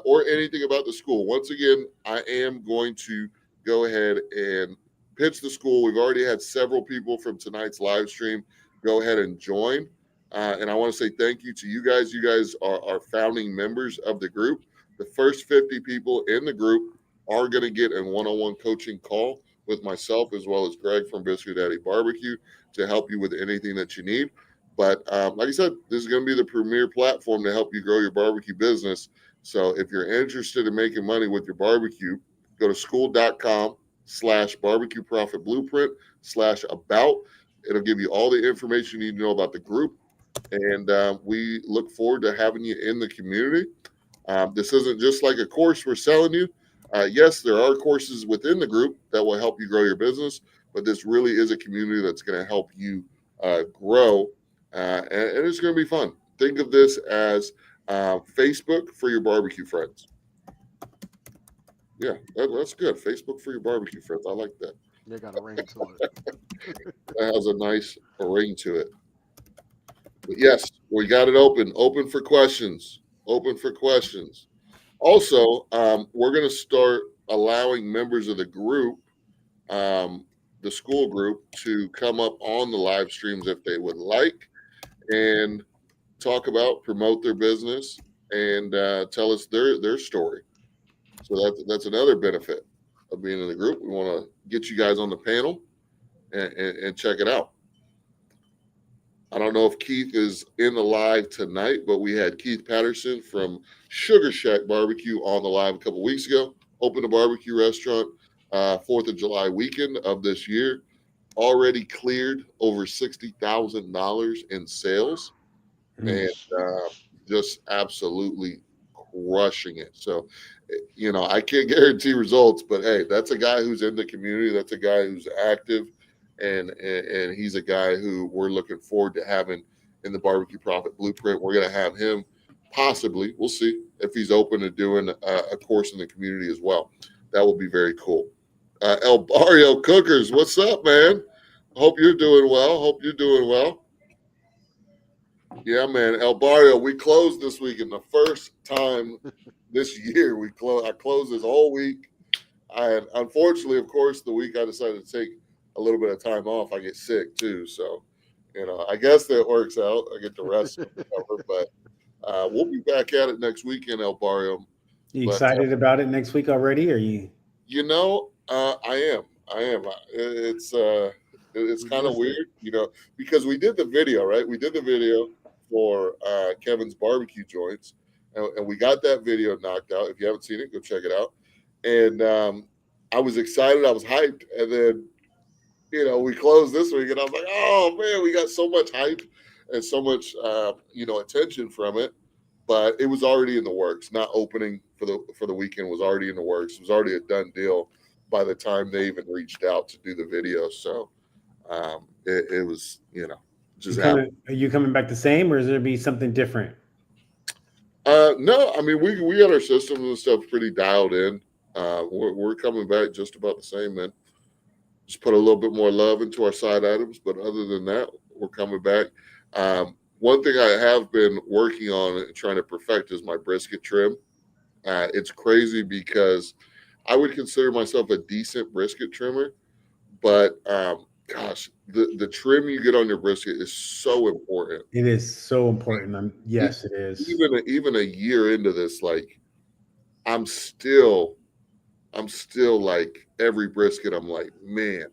or anything about the school. Once again, I am going to go ahead and pitch the school. We've already had several people from tonight's live stream go ahead and join. And I want to say thank you to you guys. You guys are founding members of the group. The first 50 people in the group are going to get a one-on-one coaching call with myself as well as Greg from Brisket Daddy Barbecue to help you with anything that you need. But like I said, this is going to be the premier platform to help you grow your barbecue business. So if you're interested in making money with your barbecue, go to school.com/barbecue profit blueprint/about. It'll give you all the information you need to know about the group. And we look forward to having you in the community. This isn't just like a course we're selling you. Yes, there are courses within the group that will help you grow your business, but this really is a community that's going to help you grow, and it's going to be fun. Think of this as Facebook for your barbecue friends. Yeah, that's good. Facebook for your barbecue friends. I like that. They got a ring to it. That has a nice ring to it. But yes, we got it open for questions. Open for questions. Also, we're going to start allowing members of the group, the school group, to come up on the live streams if they would like and talk about, promote their business and tell us their story. So that's another benefit of being in the group. We want to get you guys on the panel and check it out. I don't know if Keith is in the live tonight, but we had Keith Patterson from Sugar Shack Barbecue on the live a couple weeks ago. Opened a barbecue restaurant 4th of July weekend of this year. Already cleared over $60,000 in sales, and just absolutely crushing it. So, I can't guarantee results, but hey, that's a guy who's in the community. That's a guy who's active, and he's a guy who we're looking forward to having in the Barbecue Profit Blueprint. We're going to have him possibly. We'll see if he's open to doing a course in the community as well. That will be very cool. El Barrio Cookers, what's up, man? Hope you're doing well. Yeah, man. El Barrio, we closed this week, and the first time this year I closed this whole week. Unfortunately, of course, the week I decided to take a little bit of time off, I get sick too. So, I guess that works out. I get to rest and recover, but we'll be back at it next weekend, El Barrio. You excited about it next week already? Or you? I am. It's kind of weird, because we did the video, right? We did the video for Kevin's barbecue joints, and we got that video knocked out. If you haven't seen it, go check it out. And I was excited. I was hyped. And then, we closed this week, and I was like, oh, man, we got so much hype and so much, attention from it. But it was already in the works. Not opening for the weekend was already in the works. It was already a done deal by the time they even reached out to do the video. So it was, just happened. Are you coming back the same, or is there be something different? No, I mean, we got our systems and stuff pretty dialed in. We're coming back just about the same, man. Just put a little bit more love into our side items. But other than that, we're coming back. One thing I have been working on and trying to perfect is my brisket trim. It's crazy because I would consider myself a decent brisket trimmer, but gosh, the trim you get on your brisket is so important. It is so important. Yes, it is. Even a year into this, like I'm still like every brisket, I'm like, man,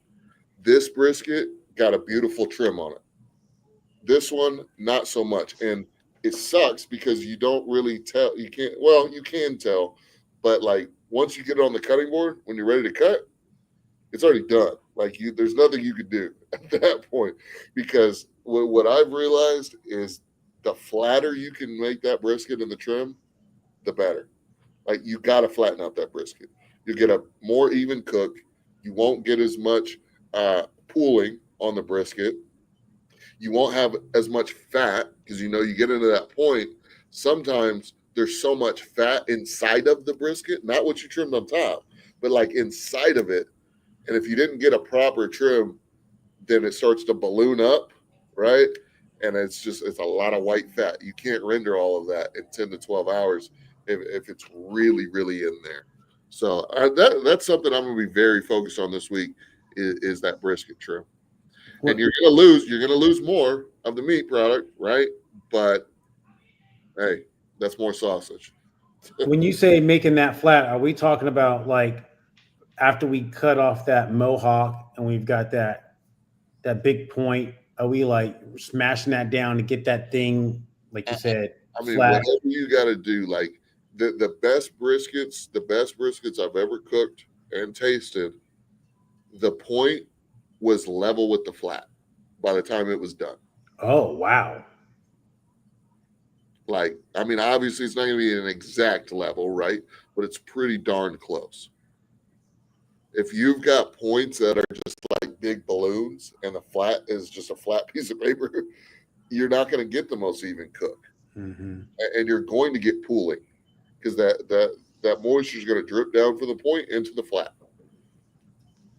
this brisket got a beautiful trim on it. This one, not so much. And it sucks because you don't really tell. You can tell, but like once you get it on the cutting board, when you're ready to cut, it's already done. Like there's nothing you could do at that point, because what I've realized is the flatter you can make that brisket in the trim, the better. Like you got to flatten out that brisket. You get a more even cook. You won't get as much pooling on the brisket. You won't have as much fat because you get into that point. Sometimes there's so much fat inside of the brisket, not what you trimmed on top, but like inside of it. And if you didn't get a proper trim, then it starts to balloon up, right? And it's a lot of white fat. You can't render all of that in 10 to 12 hours if it's really, really in there. So that's something I'm going to be very focused on this week is that brisket trim. And you're gonna lose more of the meat product, right? But hey, that's more sausage. When you say making that flat, are we talking about like after we cut off that mohawk and we've got that big point? Are we like smashing that down to get that thing, like you said, flat? Whatever you got to do. Like the best briskets I've ever cooked and tasted, the point was level with the flat by the time it was done. Oh, wow. Like, obviously it's not going to be an exact level, right? But it's pretty darn close. If you've got points that are just like big balloons and the flat is just a flat piece of paper, you're not going to get the most even cook. Mm-hmm. And you're going to get pooling because that moisture is going to drip down from the point into the flat.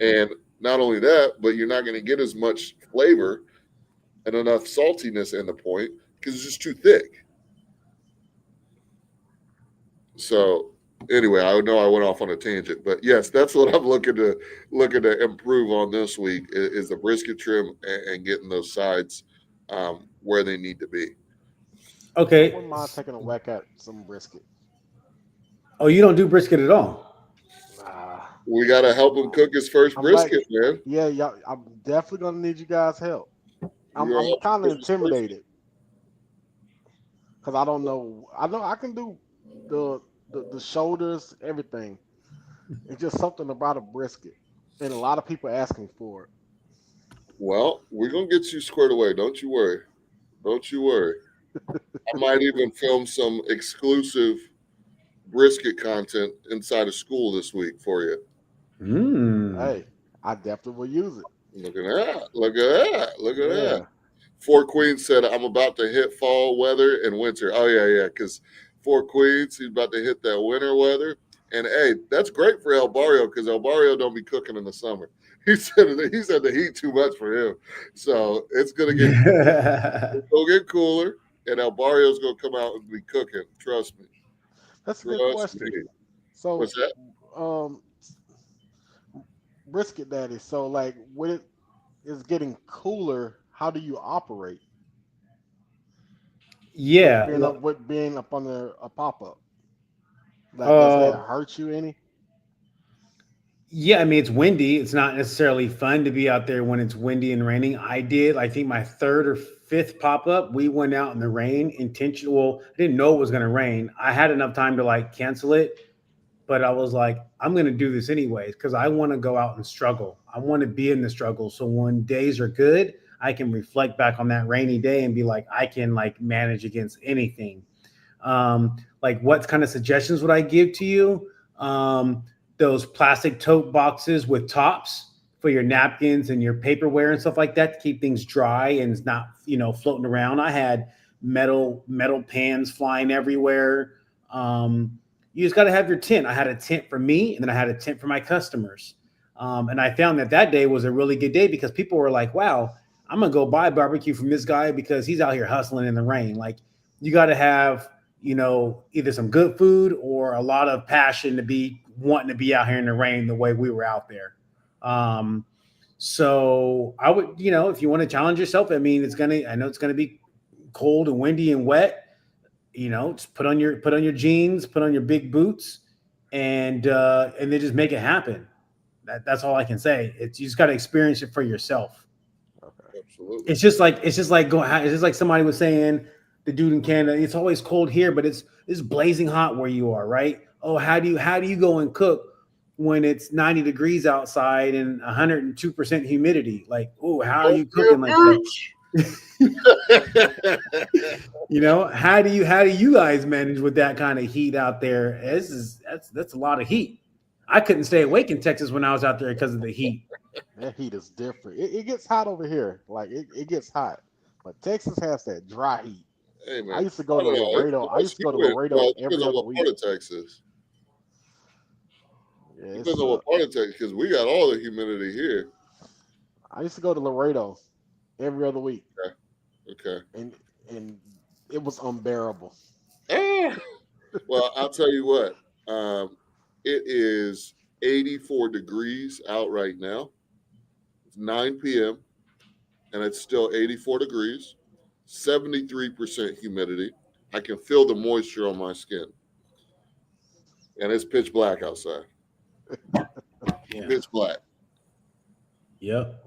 And not only that, but you're not going to get as much flavor and enough saltiness in the point because it's just too thick. So anyway, I know I went off on a tangent, but yes, that's what I'm looking to improve on this week is the brisket trim and getting those sides where they need to be. Okay. I wouldn't mind taking a whack at some brisket. Oh, you don't do brisket at all? Nah, We got to help him cook his first I'm like, brisket, man. yeah, y'all. I'm definitely gonna need you guys' help. We're gonna I'm help him kind of cook his first. intimidated because I don't know. I know I can do the the shoulders, everything. It's just something about a brisket, and a lot of people asking for it. Well, we're gonna get you squared away. Don't you worry. Don't you worry. I might even film some exclusive brisket content inside of school this week for you. Mm. Hey, I definitely will use it. Look at that. Look at that. Look at that. Yeah, Four Queens said, I'm about to hit fall weather and winter. Oh, yeah, because Four Queens, he's about to hit that winter weather. And, hey, that's great for El Barrio because El Barrio don't be cooking in the summer. He said the heat too much for him. So it's going to get cooler, and El Barrio's going to come out and be cooking. Trust me. that's a good Trust me. question. So, What's that? um, brisket daddy. So, like, when it is getting cooler, how do you operate Yeah. with being up on a pop up? Like, does that Uh, hurt you any? yeah, I mean it's windy. It's not necessarily fun to be out there when it's windy and raining. I think my third or fifth pop up, we went out in the rain intentional. Well, I didn't know it was going to rain. I had enough time to like cancel it, but I was like, I'm going to do this anyways because I want to go out and struggle. I want to be in the struggle. So when days are good, I can reflect back on that rainy day and be like, I can like manage against anything. Like what kind of suggestions would I give to you? Those plastic tote boxes with tops for your napkins and your paperware and stuff like that to keep things dry and it's not, floating around. I had metal pans flying everywhere. You just got to have your tent. I had a tent for me, and then I had a tent for my customers. And I found that day was a really good day because people were like, "Wow, I'm gonna go buy barbecue from this guy because he's out here hustling in the rain." Like, you got to have, either some good food or a lot of passion to be wanting to be out here in the rain the way we were out there. Um, so I would, if you want to challenge yourself, I know it's gonna be cold and windy and wet. Just put on your jeans, put on your big boots, and then just make it happen. That's all I can say. It's you just got to experience it for yourself. Okay. Absolutely. It's just like going. It's just like somebody was saying, the dude in Canada. It's always cold here, but it's blazing hot where you are, right? Oh, how do you go and cook when it's 90 degrees outside and 102% humidity? Like, oh, how are you cooking like that? How do you guys manage with that kind of heat out there? That's a lot of heat. I couldn't stay awake in Texas when I was out there because of the heat. That heat is different. It gets hot over here. Like it gets hot, but Texas has that dry heat. Hey, I man. used to go I to don't know. Laredo. I used It's to go to humid. Laredo Well, it depends every on other what week. part of Texas. Yeah, Depends on what part of Texas, because we got all the humidity here. I used to go to Laredo every other week, Okay. and and it was unbearable. Ah, well, I'll tell you what. It is 84 degrees out right now. It's 9 p.m. and it's still 84 degrees, 73% humidity. I can feel the moisture on my skin, and it's pitch black outside. Yeah. Pitch black. Yep.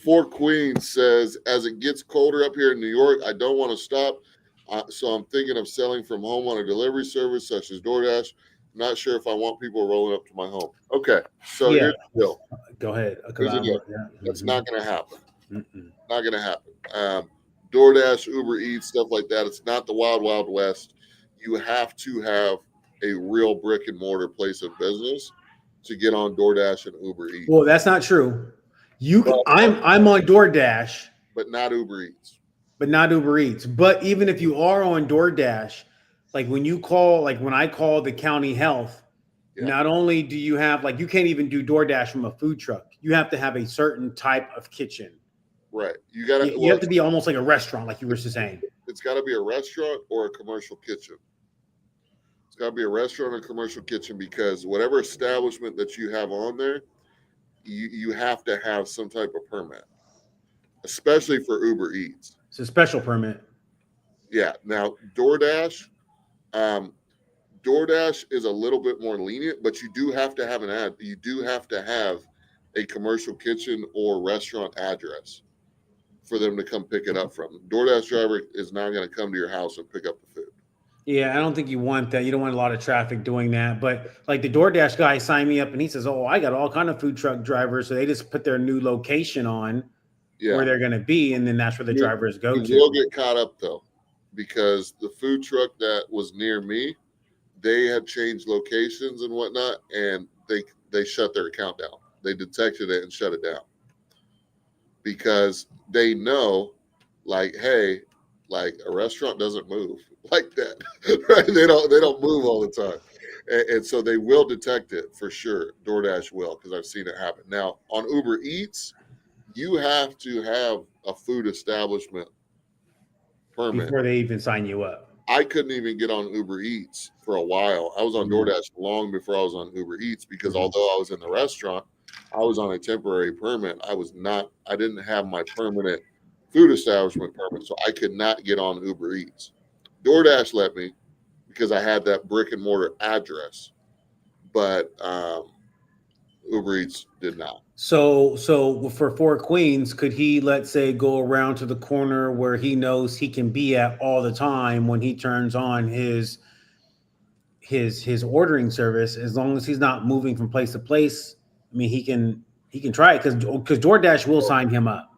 Four Queens says, as it gets colder up here in New York, I don't want to stop. So I'm thinking of selling from home on a delivery service such as DoorDash. Not sure if I want people rolling up to my home. Okay, so Yeah. here's the deal. Go ahead. Because Here's the I'm. deal. Yeah. That's not going to happen. Mm-mm. Not going to happen. DoorDash, Uber Eats, stuff like that. It's not the wild, wild west. You have to have a real brick and mortar place of business to get on DoorDash and Uber Eats, Well, that's not true. but, I'm on DoorDash, but not Uber Eats. but not Uber Eats. But even if you are on DoorDash, like when I call the county health, Yeah, not only do you have like you can't even do DoorDash from a food truck. You have to have a certain type of kitchen. right. You got to, You well, have to be almost like a restaurant, like you were just saying. it's got to be a restaurant or a commercial kitchen. It's got to be a restaurant or commercial kitchen because whatever establishment that you have on there, you have to have some type of permit, especially for Uber Eats. It's a special permit. Yeah. Now, um, DoorDash is a little bit more lenient, but you do have to have an ad. You do have to have a commercial kitchen or restaurant address for them to come pick it up from. DoorDash driver is not going to come to your house and pick up the food. Yeah, I don't think you want that. You don't want a lot of traffic doing that. But like the DoorDash guy signed me up and he says, "Oh, I got all kind of food truck drivers." So they just put their new location on where they're going to be, and then that's where the drivers go to. You will get caught up though, because the food truck that was near me, they had changed locations and whatnot, and they shut their account down. They detected it and shut it down because they know, like, hey, like a restaurant doesn't move like that, right? They don't move all the time, and so they will detect it for sure. DoorDash will, because I've seen it happen. Now on Uber Eats, you have to have a food establishment permit before they even sign you up. I couldn't even get on Uber Eats for a while. I was on DoorDash long before I was on Uber Eats because although I was in the restaurant, I was on a temporary permit. I didn't have my permanent food establishment permit, so I could not get on Uber Eats. DoorDash let me because I had that brick and mortar address, but Uber Eats did not. So for Four Queens, could he, let's say, go around to the corner where he knows he can be at all the time when he turns on his ordering service, as long as he's not moving from place to place? I mean, he can try it because DoorDash will sign him up.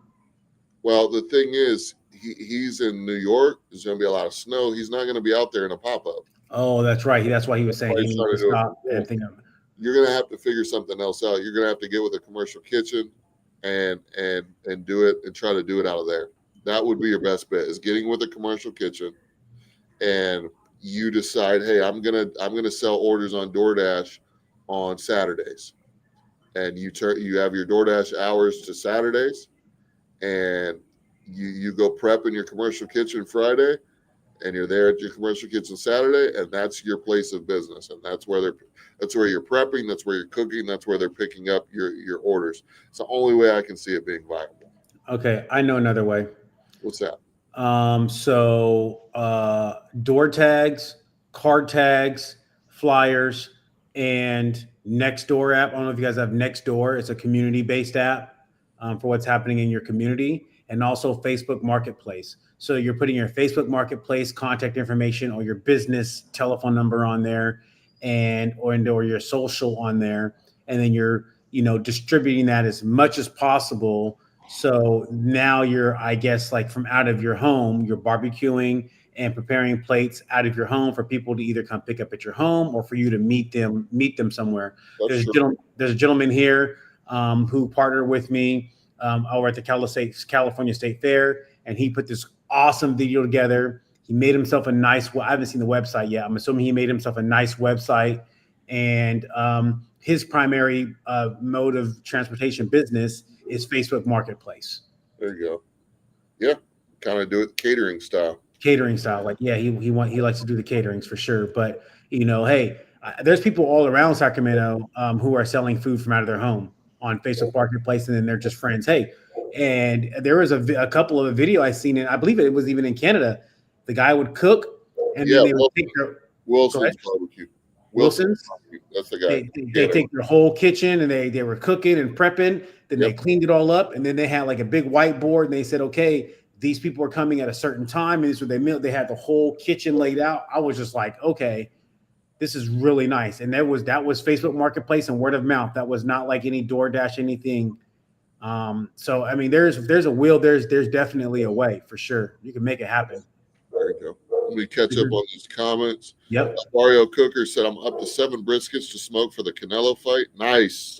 Well, the thing is, he's in New York. There's going to be a lot of snow. He's not going to be out there in a pop-up. Oh, that's right. That's why he was saying he needs to stop and think of it. You're going to have to figure something else out. You're going to have to get with a commercial kitchen and do it and try to do it out of there. That would be your best bet, is getting with a commercial kitchen, and you decide, hey, I'm gonna sell orders on DoorDash on Saturdays, and you have your DoorDash hours to Saturdays, and you go prep in your commercial kitchen Friday, and you're there at your commercial kitchen Saturday, and that's your place of business, and that's where you're prepping, that's where you're cooking, that's where they're picking up your orders. It's the only way I can see it being viable. Okay, I know another way. What's that? Door tags, card tags, flyers, and Nextdoor app. I don't know if you guys have Nextdoor. It's a community-based app for what's happening in your community, and also Facebook Marketplace. So you're putting your Facebook Marketplace contact information or your business telephone number on there, or your social on there, and then you're distributing that as much as possible. So now you're, I guess, like from out of your home, you're barbecuing and preparing plates out of your home for people to either come pick up at your home or for you to meet them somewhere. There's a gentleman here who partnered with me over at the California State Fair, and he put this awesome video together. He made himself a nice, I haven't seen the website yet. I'm assuming he made himself a nice website, and his primary mode of transportation business is Facebook Marketplace. There you go. Yeah, kind of do it catering style. Like, yeah, he likes to do the caterings for sure. But hey, there's people all around Sacramento who are selling food from out of their home on Facebook Marketplace, and then they're just friends. Hey, and there was a couple of a video I seen, and I believe it was even in Canada. The guy would cook, and then they would take their Wilson's barbecue. Wilson's. That's the guy. They take their whole kitchen and they were cooking and prepping. Then they cleaned it all up, and then they had like a big whiteboard, and they said, okay, these people are coming at a certain time, and this is what they meant. They had the whole kitchen laid out. I was just like, okay, this is really nice. And that was Facebook Marketplace and word of mouth. That was not like any DoorDash anything. So I mean, there's a will, there's definitely a way for sure. You can make it happen. There you go. Let me catch up on these comments. Yep. Mario Cooker said, I'm up to 7 briskets to smoke for the Canelo fight. Nice.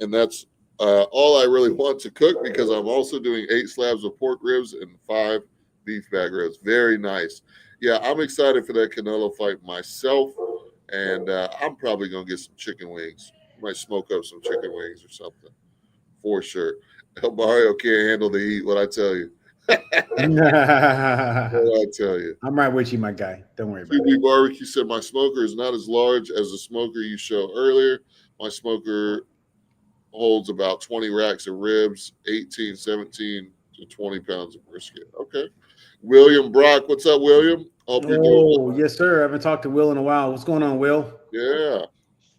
And that's all I really want to cook, because I'm also doing 8 slabs of pork ribs and 5 beef bag ribs. Very nice. Yeah, I'm excited for that Canelo fight myself. And I'm probably going to get some chicken wings. Might smoke up some chicken wings or something. For sure. Mario can't handle the heat, what I tell you. What I tell you. I'm right with you, my guy. Don't worry about it. QB Barbecue said, my smoker is not as large as the smoker you showed earlier. My smoker holds about 20 racks of ribs, 17 to 20 pounds of brisket. Okay. William Brock, what's up, William? Hope you're doing Oh, well. yes, sir. I haven't talked to Will in a while. What's going on, Will? Yeah.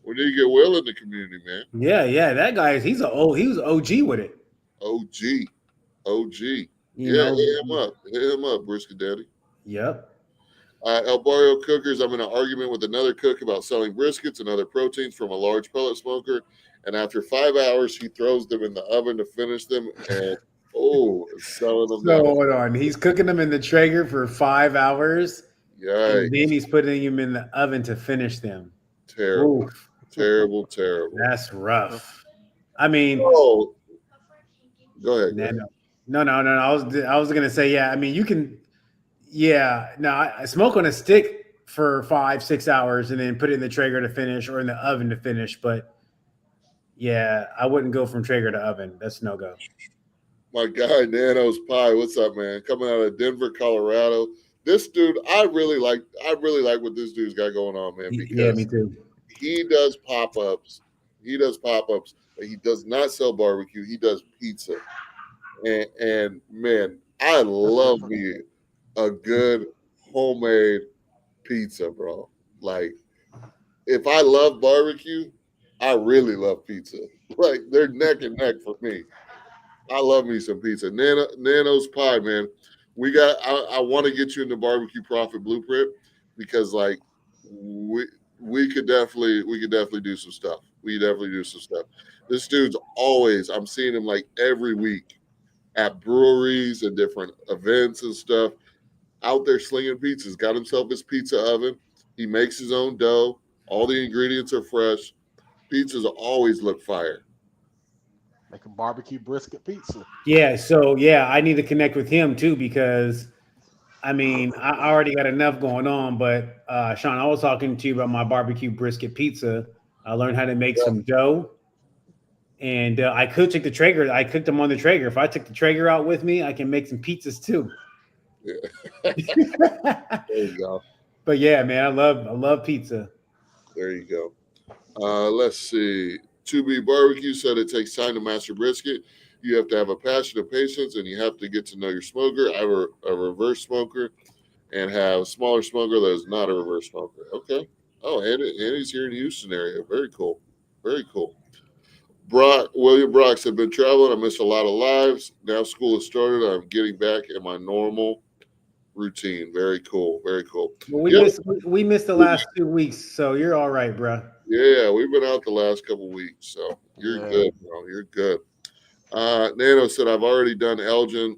We need to get Will in the community, man. Yeah. That guy is he was OG with it. OG. OG. You Yeah, know. hit him up. Hit him up, Brisket Daddy. Yep. El Barrio Cookers, I'm in an argument with another cook about selling briskets and other proteins from a large pellet smoker. And after 5 hours, he throws them in the oven to finish them and, selling them So now. hold on. He's cooking them in the Traeger for 5 hours, and then Yikes. he's putting them in the oven to finish them. Terrible. Oof, Terrible. that's rough. I mean, Oh, go ahead. no. I was gonna say, yeah. I mean, you can, yeah. No, I smoke on a stick for 5-6 hours and then put it in the Traeger to finish or in the oven to finish. But yeah, I wouldn't go from Traeger to oven. That's no go. My guy, Nano's Pie. What's up, man? Coming out of Denver, Colorado. This dude, I really like what this dude's got going on, man, Yeah, me because too. he does pop-ups. But he does not sell barbecue. He does pizza. And man, I love me a good homemade pizza, bro. Like, if I love barbecue, I really love pizza. Like, they're neck and neck for me. I love me some pizza. Nano's Pie, man. I want to get you in the barbecue profit blueprint because like we could definitely do some stuff. We could definitely do some stuff. This dude's always, I'm seeing him like every week at breweries and different events and stuff, out there slinging pizzas. Got himself his pizza oven. He makes his own dough. All the ingredients are fresh. Pizzas always look fire. Make a barbecue brisket pizza. Yeah, so yeah, I need to connect with him too because I mean I already got enough going on. But Sean, I was talking to you about my barbecue brisket pizza. I learned how to make some dough, and I could take the Traeger. I cooked them on the Traeger. If I took the Traeger out with me, I can make some pizzas too. Yeah. There you go. But yeah, man, I love pizza. There you go. Let's see. 2B Barbecue said it takes time to master brisket. You have to have a passion and patience, and you have to get to know your smoker. I have a reverse smoker and have a smaller smoker that is not a reverse smoker. Okay. Oh, Andy's here in the Houston area. Very cool. Very cool. William Brock said, been traveling. I missed a lot of lives. Now school has started. I'm getting back in my normal routine. Very cool. Very cool. Well, Yep. we missed the last 2 weeks, so you're all right, bro. Yeah, we've been out the last couple weeks, so you're good, bro. You're good. Nano said, I've already done Elgin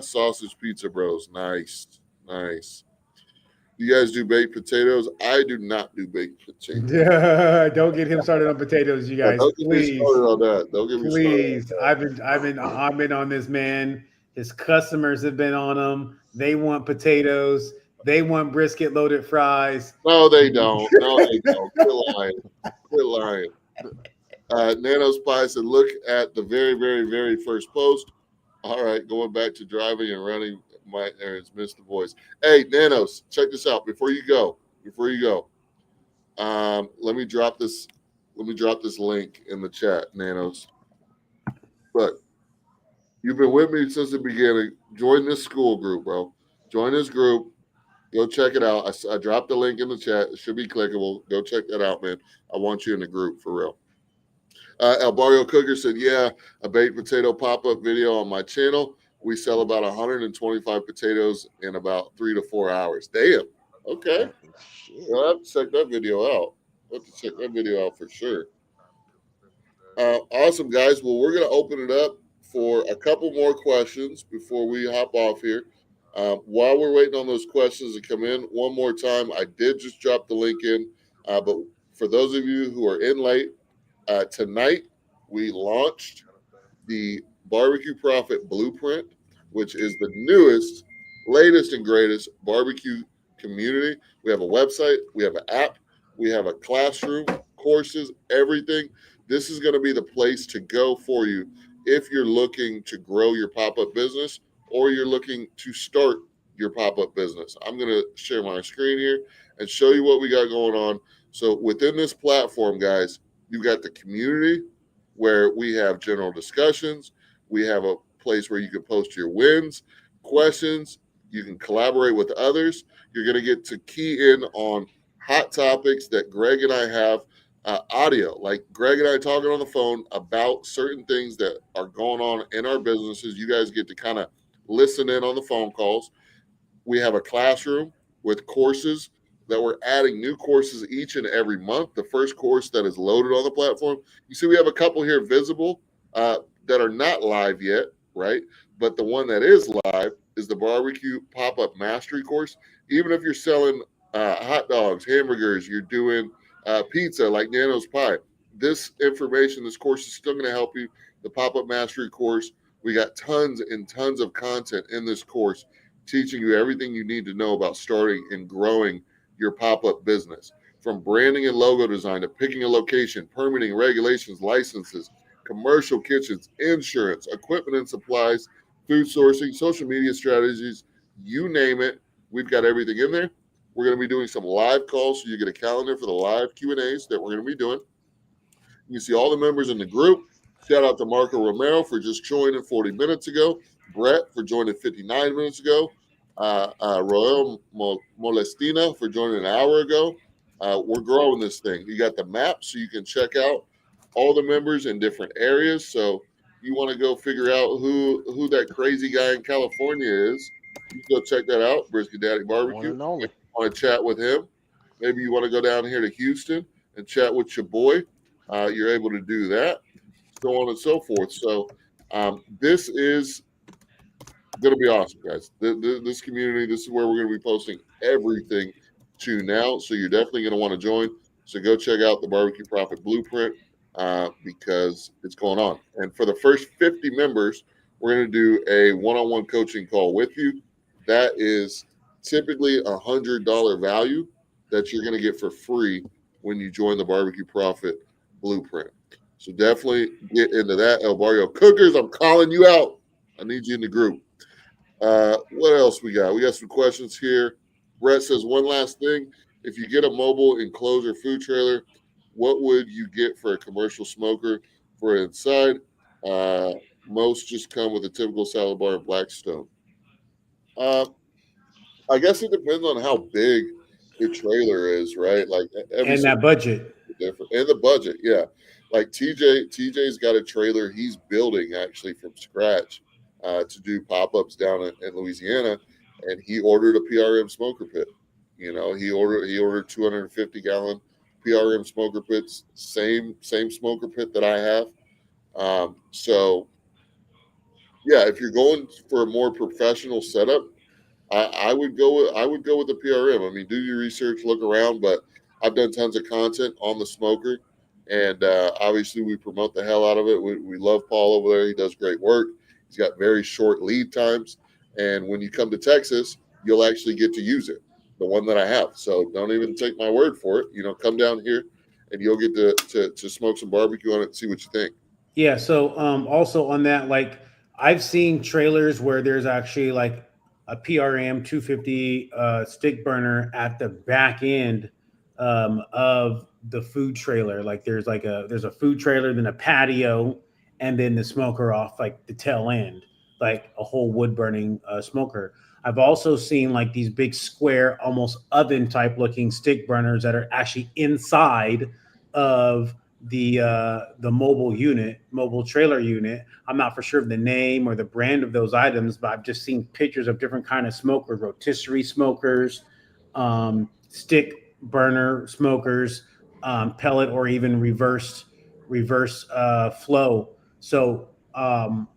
sausage pizza bros. Nice. You guys do baked potatoes? I do not do baked potatoes. Yeah, don't get him started on potatoes, you guys. Don't get me Please, started on that. Don't get me started. please. I've been on this man. His customers have been on him. They want potatoes. They want brisket loaded fries. No, they don't. Quit lying. Nano's Pie said, look at the very, very, very first post. All right, going back to driving and running my errands. Missed the voice. Hey, Nanos, check this out. Before you go, let me drop this link in the chat, Nanos. Look, you've been with me since the beginning. Join this school group, bro. Join this group. Go check it out. I dropped the link in the chat. It should be clickable. Go check that out, man. I want you in the group for real. El Barrio Cooker said, yeah, a baked potato pop-up video on my channel. We sell about 125 potatoes in about 3 to 4 hours. Damn. Okay. I'll have to check that video out. For sure. Awesome, guys. Well, we're going to open it up for a couple more questions before we hop off here. While we're waiting on those questions to come in, one more time, I did just drop the link in. But for those of you who are in late, tonight we launched the Barbecue Profit Blueprint, which is the newest, latest, and greatest barbecue community. We have a website, we have an app, we have a classroom, courses, everything. This is going to be the place to go for you if you're looking to grow your pop-up business or you're looking to start your pop-up business. I'm going to share my screen here and show you what we got going on. So within this platform, guys, you've got the community where we have general discussions. We have a place where you can post your wins, questions, You can collaborate with others. You're going to get to key in on hot topics that Greg and I have audio, like Greg and I talking on the phone about certain things that are going on in our businesses. You guys get to kind of listen in on the phone calls. We have a classroom with courses that we're adding new courses each and every month. The first course that is loaded on the platform, you see, we have a couple here visible that are not live yet, right? But the one that is live is the barbecue pop-up mastery course. Even if you're selling hot dogs, hamburgers, you're doing pizza like Nano's Pie, this information, this course is still going to help you. The pop-up mastery course, we got tons and tons of content in this course teaching you everything you need to know about starting and growing your pop-up business, from branding and logo design to picking a location, permitting, regulations, licenses, commercial kitchens, insurance, equipment and supplies, food sourcing, social media strategies, you name it. We've got everything in there. We're going to be doing some live calls, so you get a calendar for the live Q&As that we're going to be doing. You can see all the members in the group. Shout out to Marco Romero for just joining 40 minutes ago. Brett for joining 59 minutes ago. Roel Molestina for joining an hour ago. We're growing this thing. You got the map, so you can check out all the members in different areas. So you want to go figure out who that crazy guy in California is, you can go check that out. Brisket Daddy One Barbecue. and only. Want to chat with him? Maybe you want to go down here to Houston and chat with your boy. You're able to do that, so on and so forth. So this is going to be awesome, guys. This community, this is where we're going to be posting everything to now. So you're definitely going to want to join. So go check out the Barbecue Profit Blueprint because it's going on. And for the first 50 members, we're going to do a one-on-one coaching call with you. That is typically $100 value that you're going to get for free when you join the Barbecue Profit Blueprint. So definitely get into that. El Barrio Cookers, I'm calling you out. I need you in the group. What else we got? We got some questions here. Brett says, one last thing. If you get a mobile enclosure food trailer, what would you get for a commercial smoker for inside? Most just come with a typical salad bar and Blackstone. Uh, I guess it depends on how big the trailer is, right? Like every And that budget. different, and the budget, yeah. Like TJ's got a trailer he's building actually from scratch to do pop-ups down in Louisiana, and he ordered a PRM smoker pit. You know, he ordered 250-gallon PRM smoker pits, same smoker pit that I have. So yeah, if you're going for a more professional setup, I would go with the PRM. I mean, do your research, look around, but I've done tons of content on the smoker, and obviously we promote the hell out of it. We love Paul over there. He does great work. He's got very short lead times, and when you come to Texas, you'll actually get to use it, the one that I have. So don't even take my word for it. You know, come down here, and you'll get to smoke some barbecue on it and see what you think. Yeah. So also on that, like I've seen trailers where there's actually like a PRM 250 stick burner at the back end of the food trailer. Like there's a food trailer, then a patio, and then the smoker off like the tail end, like a whole wood burning smoker. I've also seen like these big square, almost oven type looking stick burners that are actually inside of the mobile trailer unit. I'm not for sure of the name or the brand of those items, but I've just seen pictures of different kind of smokers, rotisserie smokers, stick burner smokers, pellet or even reverse flow. So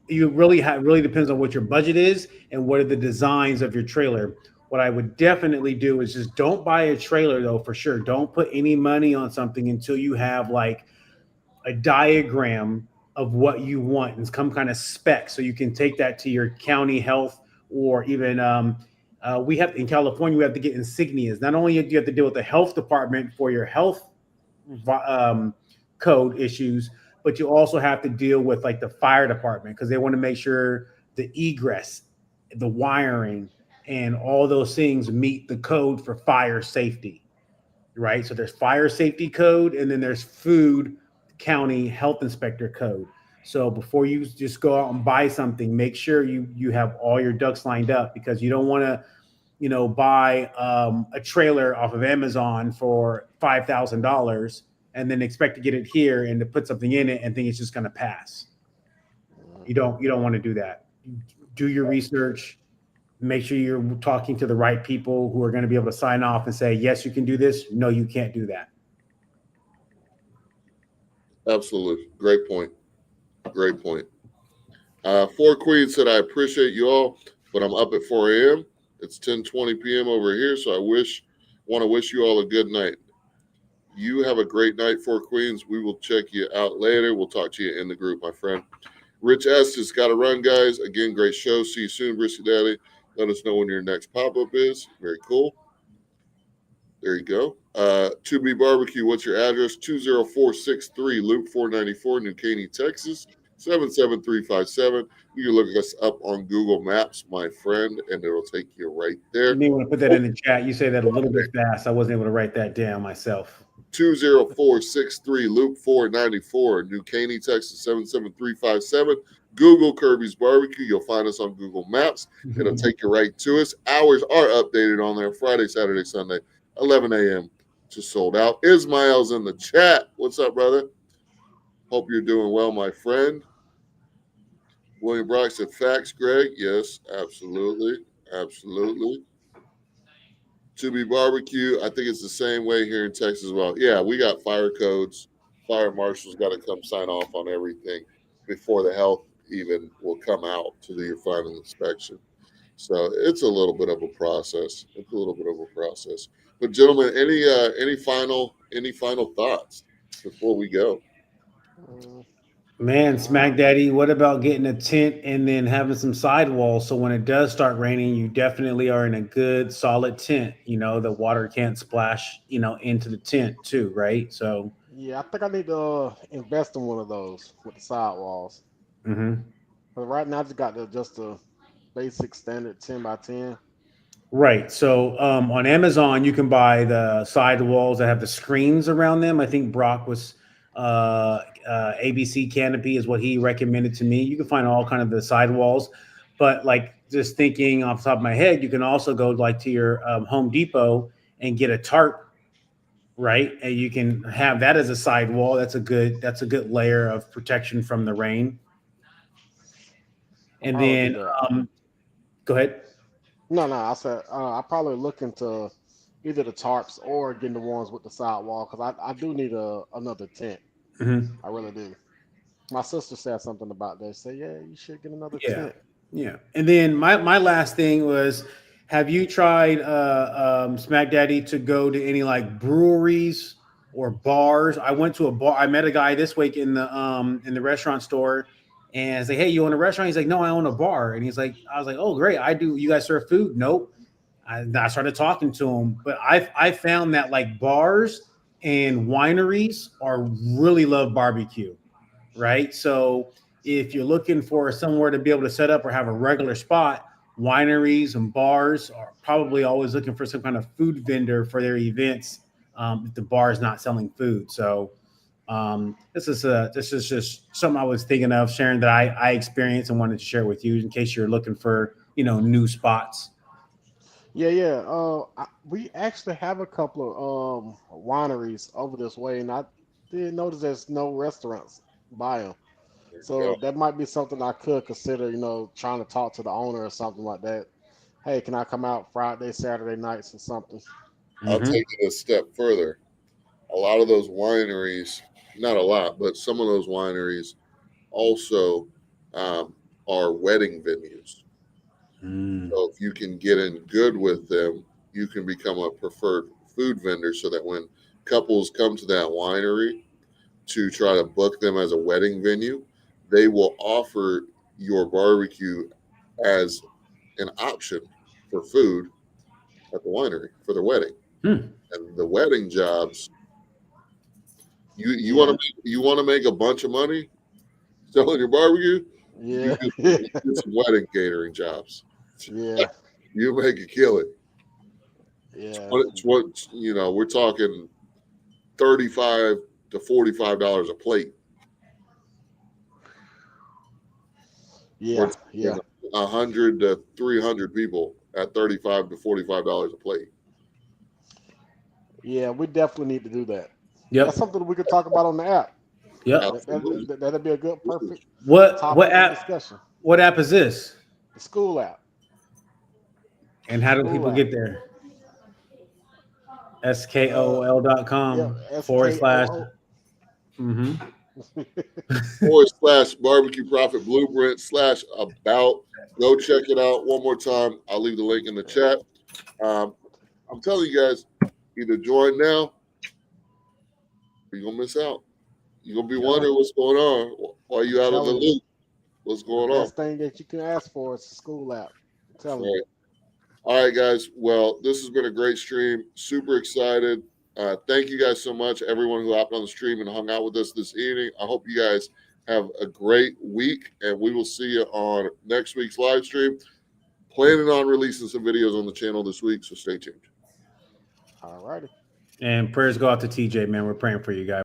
you really depends on what your budget is and what are the designs of your trailer. What I would definitely do is just don't buy a trailer though, for sure. Don't put any money on something until you have like a diagram of what you want and some kind of spec, so you can take that to your county health or even we have in California we have to get insignias. Not only do you have to deal with the health department for your health um, code issues, but you also have to deal with like the fire department because they want to make sure the egress, the wiring, and all those things meet the code for fire safety, right? So there's fire safety code, and then there's food county health inspector code. So before you just go out and buy something, make sure you have all your ducks lined up, because you don't want to, buy a trailer off of Amazon for $5,000 and then expect to get it here and to put something in it and think it's just going to pass. You don't want to do that. Do your research. Make sure you're talking to the right people who are going to be able to sign off and say, yes, you can do this. No, you can't do that. Absolutely. Great point. Great point. Four Queen said, I appreciate you all, but I'm up at 4 a.m. It's 10:20 p.m. over here, so I want to wish you all a good night. You have a great night, Four Queens. We will check you out later. We'll talk to you in the group, my friend. Rich S has got to run, guys. Again, great show. See you soon, Brisky Daddy. Let us know when your next pop-up is. Very cool. There you go. 2B Barbecue, what's your address? 20463 Loop 494, New Caney, Texas, 77357. You can look us up on Google Maps, my friend, and it'll take you right there. You may want to put that in the chat. You say that a little bit fast. I wasn't able to write that down myself. 20463 Loop 494, New Caney, Texas, 77357. Google Kirby's Barbecue. You'll find us on Google Maps. It'll take you right to us. Hours are updated on there Friday, Saturday, Sunday, 11 a.m. Just sold out. Ismail's in the chat. What's up, brother? Hope you're doing well, my friend. William Brock said, facts, Greg. Yes, absolutely. Absolutely. To be barbecue, I think it's the same way here in Texas as well. Yeah, we got fire codes. Fire marshals got to come sign off on everything before the health even will come out to do your final inspection. So it's a little bit of a process. But gentlemen, any final thoughts before we go? Man, Smack Daddy, what about getting a tent and then having some sidewalls so when it does start raining, you definitely are in a good solid tent. The water can't splash, into the tent too, right? So Yeah, I think I need to invest in one of those with the sidewalls. But right now, I just got just a basic standard 10x10. Right. So on Amazon, you can buy the side walls that have the screens around them. I think Brock was ABC Canopy is what he recommended to me. You can find all kind of the side walls, but like just thinking off the top of my head, you can also go like to your Home Depot and get a tarp, right? And you can have that as a side wall. That's a good layer of protection from the rain. And then go ahead. No, I said I probably look into either the tarps or getting the ones with the sidewall because I do need another tent. I really do. My sister said something about that. Say, yeah, you should get another tent. Yeah. And then my last thing was, have you tried Smack Daddy to go to any like breweries or bars? I went to a bar. I met a guy this week in the restaurant store, and I was like, hey, you own a restaurant? He's like, no, I own a bar. And I was like, oh, great. I do. You guys serve food? Nope. I started talking to him, but I found that like bars and wineries are really love barbecue, right? So if you're looking for somewhere to be able to set up or have a regular spot, wineries and bars are probably always looking for some kind of food vendor for their events. If the bar is not selling food, so this is just something I was thinking of sharing that I experienced and wanted to share with you in case you're looking for new spots. Yeah. We actually have a couple of wineries over this way, and I did notice there's no restaurants by them. So that might be something I could consider, trying to talk to the owner or something like that. Hey, can I come out Friday, Saturday nights or something? I'll take it a step further. A lot of those wineries, not a lot, but some of those wineries also are wedding venues. So if you can get in good with them, you can become a preferred food vendor so that when couples come to that winery to try to book them as a wedding venue, they will offer your barbecue as an option for food at the winery for their wedding. And the wedding jobs, you want to make a bunch of money selling your barbecue? Yeah. You get some wedding catering jobs. Yeah. You make a killing. Yeah. It's what we're talking $35 to $45 a plate. Yeah, yeah, 100 to 300 people at $35 to $45 a plate. yeah. We definitely need to do that. Yep. That's something we could talk about on the app. Yep. Absolutely. That'd be a good, perfect What topic of app? discussion. What app is this? The school app. And how do School people app. get there? skol.com Yeah, /. SKOO. / barbecue profit blueprint / about. Go check it out one more time. I'll leave the link in the chat. I'm telling you guys, either join now or you're going to miss out. You're going to be wondering what's going on while you out of the loop. What's going on? Best thing that you can ask for is a school app. I'm telling you. All right, guys. Well, this has been a great stream. Super excited. Thank you guys so much, everyone who hopped on the stream and hung out with us this evening. I hope you guys have a great week, and we will see you on next week's live stream. Planning on releasing some videos on the channel this week, so stay tuned. All righty. And prayers go out to TJ, man. We're praying for you guys.